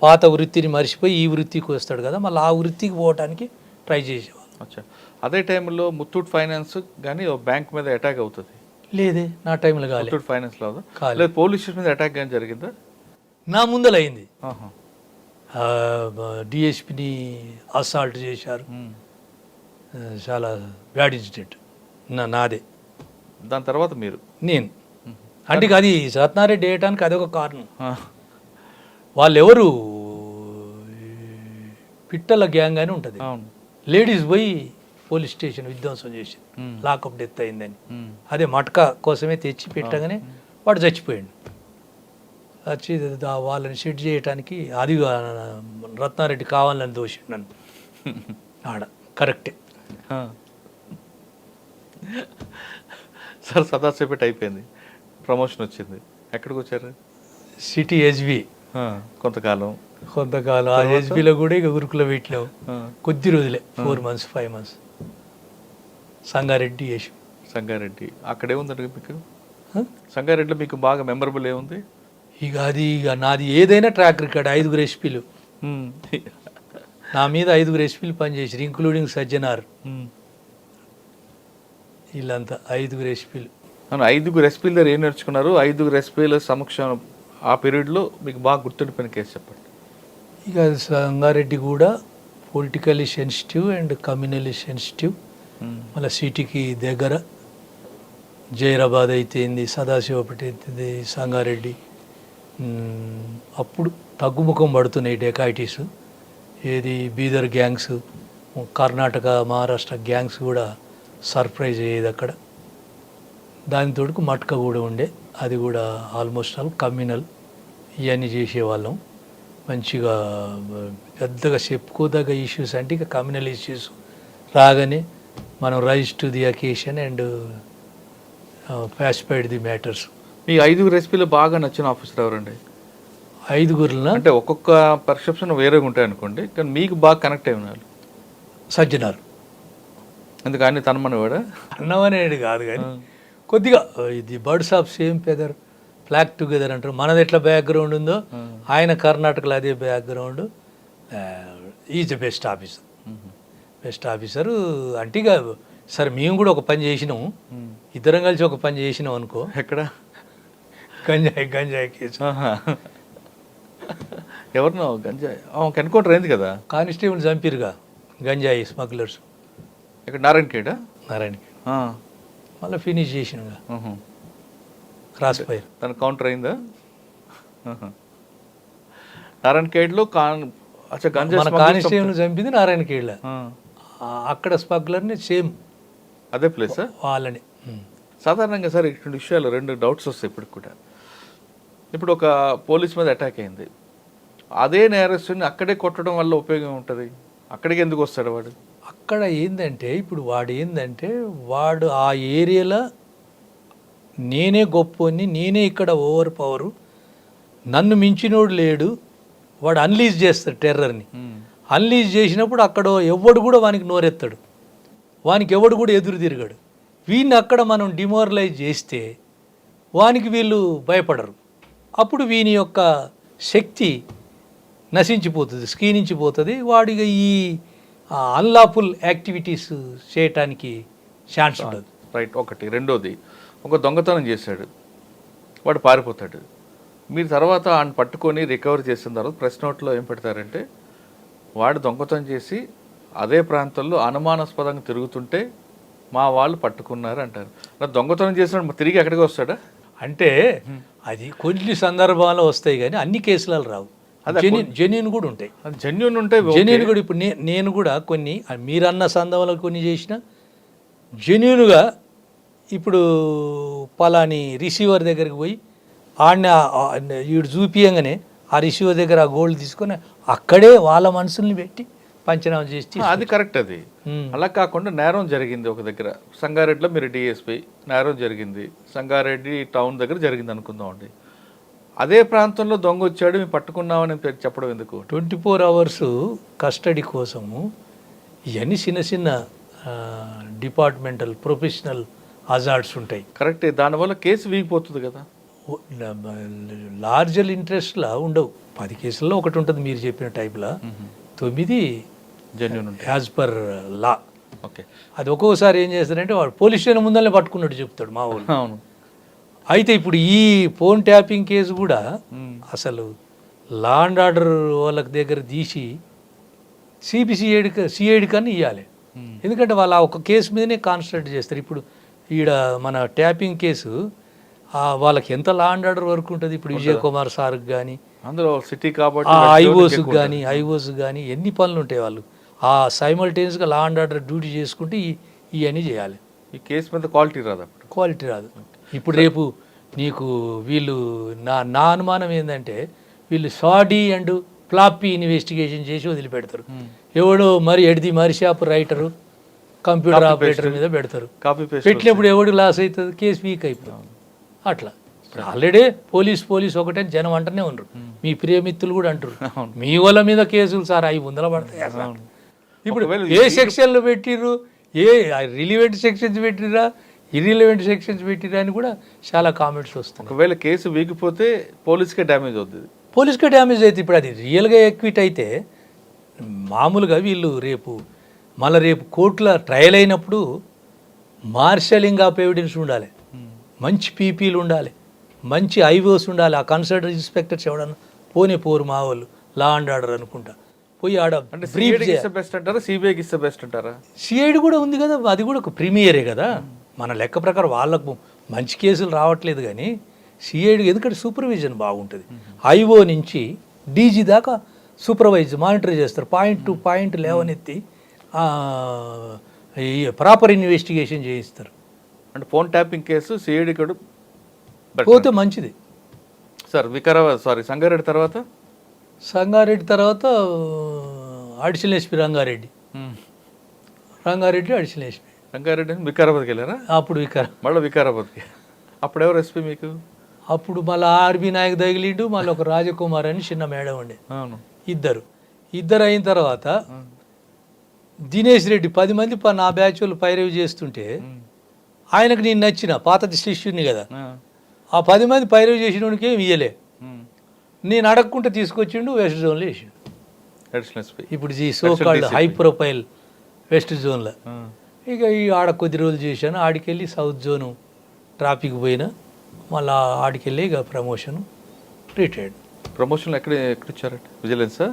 పాత వృత్తిని మర్చిపోయి ఈ వృత్తికి వస్తాడు కదా, మళ్ళీ ఆ వృత్తికి పోవడానికి ట్రై చేసేవాళ్ళం. అచ్చా. అదే టైంలో ముత్తూట్ ఫైనాన్స్ కానీ బ్యాంక్ మీద అటాక్ అవుతుంది. లేదే నా టైంలో కాలే. ముత్తూట్ ఫైనాన్స్ లో కాలే. లేదు పోలీస్ స్టేషన్ మీద అటాక్ కానీ జరిగిందా? నా ముందల అయింది. ఆహా. డిఎస్పిని అసాల్ట్ చేశారు. చాలా బ్యాడ్ ఇన్సిడెంట్ నాదే. దాని తర్వాత మీరు నేను అంటే అది రత్నారెడ్డి వేయటానికి అదొక కారణం. ఆ. వాళ్ళెవరు పిట్టల గ్యాంగ్ అని ఉంటుంది, అవును. లేడీస్ పోయి పోలీస్ స్టేషన్ విధ్వంసం చేసి లాకప్ డెత్ అయిందని. అదే మటకా కోసమే తెచ్చి పెట్టగానే వాడు చచ్చిపోయాడు. వచ్చి వాళ్ళని షెడ్ చేయటానికి అది రత్నారెడ్డి కావాలని దోషిండు నన్ను ఆడ. కరెక్టే. ఆ. సార్ సదాసేపట్ అయిపోయింది, ప్రమోషన్ వచ్చింది, ఎక్కడికి వచ్చారు? సిటీ ఎస్బి కొంతకాలం ఆ ఎస్బిలో కూడా ఇక గురుకులో పెట్టినావు ఆ. కొద్ది రోజులే, 4 months 5 months. సంగారెడ్డి వేసి సంగారెడ్డి అక్కడే ఉందండి మీకు? సంగారెడ్డిలో మీకు బాగా మెమరబుల్ ఏముంది? ఇక నాది ఏదైనా ట్రాక్ రికార్డ్. 5 ఎస్పీలు నా మీద 5 ఎస్పీలు పనిచేసారు, ఇంక్లూడింగ్ సజ్జనార్. వీళ్ళంతా 5 ఎస్పీలు. 5 ఎస్పీల దగ్గర ఏం నేర్చుకున్నారు? 5 ఎస్పీల సమక్షం ఆ పీరియడ్లో మీకు బాగా గుర్తుండిపోయిన కేసు చెప్పండి. ఇక సంగారెడ్డి కూడా politically sensitive and communally sensitive. మళ్ళీ సిటీకి దగ్గర జైరాబాద్ అయితేంది, సదాశివపేట అయితేంది, సంగారెడ్డి. అప్పుడు తగ్గుముఖం పడుతున్నాయి డెకాయిటీస్. ఏది బీదర్ గ్యాంగ్స్, కర్ణాటక మహారాష్ట్ర గ్యాంగ్స్ కూడా సర్ప్రైజ్ అయ్యేది అక్కడ. దానితోడుకు మట్క కూడా ఉండే, అది కూడా ఆల్మోస్ట్ ఆల్ కమ్యూనల్. ఇవన్నీ చేసేవాళ్ళం మంచిగా. పెద్దగా చెప్పుకోదగ్గ ఇష్యూస్ అంటే ఇక కమ్యూనల్ ఇష్యూస్ రాగానే మనం rise to the occasion and pacified the matters. మీ 5 ఎస్పీలో బాగా నచ్చిన ఆఫీసర్ ఎవరండి? 5 అంటే ఒక్కొక్క పర్సెప్షన్ వేరేగా ఉంటాయి అనుకోండి, కానీ మీకు బాగా కనెక్ట్ అయి ఉన్నారు. సజ్జనార్. ఎందుకు ఆయన తనమనేవాడా? అన్నమనేది కాదు కానీ కొద్దిగా ఇది birds of same feather flock together అంటారు. మనది ఎట్లా బ్యాక్గ్రౌండ్ ఉందో ఆయన కర్ణాటకలో అదే background. Is the best officer. Best officer అంటే ఇక సరే మేము కూడా ఒక పని చేసినాము, ఇద్దరం కలిసి ఒక పని చేసినాం అనుకో. ఎక్కడ? గంజాయి కేసు. ఎవరినో గంజాయి ఎన్కౌంటర్ అయింది కదా, కానిస్టేబుల్ చంపిరుగా గంజాయి స్మగ్లర్స్. ఇక్కడ నారాయణఖేడా? నారాయణకి మళ్ళీ ఫినిష్ చేసినగా క్రాస్ ఫైర్. తన కౌంటర్ అయిందా? నారాయణఖేడ్లో మన కానిస్టేబుల్ చంపింది నారాయణఖేడ్ల. అక్కడ స్మగ్లర్ని సేమ్ అదే ప్లేస్ వాళ్ళని. సాధారణంగా సార్ ఇటువంటి విషయాలు 2 డౌట్స్ వస్తాయి ఇప్పుడు కూడా. ఇప్పుడు ఒక పోలీస్ మీద అటాక్ అయింది, అదే నేరస్తుని అక్కడే కొట్టడం వల్ల ఉపయోగం ఉంటుంది? అక్కడికి ఎందుకు వస్తాడు వాడు? అక్కడ ఏంటంటే ఇప్పుడు వాడు ఆ ఏరియాలో నేనే గొప్పని, నేనే ఇక్కడ ఓవర్ పవరు, నన్ను మించినోడు లేడు, వాడు అన్లీజ్ చేస్తాడు టెర్రర్ని. అన్లీజ్ చేసినప్పుడు అక్కడ ఎవడు కూడా వానికి నోరెత్తాడు, వానికి ఎవడు కూడా ఎదురు తిరగడు. వీడిని అక్కడ మనం డిమోరలైజ్ చేస్తే వానికి వీళ్ళు భయపడరు. అప్పుడు వీని యొక్క శక్తి నశించిపోతుంది, క్షీణించిపోతుంది. వాడిగా ఈ అన్లాఫుల్ యాక్టివిటీస్ చేయటానికి ఛాన్స్ ఉండదు. రైట్. ఒకటి. రెండోది, ఒక దొంగతనం చేశాడు, వాడు పారిపోతాడు. మీరు తర్వాత ఆయన పట్టుకొని రికవర్ చేసిన తర్వాత ప్రెస్ నోట్లో ఏం పెడతారంటే, వాడు దొంగతనం చేసి అదే ప్రాంతంలో అనుమానాస్పదంగా తిరుగుతుంటే మా వాళ్ళు పట్టుకున్నారు అంటారు. దొంగతనం చేసినప్పుడు తిరిగి ఎక్కడికి వస్తాడా? అంటే అది కొన్ని సందర్భాల్లో వస్తాయి కానీ అన్ని కేసులలో రావు. జెన్యూన్ కూడా ఉంటాయి. జెన్యూన్ ఉంటే జెన్యూన్ కూడా ఇప్పుడు నేను కూడా కొన్ని మీరన్న సందర్భంలో కొన్ని చేసిన జెన్యూన్గా ఇప్పుడు పలాని రిసీవర్ దగ్గరికి పోయి ఆడిని వీడు చూపియంగానే ఆ రిసీవర్ దగ్గర ఆ గోల్డ్ తీసుకొని అక్కడే వాళ్ళ మనుషుల్ని పెట్టి పంచనామా చేసి అది కరెక్ట్. అది అలా కాకుండా నేరం జరిగింది ఒక దగ్గర, సంగారెడ్డిలో మీరు డిఎస్పీ, నేరం జరిగింది సంగారెడ్డి టౌన్ దగ్గర జరిగింది అనుకుందాం అండి. అదే ప్రాంతంలో దొంగ వచ్చాడు మేము పట్టుకున్నామని చెప్పడం ఎందుకు? 24 hours కస్టడీ కోసము ఇవన్నీ చిన్న చిన్న డిపార్ట్మెంటల్ ప్రొఫెషనల్ హజార్డ్స్ ఉంటాయి. కరెక్టే. దానివల్ల కేసు వీగిపోతుంది కదా. లార్జర్ ఇంట్రెస్ట్లా ఉండవు. 10 కేసుల్లో ఒకటి ఉంటుంది మీరు చెప్పిన టైప్లా, 9 జెన్యూన్ ఉంటాయి యాజ్ పర్ లా. ఓకే. అది ఒక్కొక్కసారి ఏం చేస్తారంటే వాడు పోలీస్ స్టేషన్ ముందరనే పట్టుకున్నట్టు చెప్తాడు మా వాళ్ళు. అవును. అయితే ఇప్పుడు ఈ ఫోన్ ట్యాపింగ్ కేసు కూడా అసలు లా అండ్ ఆర్డర్ వాళ్ళకి దగ్గర తీసి సిఐడి కన్నా ఇవ్వాలి. ఎందుకంటే వాళ్ళు ఆ ఒక కేసు మీదనే కాన్సన్ట్రేట్ చేస్తారు. ఇప్పుడు ఈడ మన ట్యాపింగ్ కేసు వాళ్ళకి ఎంత లా అండ్ ఆర్డర్ వరకు ఉంటుంది. ఇప్పుడు విజయ్ కుమార్ సార్కి కానీ అందులో సిటీ కాబట్టి ఐఓస్కి కానీ ఎన్ని పనులు ఉంటాయి. వాళ్ళు ఆ సైమల్టేనియస్గా లా అండ్ ఆర్డర్ డ్యూటీ చేసుకుంటే ఇవన్నీ చేయాలి. ఈ కేసు మీద క్వాలిటీ రాదు, అప్పుడు క్వాలిటీ రాదు. ఇప్పుడు రేపు నీకు వీళ్ళు నా అనుమానం ఏంటంటే వీళ్ళు సాడీ అండ్ ఫ్లాపీ ఇన్వెస్టిగేషన్ చేసి వదిలిపెడతారు. ఎవడో మరి ఎడిది మరి షాప్ రైటరు కంప్యూటర్ ఆపరేటర్ మీద పెడతారు. కాపీ పేస్ట్ పెట్టినప్పుడు ఎవడు లాస్ అవుతుంది, కేసు వీక్ అయిపోతుంది. అట్లా ఇప్పుడు ఆల్రెడీ పోలీస్ ఒకటే జనం అంటూనే ఉన్నారు. మీ ప్రియమిత్రులు కూడా అంటారు మీ వాళ్ళ మీద కేసులు సార్ 500 పడతాయి. ఇప్పుడు ఏ సెక్షన్లు పెట్టిర్రు, ఏ రిలివెంట్ సెక్షన్స్ పెట్టిరా, ఇర్రిలివెంట్ సెక్షన్స్ పెట్టిరా అని కూడా చాలా కామెంట్స్ వస్తున్నాయి. ఒకవేళ కేసు వీగిపోతే పోలీస్కే డ్యామేజ్ అవుతుంది. పోలీస్కే డ్యామేజ్ అయితే ఇప్పుడు అది రియల్గా ఎక్విట్ అయితే మామూలుగా వీళ్ళు రేపు కోర్టులో ట్రయల్ అయినప్పుడు మార్షలింగ్ ఆఫ్ ఎవిడెన్స్ ఉండాలి, మంచి పీపీలు ఉండాలి, మంచి ఐఓస్ ఉండాలి. ఆ కన్సర్న్ ఇన్స్పెక్టర్స్ ఎవడన్నా పోరు మా వాళ్ళు లా అండ్ ఆర్డర్ అనుకుంటా పోయి ఆడ అంటే సిఐడికి ఇస్తే బెస్ట్ అంటారా, సిబిఐకి ఇస్తే బెస్ట్ అంటారా? సిఐడి కూడా ఉంది కదా, అది కూడా ఒక ప్రీమియరే కదా. మన లెక్క ప్రకారం వాళ్ళకు మంచి కేసులు రావట్లేదు కానీ సిఐడి ఎందుకంటే సూపర్విజన్ బాగుంటుంది. ఐఓ నుంచి డీజీ దాకా మానిటర్ చేస్తారు. పాయింట్ టు పాయింట్ లేవనెత్తి ప్రాపర్ ఇన్వెస్టిగేషన్ చేయిస్తారు. అంటే ఫోన్ ట్యాపింగ్ కేసు సిఐడి కూడా పోతే మంచిది. సార్ సంగారెడ్డి తర్వాత additional SP Rangareddy additional SP Rangareddy వికారాబాద్కి వెళ్ళారా? అప్పుడు మళ్ళీ వికారాబాద్కి. అప్పుడు ఎవరు ఎస్పీ మీకు? అప్పుడు మళ్ళీ ఆర్బీ నాయక్ తగిలిండు, మళ్ళీ ఒక రాజకుమార్ అని చిన్న మేడం ఉండే. అవును. ఇద్దరు అయిన తర్వాత దినేష్ రెడ్డి 10 మంది నా బ్యాచ్ వాళ్ళు పైరవి చేస్తుంటే ఆయనకు నేను నచ్చిన పాత శిష్యుని కదా, ఆ 10 మంది పైరవి చేసినోడికి ఏమి ఇయ్యలే. నేను అడగకుండా తీసుకొచ్చిండు, వెస్ట్ జోన్లో వేసిండు. ఇప్పుడు ఈ so called high profile west జోన్లో. ఇక ఆడ కొద్ది రోజులు చేశాను. ఆడికెళ్ళి సౌత్ జోను ట్రాఫిక్ పోయినా, మళ్ళీ ఆడికెళ్ళి ఇక ప్రమోషన్ రిటైర్డ్. ప్రమోషన్లో ఎక్కడ ఇచ్చారంటే విజిలెన్సా?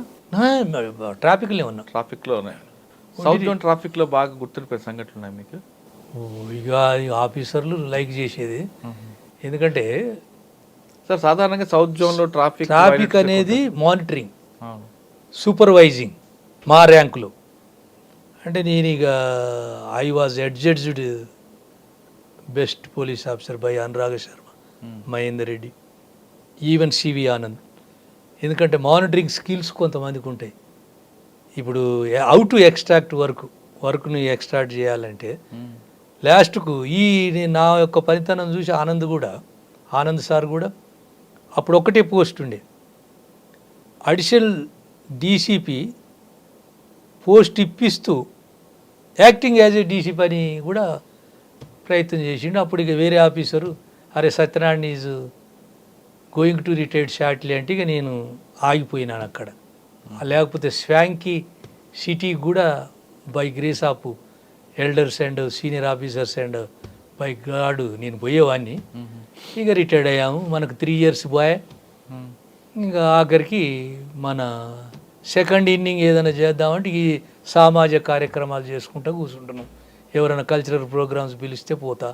ట్రాఫిక్లో ఉన్నా. ట్రాఫిక్లో ఉన్నాయి. సౌత్ జోన్ ట్రాఫిక్లో బాగా గుర్తుపెట్టే సంఘటనలు ఉన్నాయి మీకు? ఇక ఆఫీసర్లు లైక్ చేసేది. ఎందుకంటే సార్ సాధారణంగా సౌత్ జోన్లో ట్రాఫిక్ అనేది మానిటరింగ్, సూపర్వైజింగ్ మా ర్యాంకులో. అంటే నేను ఇక I was adjudged best police officer by Anurag Sharma, Mahender Reddy, even CV Anand. ఎందుకంటే మానిటరింగ్ స్కిల్స్ కొంతమందికి ఉంటాయి. ఇప్పుడు హౌ టు ఎక్స్ట్రాక్ట్ వర్క్ని ఎక్స్ట్రాక్ట్ చేయాలంటే లాస్ట్కు నా యొక్క పనితనం చూసి ఆనంద్ సార్ కూడా అప్పుడు ఒకటే పోస్ట్ ఉండే, అడిషనల్ డీసీపీ పోస్ట్ ఇప్పిస్తూ యాక్టింగ్ యాజ్ ఏ డీసీ పని కూడా ప్రయత్నం చేసిండు. అప్పుడు ఇక వేరే ఆఫీసరు అరే Satyanarayana is going to retired shortly అంటే ఇక నేను ఆగిపోయినాను అక్కడ. లేకపోతే స్వాంకీ సిటీ కూడా by grace of elders and senior officers and by God నేను పోయేవాడిని. ఇక రిటైర్డ్ అయ్యాము. మనకు 3 years బాయ్. ఇంకా ఆఖరికి మన సెకండ్ ఇన్నింగ్ ఏదైనా చేద్దామంటే ఈ సామాజిక కార్యక్రమాలు చేసుకుంటూ కూర్చుంటున్నాం. ఎవరైనా కల్చరల్ ప్రోగ్రామ్స్ పిలిస్తే పోతా.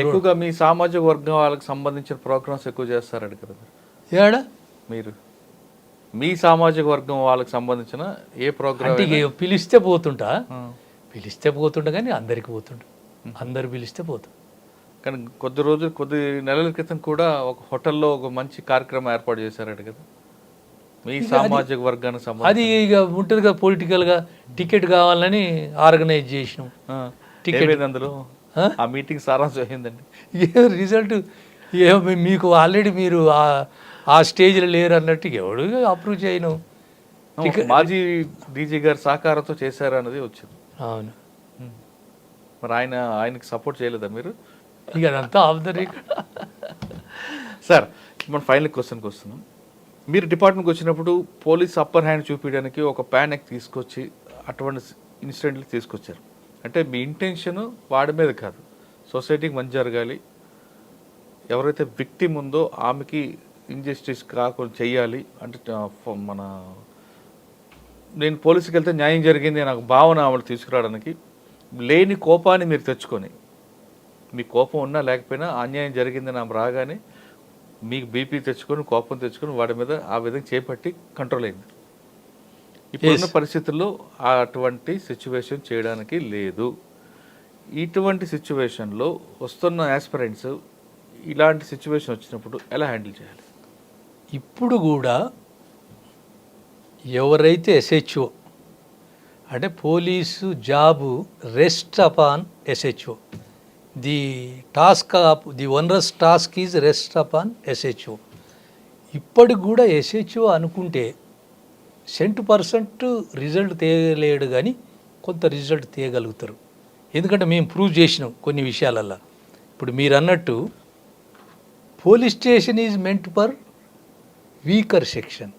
ఎక్కువగా మీ సామాజిక వర్గం వాళ్ళకి సంబంధించిన ప్రోగ్రామ్స్ ఎక్కువ చేస్తారండి కదా ఏడా? మీరు మీ సామాజిక వర్గం వాళ్ళకి సంబంధించిన ఏ ప్రోగ్రామ్ పిలిస్తే పోతుంటా కానీ అందరికి పోతుంటా, అందరు పిలిస్తే పోతా. కానీ కొద్ది నెలల క్రితం కూడా ఒక హోటల్లో ఒక మంచి కార్యక్రమం ఏర్పాటు చేశారట కదా మీ సామాజిక వర్గానికి సంబంధించి. అది ఇక ఉంటుంది కదా, పొలిటికల్గా టికెట్ కావాలని ఆర్గనైజ్ చేసినాం. టికెట్ అందులో ఆ మీటింగ్ సారాంశం అయిందండి. రిజల్ట్ మీకు ఆల్రెడీ మీరు ఆ స్టేజ్లో లేరు అన్నట్టు ఎవడు అప్రూవ్ చేయను. మాజీ డీజీ గారి సహకారంతో చేశారు అన్నది వచ్చింది. అవును. మరి ఆయనకి సపోర్ట్ చేయలేదా మీరు? ఇక అదంతా ఆఫ్దర్. సార్ మనం ఫైనల్ క్వశ్చన్కి వస్తున్నాం. మీరు డిపార్ట్మెంట్కి వచ్చినప్పుడు పోలీస్ అప్పర్ హ్యాండ్ చూపించడానికి ఒక ప్యాన్ యాక్ట్ తీసుకొచ్చి అటువంటి ఇన్సిడెంట్లు తీసుకొచ్చారు. అంటే మీ ఇంటెన్షన్ వాడి మీద కాదు, సొసైటీకి మంచి జరగాలి, ఎవరైతే విక్టిమ్ ఉందో ఆమెకి ఇంజస్టిస్ కాకుండా చెయ్యాలి అంటే నేను పోలీసుకి వెళ్తే న్యాయం జరిగింది నాకు భావన ఆమెను తీసుకురావడానికి లేని కోపాన్ని మీరు తెచ్చుకొని, మీ కోపం ఉన్నా లేకపోయినా అన్యాయం జరిగిందని ఆమె రాగానే మీకు బీపీ తెచ్చుకొని కోపం తెచ్చుకొని వాడి మీద ఆ విధంగా చేపట్టి కంట్రోల్ అయింది. ఇప్పుడున్న పరిస్థితుల్లో అటువంటి సిచ్యువేషన్ చేయడానికి లేదు. ఇటువంటి సిచ్యువేషన్లో వస్తున్న యాస్పిరెంట్స్ ఇలాంటి సిచ్యువేషన్ వచ్చినప్పుడు ఎలా హ్యాండిల్ చేయాలి? ఇప్పుడు కూడా ఎవరైతే ఎస్హెచ్ఓ అంటే police job rest upon SHO, the onerous task is rest upon SHO. ఇప్పటికి కూడా ఎస్హెచ్ఓ అనుకుంటే 100% రిజల్ట్ తేయలేడు కానీ కొంత రిజల్ట్ తేయగలుగుతారు. ఎందుకంటే మేము ప్రూవ్ చేసినాం కొన్ని విషయాలల్లో. ఇప్పుడు మీరు అన్నట్టు police station is meant for weaker section,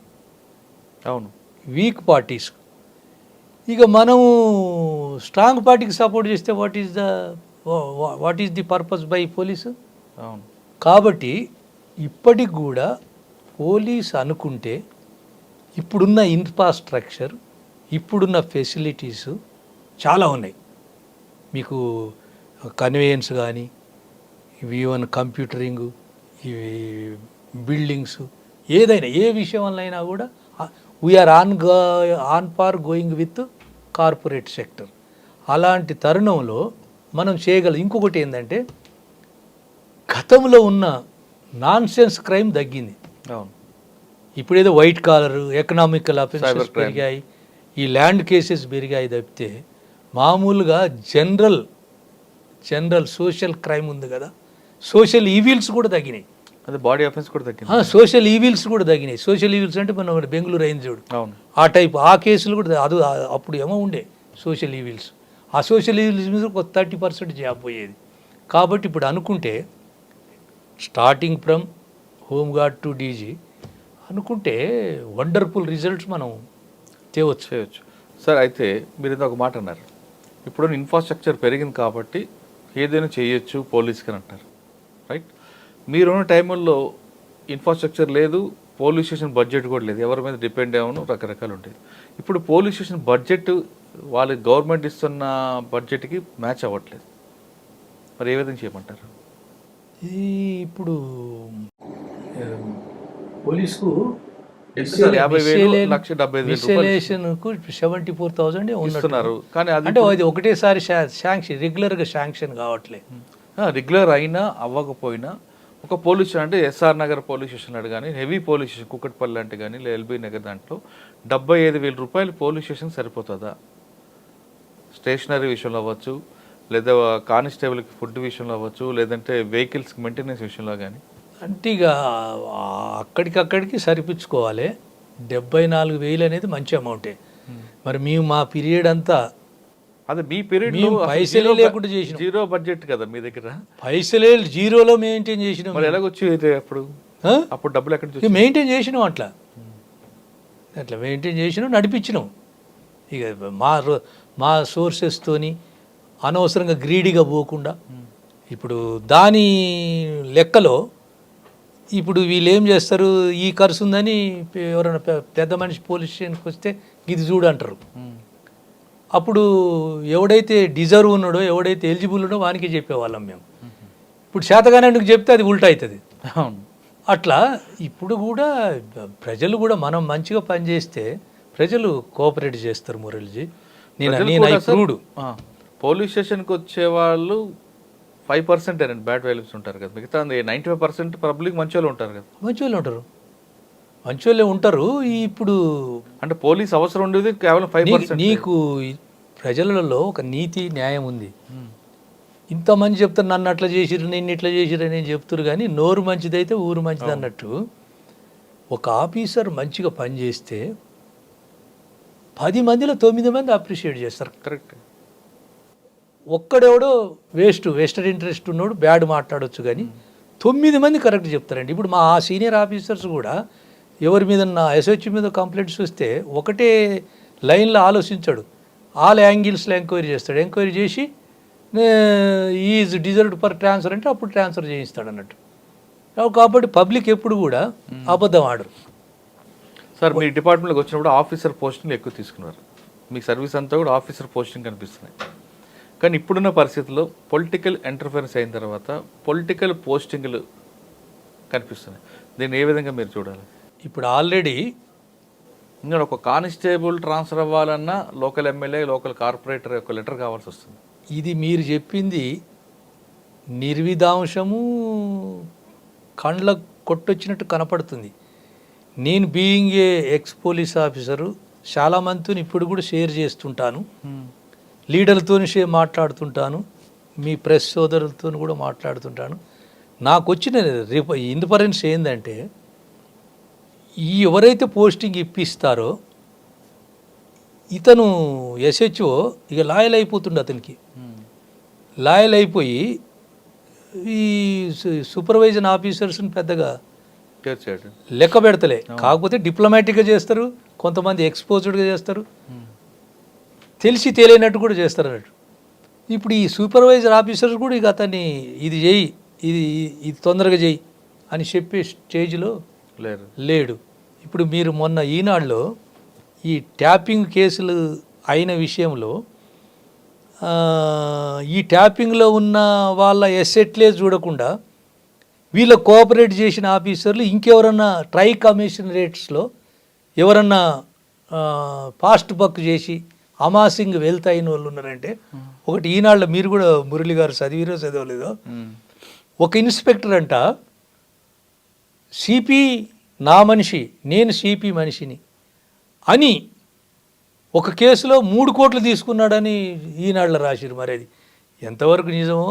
అవును, వీక్ పార్టీస్. ఇక మనము స్ట్రాంగ్ పార్టీకి సపోర్ట్ చేస్తే what is the purpose by police? అవును. కాబట్టి ఇప్పటికి కూడా పోలీస్ అనుకుంటే ఇప్పుడున్న ఇన్ఫ్రాస్ట్రక్చర్, ఇప్పుడున్న ఫెసిలిటీస్ చాలా ఉన్నాయి. మీకు కన్వేయన్స్ కానీ, ఇవి ఈవెన్ కంప్యూటరింగ్, ఇవి బిల్డింగ్స్, ఏదైనా ఏ విషయం వల్ల అయినా కూడా we're on par going with corporate sector. అలాంటి తరుణంలో మనం చేయగలం. ఇంకొకటి ఏంటంటే గతంలో ఉన్న నాన్సెన్స్ క్రైమ్ తగ్గింది. అవును. ఇప్పుడేదో వైట్ కాలర్ ఎకనామికల్ అఫెన్సెస్ పెరిగాయి, ఈ ల్యాండ్ కేసెస్ పెరిగాయి తప్పితే మామూలుగా జనరల్ సోషల్ క్రైమ్ ఉంది కదా, సోషల్ ఈవిల్స్ కూడా తగ్గినాయి. అదే బాడీ అఫెన్స్ కూడా తగ్గింది. సోషల్ ఈవిల్స్ కూడా తగ్గినాయి. సోషల్ ఈవిల్స్ అంటే మనం బెంగళూరు అయింది చూడు, అవును, ఆ టైప్ ఆ కేసులు కూడా అది అప్పుడు ఏమో ఉండే సోషల్ ఈవిల్స్. ఆ సోషల్ ఈవిల్స్ మీద ఒక 30% చేయకపోయేది. కాబట్టి ఇప్పుడు అనుకుంటే starting from home guard to DG అనుకుంటే వండర్ఫుల్ రిజల్ట్స్ మనం చేయవచ్చు. సార్, అయితే మీరు ఇంత ఒక మాట అన్నారు, ఇప్పుడు ఇన్ఫ్రాస్ట్రక్చర్ పెరిగింది కాబట్టి ఏదైనా చేయొచ్చు పోలీస్కి అని అంటారు, రైట్? మీరున్న టైంలో ఇన్ఫ్రాస్ట్రక్చర్ లేదు, పోలీస్ స్టేషన్ బడ్జెట్ కూడా లేదు, ఎవరి మీద డిపెండ్ అవ్వను, రకరకాలు ఉంటాయి. ఇప్పుడు పోలీస్ స్టేషన్ బడ్జెట్ వాళ్ళకి గవర్నమెంట్ ఇస్తున్న బడ్జెట్కి మ్యాచ్ అవ్వట్లేదు, మరి ఏ విధంగా చేయమంటారు? ఇప్పుడు పోలీసుకు 50,000, 1,75,000 74,000 ఇస్తున్నారు. కానీ అంటే అది ఒకటేసారి శాంక్షన్, రెగ్యులర్గా శాంక్షన్ కావట్లేదు. రెగ్యులర్ అయినా అవ్వకపోయినా ఒక పోలీస్ స్టేషన్ అంటే ఎస్ఆర్ నగర్ పోలీస్ స్టేషన్ అటు కానీ, హెవీ పోలీస్ స్టేషన్ కుక్కట్పల్లి అంటే కానీ, ఎల్బీ నగర్ దాంట్లో 75,000 రూపాయలు పోలీస్ స్టేషన్ సరిపోతుందా? స్టేషనరీ విషయంలో అవ్వచ్చు, లేదా కానిస్టేబుల్కి ఫుడ్ విషయంలో అవ్వచ్చు, లేదంటే వెహికల్స్కి మెయింటెనెన్స్ విషయంలో కానీ. అంటే ఇక అక్కడికక్కడికి సరిపించుకోవాలి. 74,000 అనేది మంచి అమౌంటే. మరి మేము మా పీరియడ్ అంతా అదే మీ పీరియడ్ పైసలే లేకుండా చేసినాం. జీరో బడ్జెట్ కదా మీ దగ్గర, పైసలే జీరోలో మెయింటైన్ చేసినాం. మరి ఎలాగొచ్చి అప్పుడు డబ్బులు ఎక్కడి నుంచి మెయింటైన్ చేసినాం, అట్లా మెయింటైన్ చేసినాం, నడిపించినాం. ఇక మా సోర్సెస్తోని అనవసరంగా గ్రీడీగా పోకుండా. ఇప్పుడు దాని లెక్కలో ఇప్పుడు వీళ్ళు ఏం చేస్తారు, ఈ ఖర్చు ఉందని ఎవరైనా పెద్ద మనిషి పోలీస్ స్టేషన్కి వస్తే ఇది చూడు అంటారు. అప్పుడు ఎవడైతే డిజర్వ్ ఉన్నాడో, ఎవడైతే ఎలిజిబుల్ ఉన్నాడో వానికి చెప్పేవాళ్ళం మేము. ఇప్పుడు శాతగానానికి చెప్తే అది ఉల్టా అవుతుంది. అట్లా ఇప్పుడు కూడా ప్రజలు కూడా మనం మంచిగా పనిచేస్తే ప్రజలు కోఆపరేట్ చేస్తారు. మురళిజీ, నేను పోలీస్ స్టేషన్కి వచ్చే వాళ్ళు 5% బ్యాడ్ వాల్యూస్ ఉంటారు కదా, మిగతా 95% పబ్లిక్ మంచి వాళ్ళు ఉంటారు కదా. మంచి వాళ్ళే ఉంటారు. ఇప్పుడు అంటే పోలీస్ అవసరం ఉండేది కేవలం 5%. నీకు ప్రజలలో ఒక నీతి న్యాయం ఉంది. ఇంతమంది చెప్తారు నన్ను అట్లా చేసిరు, నేను ఇట్లా చేసిరు అని చెప్తారు, కానీ నోరు మంచిదైతే ఊరు మంచిది అన్నట్టు. ఒక ఆఫీసర్ మంచిగా పనిచేస్తే 10 మందిలో 9 మంది అప్రిషియేట్ చేస్తారు. కరెక్ట్. ఒక్కడెవడో వెస్టెడ్ ఇంట్రెస్ట్ ఉన్నాడు బ్యాడ్ మాట్లాడవచ్చు, కానీ 9 మంది కరెక్ట్ చెప్తారండి. ఇప్పుడు మా సీనియర్ ఆఫీసర్స్ కూడా ఎవరి మీద నా ఎస్హెచ్ మీద కంప్లైంట్స్ వస్తే ఒకటే లైన్లో ఆలోచించాడు, ఆల్ యాంగిల్స్లో ఎంక్వైరీ చేస్తాడు. ఎంక్వైరీ చేసి ఈజ్ డిజర్వ్డ్ ఫర్ ట్రాన్స్ఫర్ అంటే అప్పుడు ట్రాన్స్ఫర్ చేయిస్తాడు అన్నట్టు. కాబట్టి పబ్లిక్ ఎప్పుడు కూడా అబద్ధం ఆడరు. సార్ మీ డిపార్ట్మెంట్లోకి వచ్చినప్పుడు ఆఫీసర్ పోస్టింగ్లు ఎక్కువ తీసుకున్నారు. మీ సర్వీస్ అంతా కూడా ఆఫీసర్ పోస్టింగ్ కనిపిస్తున్నాయి. కానీ ఇప్పుడున్న పరిస్థితుల్లో పొలిటికల్ ఇంటర్ఫరెన్స్ అయిన తర్వాత పొలిటికల్ పోస్టింగ్లు కనిపిస్తున్నాయి. దీన్ని ఏ విధంగా మీరు చూడాలి? ఇప్పుడు ఆల్రెడీ ఇంకా ఒక కానిస్టేబుల్ ట్రాన్స్ఫర్ అవ్వాలన్నా లోకల్ ఎమ్మెల్యే, లోకల్ కార్పొరేటర్ యొక్క లెటర్ కావాల్సి వస్తుంది. ఇది మీరు చెప్పింది నిర్విధాంశము కండ్ల కొట్టొచ్చినట్టు కనపడుతుంది. నేను being a ex police officer చాలామందితో ఇప్పుడు కూడా షేర్ చేస్తుంటాను, లీడర్లతో మాట్లాడుతుంటాను, మీ ప్రెస్ సోదరులతో కూడా మాట్లాడుతుంటాను. నాకు వచ్చిన ఇన్ఫరెన్స్ ఏంటంటే ఈ ఎవరైతే పోస్టింగ్ ఇప్పిస్తారో ఇతను ఎస్హెచ్ఓ ఇక లాయల్ అయిపోతుండే, అతనికి లాయల్ అయిపోయి ఈ సూపర్వైజన్ ఆఫీసర్స్ని పెద్దగా లెక్క పెడతలే. కాకపోతే డిప్లొమాటిక్గా చేస్తారు, కొంతమంది ఎక్స్పోజ్డ్గా చేస్తారు, తెలిసి తెలియనట్టు కూడా చేస్తారు అన్నట్టు. ఇప్పుడు ఈ సూపర్వైజర్ ఆఫీసర్స్ కూడా ఇక అతన్ని ఇది చేయి, ఇది తొందరగా చేయి అని చెప్పే స్టేజ్లో లేడు. ఇప్పుడు మీరు మొన్న ఈనాడులో ఈ ట్యాపింగ్ కేసులు అయిన విషయంలో ఈ ట్యాపింగ్లో ఉన్న వాళ్ళ ఎసెట్లే చూడకుండా వీళ్ళ కోఆపరేట్ చేసిన ఆఫీసర్లు ఇంకెవరన్నా ట్రై కమిషనరేట్స్లో ఎవరన్నా ఫాస్ట్ బక్ చేసి అమాసింగ్ వెల్త్ అయిన వాళ్ళు ఉన్నారంటే, ఒకటి ఈనాడులో మీరు కూడా మురళి గారు చదివిరో చదవలేదో, ఒక ఇన్స్పెక్టర్ అంట సిపి నా మనిషి, నేను సిపి మనిషిని అని ఒక కేసులో 3 కోట్లు తీసుకున్నాడని ఈనాడులో రాసిరు. మరి అది ఎంతవరకు నిజమో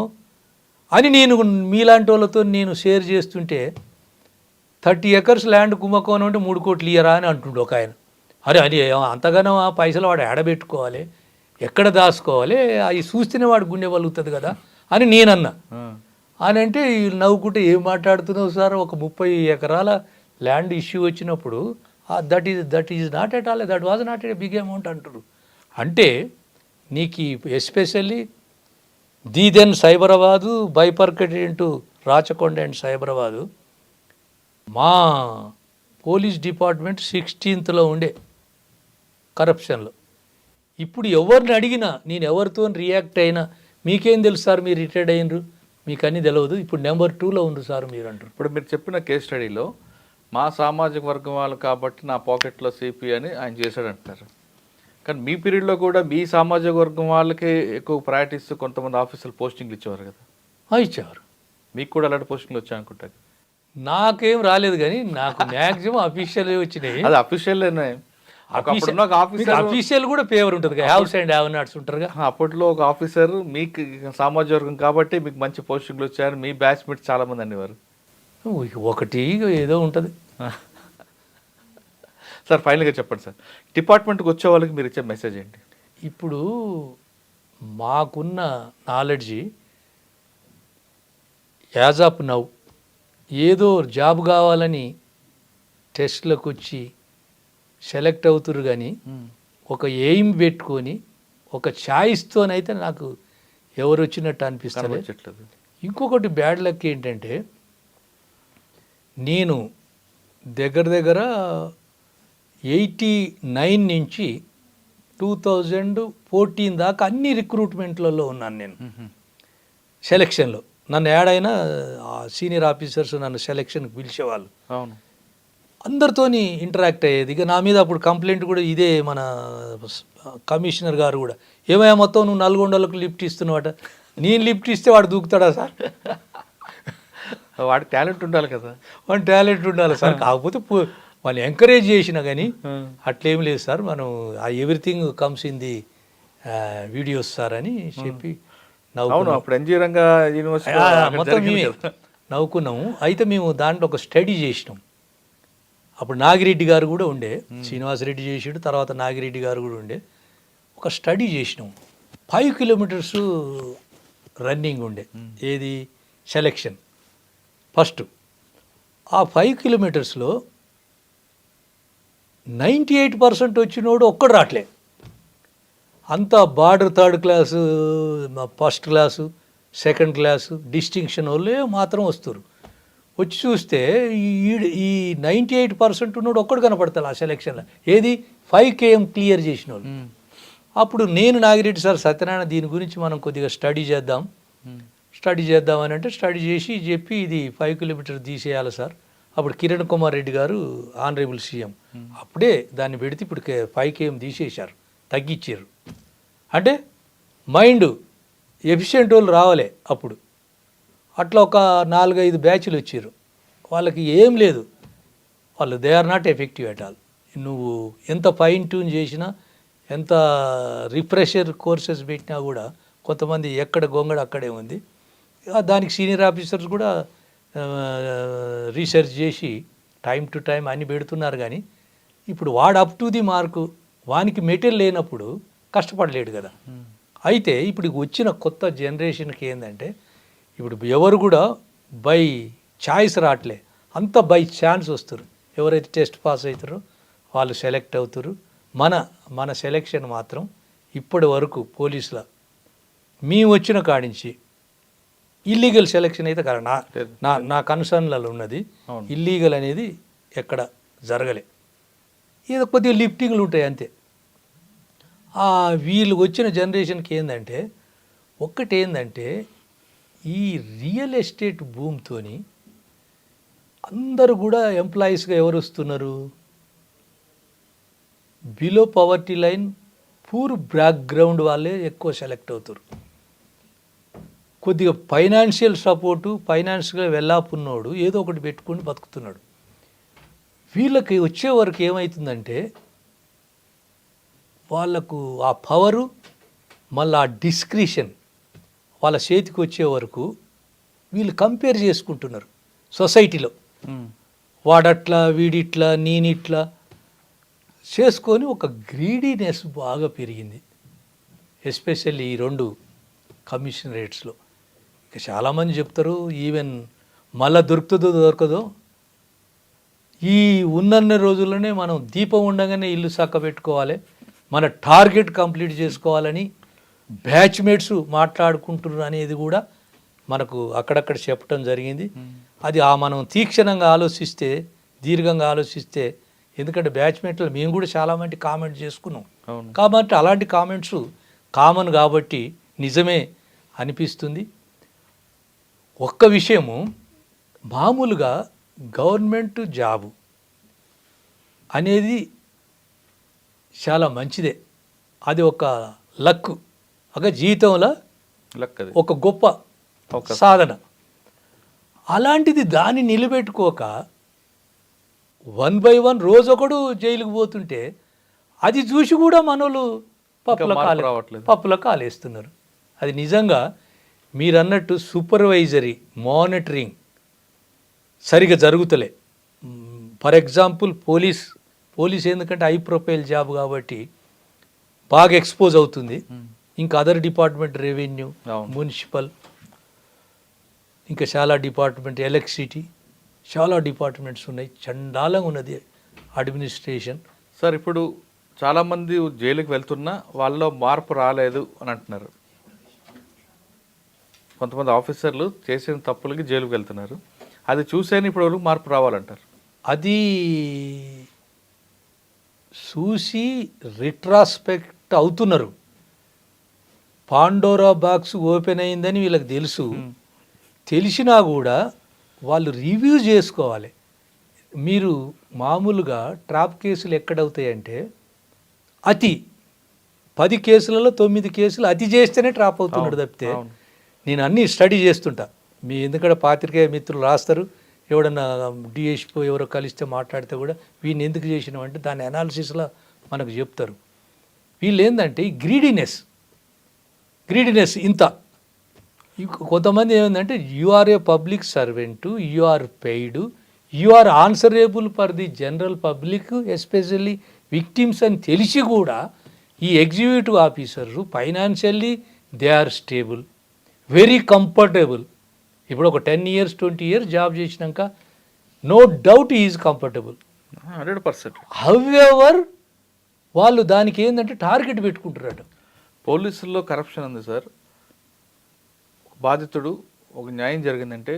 అని నేను మీలాంటి వాళ్ళతో నేను షేర్ చేస్తుంటే 30 ఎకర్స్ ల్యాండ్ కుంభకోణం అంటే 3 కోట్లు ఇయ్యరా అని అంటుండు ఒక ఆయన. అరే అది అంతగానో ఆ పైసలు వాడు ఎడబెట్టుకోవాలి, ఎక్కడ దాచుకోవాలి, అవి చూస్తేనే వాడు గుండె వలుగుతుంది కదా అని నేనన్నా. అని అంటే వీళ్ళు నవ్వుకుంటే ఏం మాట్లాడుతున్నావు సార్, ఒక 30 ఎకరాల ల్యాండ్ ఇష్యూ వచ్చినప్పుడు that is not at all, that was not a big amount అంటారు. అంటే నీకు especially then Cyberabad bifurcated into Rachakonda and Cyberabad మా పోలీస్ డిపార్ట్మెంట్ 16th ఉండే కరప్షన్లో. ఇప్పుడు ఎవరిని అడిగినా, నేను ఎవరితో రియాక్ట్ అయినా, మీకేం తెలుసు సార్ మీరు రిటైర్డ్ అయినరు, మీకు అన్నీ తెలియదు, ఇప్పుడు నెంబర్ 2లో ఉంది సార్ మీరు అంటారు. ఇప్పుడు మీరు చెప్పిన కేస్ స్టడీలో మా సామాజిక వర్గం వాళ్ళు కాబట్టి నా పాకెట్లో సిపి అని ఆయన చేశాడు అంటారు. కానీ మీ పీరియడ్లో కూడా మీ సామాజిక వర్గం వాళ్ళకి ఎక్కువ ప్రయారిటీ ఇస్తూ కొంతమంది ఆఫీసర్లు పోస్టింగ్లు ఇచ్చేవారు కదా? ఇచ్చేవారు. మీకు కూడా అలాంటి పోస్టింగ్లు వచ్చాయనుకుంటారు. నాకేం రాలేదు, కానీ నాకు మ్యాక్సిమం అఫీషియల్ వచ్చినాయి. అది అఫీషియల్ అఫీషియల్ కూడా ఫేవర్ ఉంటుంది, హ్యావ్స్ అండ్ హ్యావ్ నాట్స్ ఉంటారుగా. అప్పట్లో ఒక ఆఫీసర్ మీకు సామాజిక వర్గం కాబట్టి మీకు మంచి పోస్టింగ్లు వచ్చాయని మీ బ్యాచ్మేట్స్ చాలా మంది అనేవారు. ఒకటి ఏదో ఉంటుంది. సార్ ఫైనల్గా చెప్పండి సార్, డిపార్ట్మెంట్కి వచ్చే వాళ్ళకి మీరు ఇచ్చే మెసేజ్ ఏంటి? ఇప్పుడు మాకున్న నాలెడ్జి యాజ్ ఆఫ్ నౌ ఏదో జాబ్ కావాలని టెస్ట్లకు వచ్చి సెలెక్ట్ అవుతురు, కానీ ఒక ఎయిమ్ పెట్టుకొని ఒక ఛాయిస్తోనైతే నాకు ఎవరు వచ్చినట్టు అనిపిస్తుంది. ఇంకొకటి బ్యాడ్ లక్ ఏంటంటే, నేను దగ్గర 89 నుంచి 2014 దాకా అన్ని రిక్రూట్మెంట్లలో ఉన్నాను నేను. సెలెక్షన్లో నన్ను యాడ్ సీనియర్ ఆఫీసర్స్ నన్ను సెలెక్షన్కి పిలిచేవాళ్ళు. అవును, అందరితోని ఇంటరాక్ట్ అయ్యేది. ఇక నా మీద అప్పుడు కంప్లైంట్ కూడా ఇదే, మన కమిషనర్ గారు కూడా, ఏమయ్యా మొత్తం నువ్వు నల్గొండలకు లిఫ్ట్ ఇస్తున్నావట, నేను లిఫ్ట్ ఇస్తే వాడు దూకుతాడా సార్? వాడి టాలెంట్ ఉండాలి కదా. వాడి టాలెంట్ ఉండాలి సార్. కాకపోతే వాళ్ళు ఎంకరేజ్ చేసినా కానీ అట్లేం లేదు సార్, మనం everything comes in the videos sir అని చెప్పి అప్పుడు ఎన్జీ రంగా యూనివర్సిటీ మొత్తం మేమే నవ్వుకున్నాము. అయితే మేము దాంట్లో ఒక స్టడీ చేసినాం. అప్పుడు నాగిరెడ్డి గారు కూడా ఉండే, శ్రీనివాసరెడ్డి చేసాడు, తర్వాత నాగిరెడ్డి గారు కూడా ఉండే. ఒక స్టడీ చేసినాం. 5 కిలోమీటర్స్ రన్నింగ్ ఉండే, ఏది సెలెక్షన్ ఫస్ట్. ఆ 5 కిలోమీటర్స్లో 98% వచ్చినోడు ఒక్కడు రావట్లే. అంతా border third class, first class, second class, distinction వాళ్ళే మాత్రం వస్తారు. వచ్చి చూస్తే ఈ 98% ఉన్నాడు ఒక్కడు కనపడతాడు ఆ సెలక్షన్లో. ఏది 5 km క్లియర్ చేసిన వాళ్ళు. అప్పుడు నేను నాగిరెడ్డి సార్ సత్యనారాయణ దీని గురించి మనం కొద్దిగా స్టడీ చేద్దామని అంటే స్టడీ చేసి చెప్పి ఇది 5 కిలోమీటర్ తీసేయాలి సార్. అప్పుడు కిరణ్ కుమార్ రెడ్డి గారు ఆనరేబుల్ సీఎం అప్పుడే దాన్ని పెడితే ఇప్పుడు 5 km తీసేశారు, తగ్గించారు. అంటే మైండ్ ఎఫిషియెంట్ వాళ్ళు రావాలి. అప్పుడు అట్లా ఒక 4-5 బ్యాచ్లు వచ్చారు. వాళ్ళకి ఏం లేదు, వాళ్ళు they are not effective at all. నువ్వు ఎంత ఫైన్ ట్యూన్ చేసినా, ఎంత రిఫ్రెషర్ కోర్సెస్ పెట్టినా కూడా కొంతమంది ఎక్కడ గొంగడ అక్కడే ఉంది. దానికి సీనియర్ ఆఫీసర్స్ కూడా రీసెర్చ్ చేసి టైం టు టైం అన్ని పెడుతున్నారు. కానీ ఇప్పుడు వాడు అప్ టు ది మార్కు, వానికి మెటీరియల్ లేనప్పుడు కష్టపడలేడు కదా. అయితే ఇప్పుడు వచ్చిన కొత్త జనరేషన్కి ఏంటంటే ఇప్పుడు ఎవరు కూడా బై ఛాయిస్ రావట్లే, అంతా బై ఛాన్స్ వస్తారు. ఎవరైతే టెస్ట్ పాస్ అవుతారో వాళ్ళు సెలెక్ట్ అవుతారు. మన సెలెక్షన్ మాత్రం ఇప్పటి వరకు పోలీసుల మేము వచ్చిన కాడించి ఇల్లీగల్ సెలెక్షన్ అయితే కదా నా కన్సర్న్లలో ఉన్నది. ఇల్లీగల్ అనేది ఎక్కడ జరగలే, ఏదో కొద్దిగా లిఫ్టింగ్లు ఉంటాయి అంతే. వీళ్ళు వచ్చిన జనరేషన్కి ఏంటంటే ఒక్కటేందంటే ఈ రియల్ ఎస్టేట్ భూమితోని అందరూ కూడా ఎంప్లాయీస్గా ఎవరు వస్తున్నారు? Below poverty line, poor background వాళ్ళే ఎక్కువ సెలెక్ట్ అవుతారు. కొద్దిగా ఫైనాన్షియల్ సపోర్టు, ఫైనాన్షియల్గా వెళ్ళాపున్నోడు ఏదో ఒకటి పెట్టుకొని బతుకుతున్నాడు. వీళ్ళకి వచ్చే వరకు ఏమవుతుందంటే వాళ్ళకు ఆ పవరు మళ్ళీ ఆ డిస్క్రిషన్ వాళ్ళ చేతికి వచ్చే వరకు వీళ్ళు కంపేర్ చేసుకుంటున్నారు సొసైటీలో. వాడట్లా, వీడిట్లా, నేనిట్లా చేసుకొని ఒక గ్రీడీనెస్ బాగా పెరిగింది, ఎస్పెషల్లీ ఈ 2 కమిషనరేట్స్లో. ఇక చాలామంది చెప్తారు ఈవెన్ మళ్ళీ దొరుకుతుందో దొరకదో, ఈ ఉన్నన్ని రోజుల్లోనే మనం దీపం ఉండగానే ఇల్లు చక్క పెట్టుకోవాలి, మన టార్గెట్ కంప్లీట్ చేసుకోవాలని బ్యాచ్మేట్స్ మాట్లాడుకుంటున్నారు అనేది కూడా మనకు అక్కడక్కడ చెప్పడం జరిగింది. అది మనం తీక్షణంగా ఆలోచిస్తే, దీర్ఘంగా ఆలోచిస్తే, ఎందుకంటే బ్యాచ్మేట్లు మేము కూడా చాలామంది కామెంట్ చేసుకున్నాం కాబట్టి అలాంటి కామెంట్స్ కామన్ కాబట్టి నిజమే అనిపిస్తుంది. ఒక్క విషయము, మామూలుగా గవర్నమెంట్ జాబు అనేది చాలా మంచిదే, అది ఒక లక్, ఒక జీవితంలో ఒక గొప్ప సాధన. అలాంటిది దాన్ని నిలబెట్టుకోక 1 by 1 రోజు ఒకడు జైలుకు పోతుంటే అది చూసి కూడా మనోళ్ళు పప్పుల కాలేస్తున్నారు. అది నిజంగా మీరు అన్నట్టు సూపర్వైజరీ మానిటరింగ్ సరిగా జరుగుతలే. ఫర్ ఎగ్జాంపుల్ పోలీస్ ఎందుకంటే హై ప్రొఫైల్ జాబ్ కాబట్టి బాగా ఎక్స్పోజ్ అవుతుంది. ఇంకా అదర్ డిపార్ట్మెంట్, రెవెన్యూ, మున్సిపల్, ఇంకా చాలా డిపార్ట్మెంట్, ఎలక్ట్రిసిటీ, చాలా డిపార్ట్మెంట్స్ ఉన్నాయి. చండాలంగా ఉన్నది అడ్మినిస్ట్రేషన్. సార్ ఇప్పుడు చాలామంది జైలుకి వెళ్తున్నా వాళ్ళలో మార్పు రాలేదు అని అంటున్నారు. కొంతమంది ఆఫీసర్లు చేసిన తప్పులకి జైలుకి వెళ్తున్నారు, అది చూసేని ఇప్పుడు వాళ్ళకి మార్పు రావాలంటారు. అది చూసి రిట్రాస్పెక్ట్ అవుతున్నారు. పాండోరా బాక్స్ ఓపెన్ అయిందని వీళ్ళకి తెలుసు, తెలిసినా కూడా వాళ్ళు రివ్యూ చేసుకోవాలి. మీరు మామూలుగా ట్రాప్ కేసులు ఎక్కడవుతాయంటే 10 కేసులలో 9 కేసులు అతి చేస్తేనే ట్రాప్ అవుతున్నాడు తప్పితే. నేను అన్నీ స్టడీ చేస్తుంటా, ఎందుకంటే పాత్రికేయ మిత్రులు రాస్తారు, ఎవడన్నా డిఎస్పీ ఎవరో కలిస్తే మాట్లాడితే కూడా వీడిని ఎందుకు చేసినామంటే దాని అనాలిసిస్లో మనకు చెప్తారు. వీళ్ళు ఏంటంటే ఈ గ్రీడీనెస్ ఇంత. కొంతమంది ఏమైందంటే you are a public servant, you are paid, you are answerable for the general public, especially victims అని తెలిసి కూడా ఈ ఎగ్జిక్యూటివ్ ఆఫీసర్లు financially they are stable, very comfortable. ఇప్పుడు ఒక 10 years 20 years జాబ్ చేసినాక no doubt is comfortable 100%. However వాళ్ళు దానికి ఏంటంటే టార్గెట్ పెట్టుకుంటారట. పోలీసుల్లో కరప్షన్ ఉంది సార్. బాధితుడు ఒక న్యాయం జరిగిందంటే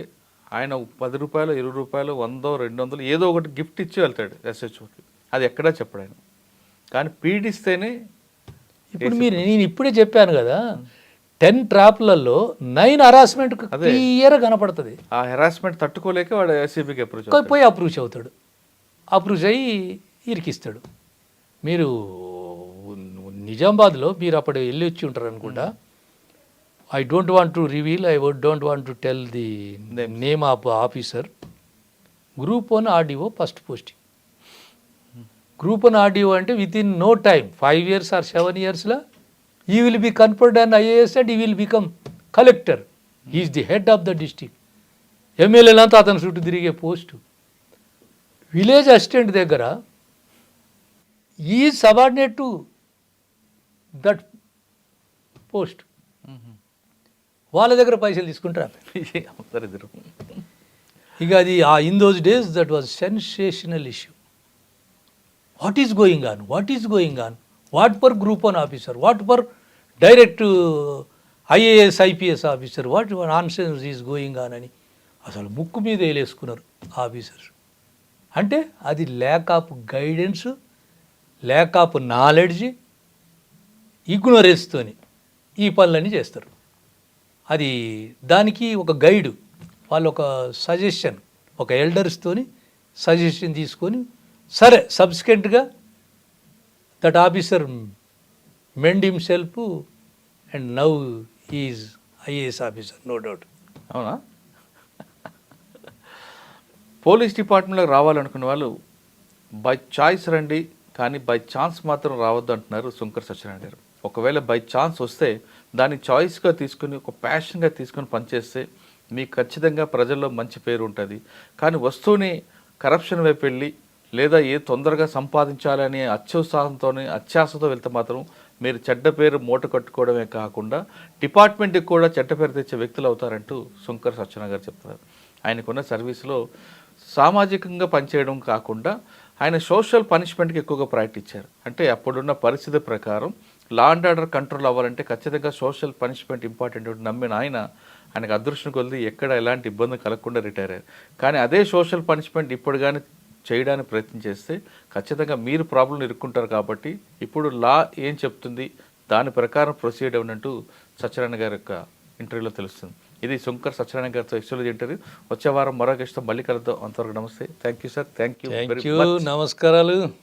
ఆయన 10 రూపాయలు, 20 రూపాయలు, 100, 200 ఏదో ఒకటి గిఫ్ట్ ఇచ్చి వెళ్తాడు ఎస్హెచ్ఓకి. అది ఎక్కడా చెప్పడు ఆయన. కానీ పీడిస్తేనే ఇప్పుడు నేను ఇప్పుడే చెప్పాను కదా, 10 ట్రాప్లలో 9 హరాస్మెంట్ క్లియర్ కనపడుతుంది. ఆ హెరాస్మెంట్ తట్టుకోలేక వాడు ఏసీబీకి అప్రోచ్ పోయి అప్రూచ్ అవుతాడు, అప్రూచ్ అయ్యి ఇరికిస్తాడు. మీరు నిజామాబాద్లో మీరు అప్పుడు వెళ్ళి వచ్చి ఉంటారు అనుకుంటా. I don't want to reveal, I don't want to tell the name of officer. Group 1 RDO first posting. Group 1 RDO అంటే within no time 5 years or 7 yearsలో he will be conferred an IAS and he will become collector. He is the head of the district. ఎమ్మెల్యేలంతా అతని చుట్టూ తిరిగే పోస్టు. విలేజ్ అసిస్టెంట్ దగ్గర ఈ సబార్డినేట్ టు దట్ పోస్ట్. వాళ్ళ దగ్గర పైసలు తీసుకుంటారు. ఇద్దరు. ఇక అది in those days that was sensational issue. What is going on, what is going on, what for group 1 officer, what for direct IAS IPS officer, what nonsense is going on అని అసలు ముక్కు మీద వేలేసుకున్నారు ఆఫీసర్స్. అంటే అది lack of guidance, lack of knowledge, ఇగ్నోరెన్స్తోని ఈ పనులన్నీ చేస్తారు. అది దానికి ఒక గైడు, వాళ్ళు ఒక సజెషన్, ఒక ఎల్డర్స్తోని సజెషన్ తీసుకొని సరే సబ్సిక్వెంట్గా that officer mend himself and now is IAS officer, no doubt. అవునా? పోలీస్ డిపార్ట్మెంట్లోకి రావాలనుకున్న వాళ్ళు బై చాయిస్ రండి, కానీ బై ఛాన్స్ మాత్రం రావద్దు అంటున్నారు సుంకర్ సత్యనారాయణ గారు. ఒకవేళ బై ఛాన్స్ వస్తే దాన్ని చాయిస్గా తీసుకుని ఒక ప్యాషన్గా తీసుకొని పనిచేస్తే మీకు ఖచ్చితంగా ప్రజల్లో మంచి పేరు ఉంటుంది. కానీ వస్తువుని కరప్షన్ వైపు వెళ్ళి లేదా ఏ తొందరగా సంపాదించాలని అత్యుత్సాహంతో అత్యాశతో వెళ్తే మాత్రం మీరు చెడ్డ పేరు మూట కట్టుకోవడమే కాకుండా డిపార్ట్మెంట్కి కూడా చెడ్డ పేరు తెచ్చే వ్యక్తులు అవుతారంటూ సుంకర్ సత్యనారాయణ గారు చెప్తున్నారు. ఆయనకున్న సర్వీస్లో సామాజికంగా పనిచేయడం కాకుండా ఆయన సోషల్ పనిష్మెంట్కి ఎక్కువగా ప్రయారిటీ ఇచ్చారు. అంటే అప్పుడున్న పరిస్థితి ప్రకారం లా అండ్ ఆర్డర్ కంట్రోల్ అవ్వాలంటే ఖచ్చితంగా సోషల్ పనిష్మెంట్ ఇంపార్టెంట్ నమ్మిన ఆయనకు అదృష్టం కొద్ది ఎక్కడ ఎలాంటి ఇబ్బంది కలగకుండా రిటైర్ అయ్యారు. కానీ అదే సోషల్ పనిష్మెంట్ ఇప్పుడు కానీ చేయడానికి ప్రయత్నం చేస్తే ఖచ్చితంగా మీరు ప్రాబ్లం ఇరుక్కుంటారు. కాబట్టి ఇప్పుడు లా ఏం చెప్తుంది దాని ప్రకారం ప్రొసీడ్ అవ్వనంటూ సత్యనారాయణ గారి యొక్క ఇంటర్వ్యూలో తెలుస్తుంది. ఇది సుంకర్ సత్యనారాయణ గారితో ఎక్స్క్లూజివ్ ఇంటర్వ్యూ. వచ్చే వారం మరో గెస్ట్తో మళ్ళీ కలుద్దాం. అంతవరకు నమస్తే. Thank you sir. Thank you. నమస్కారాలు.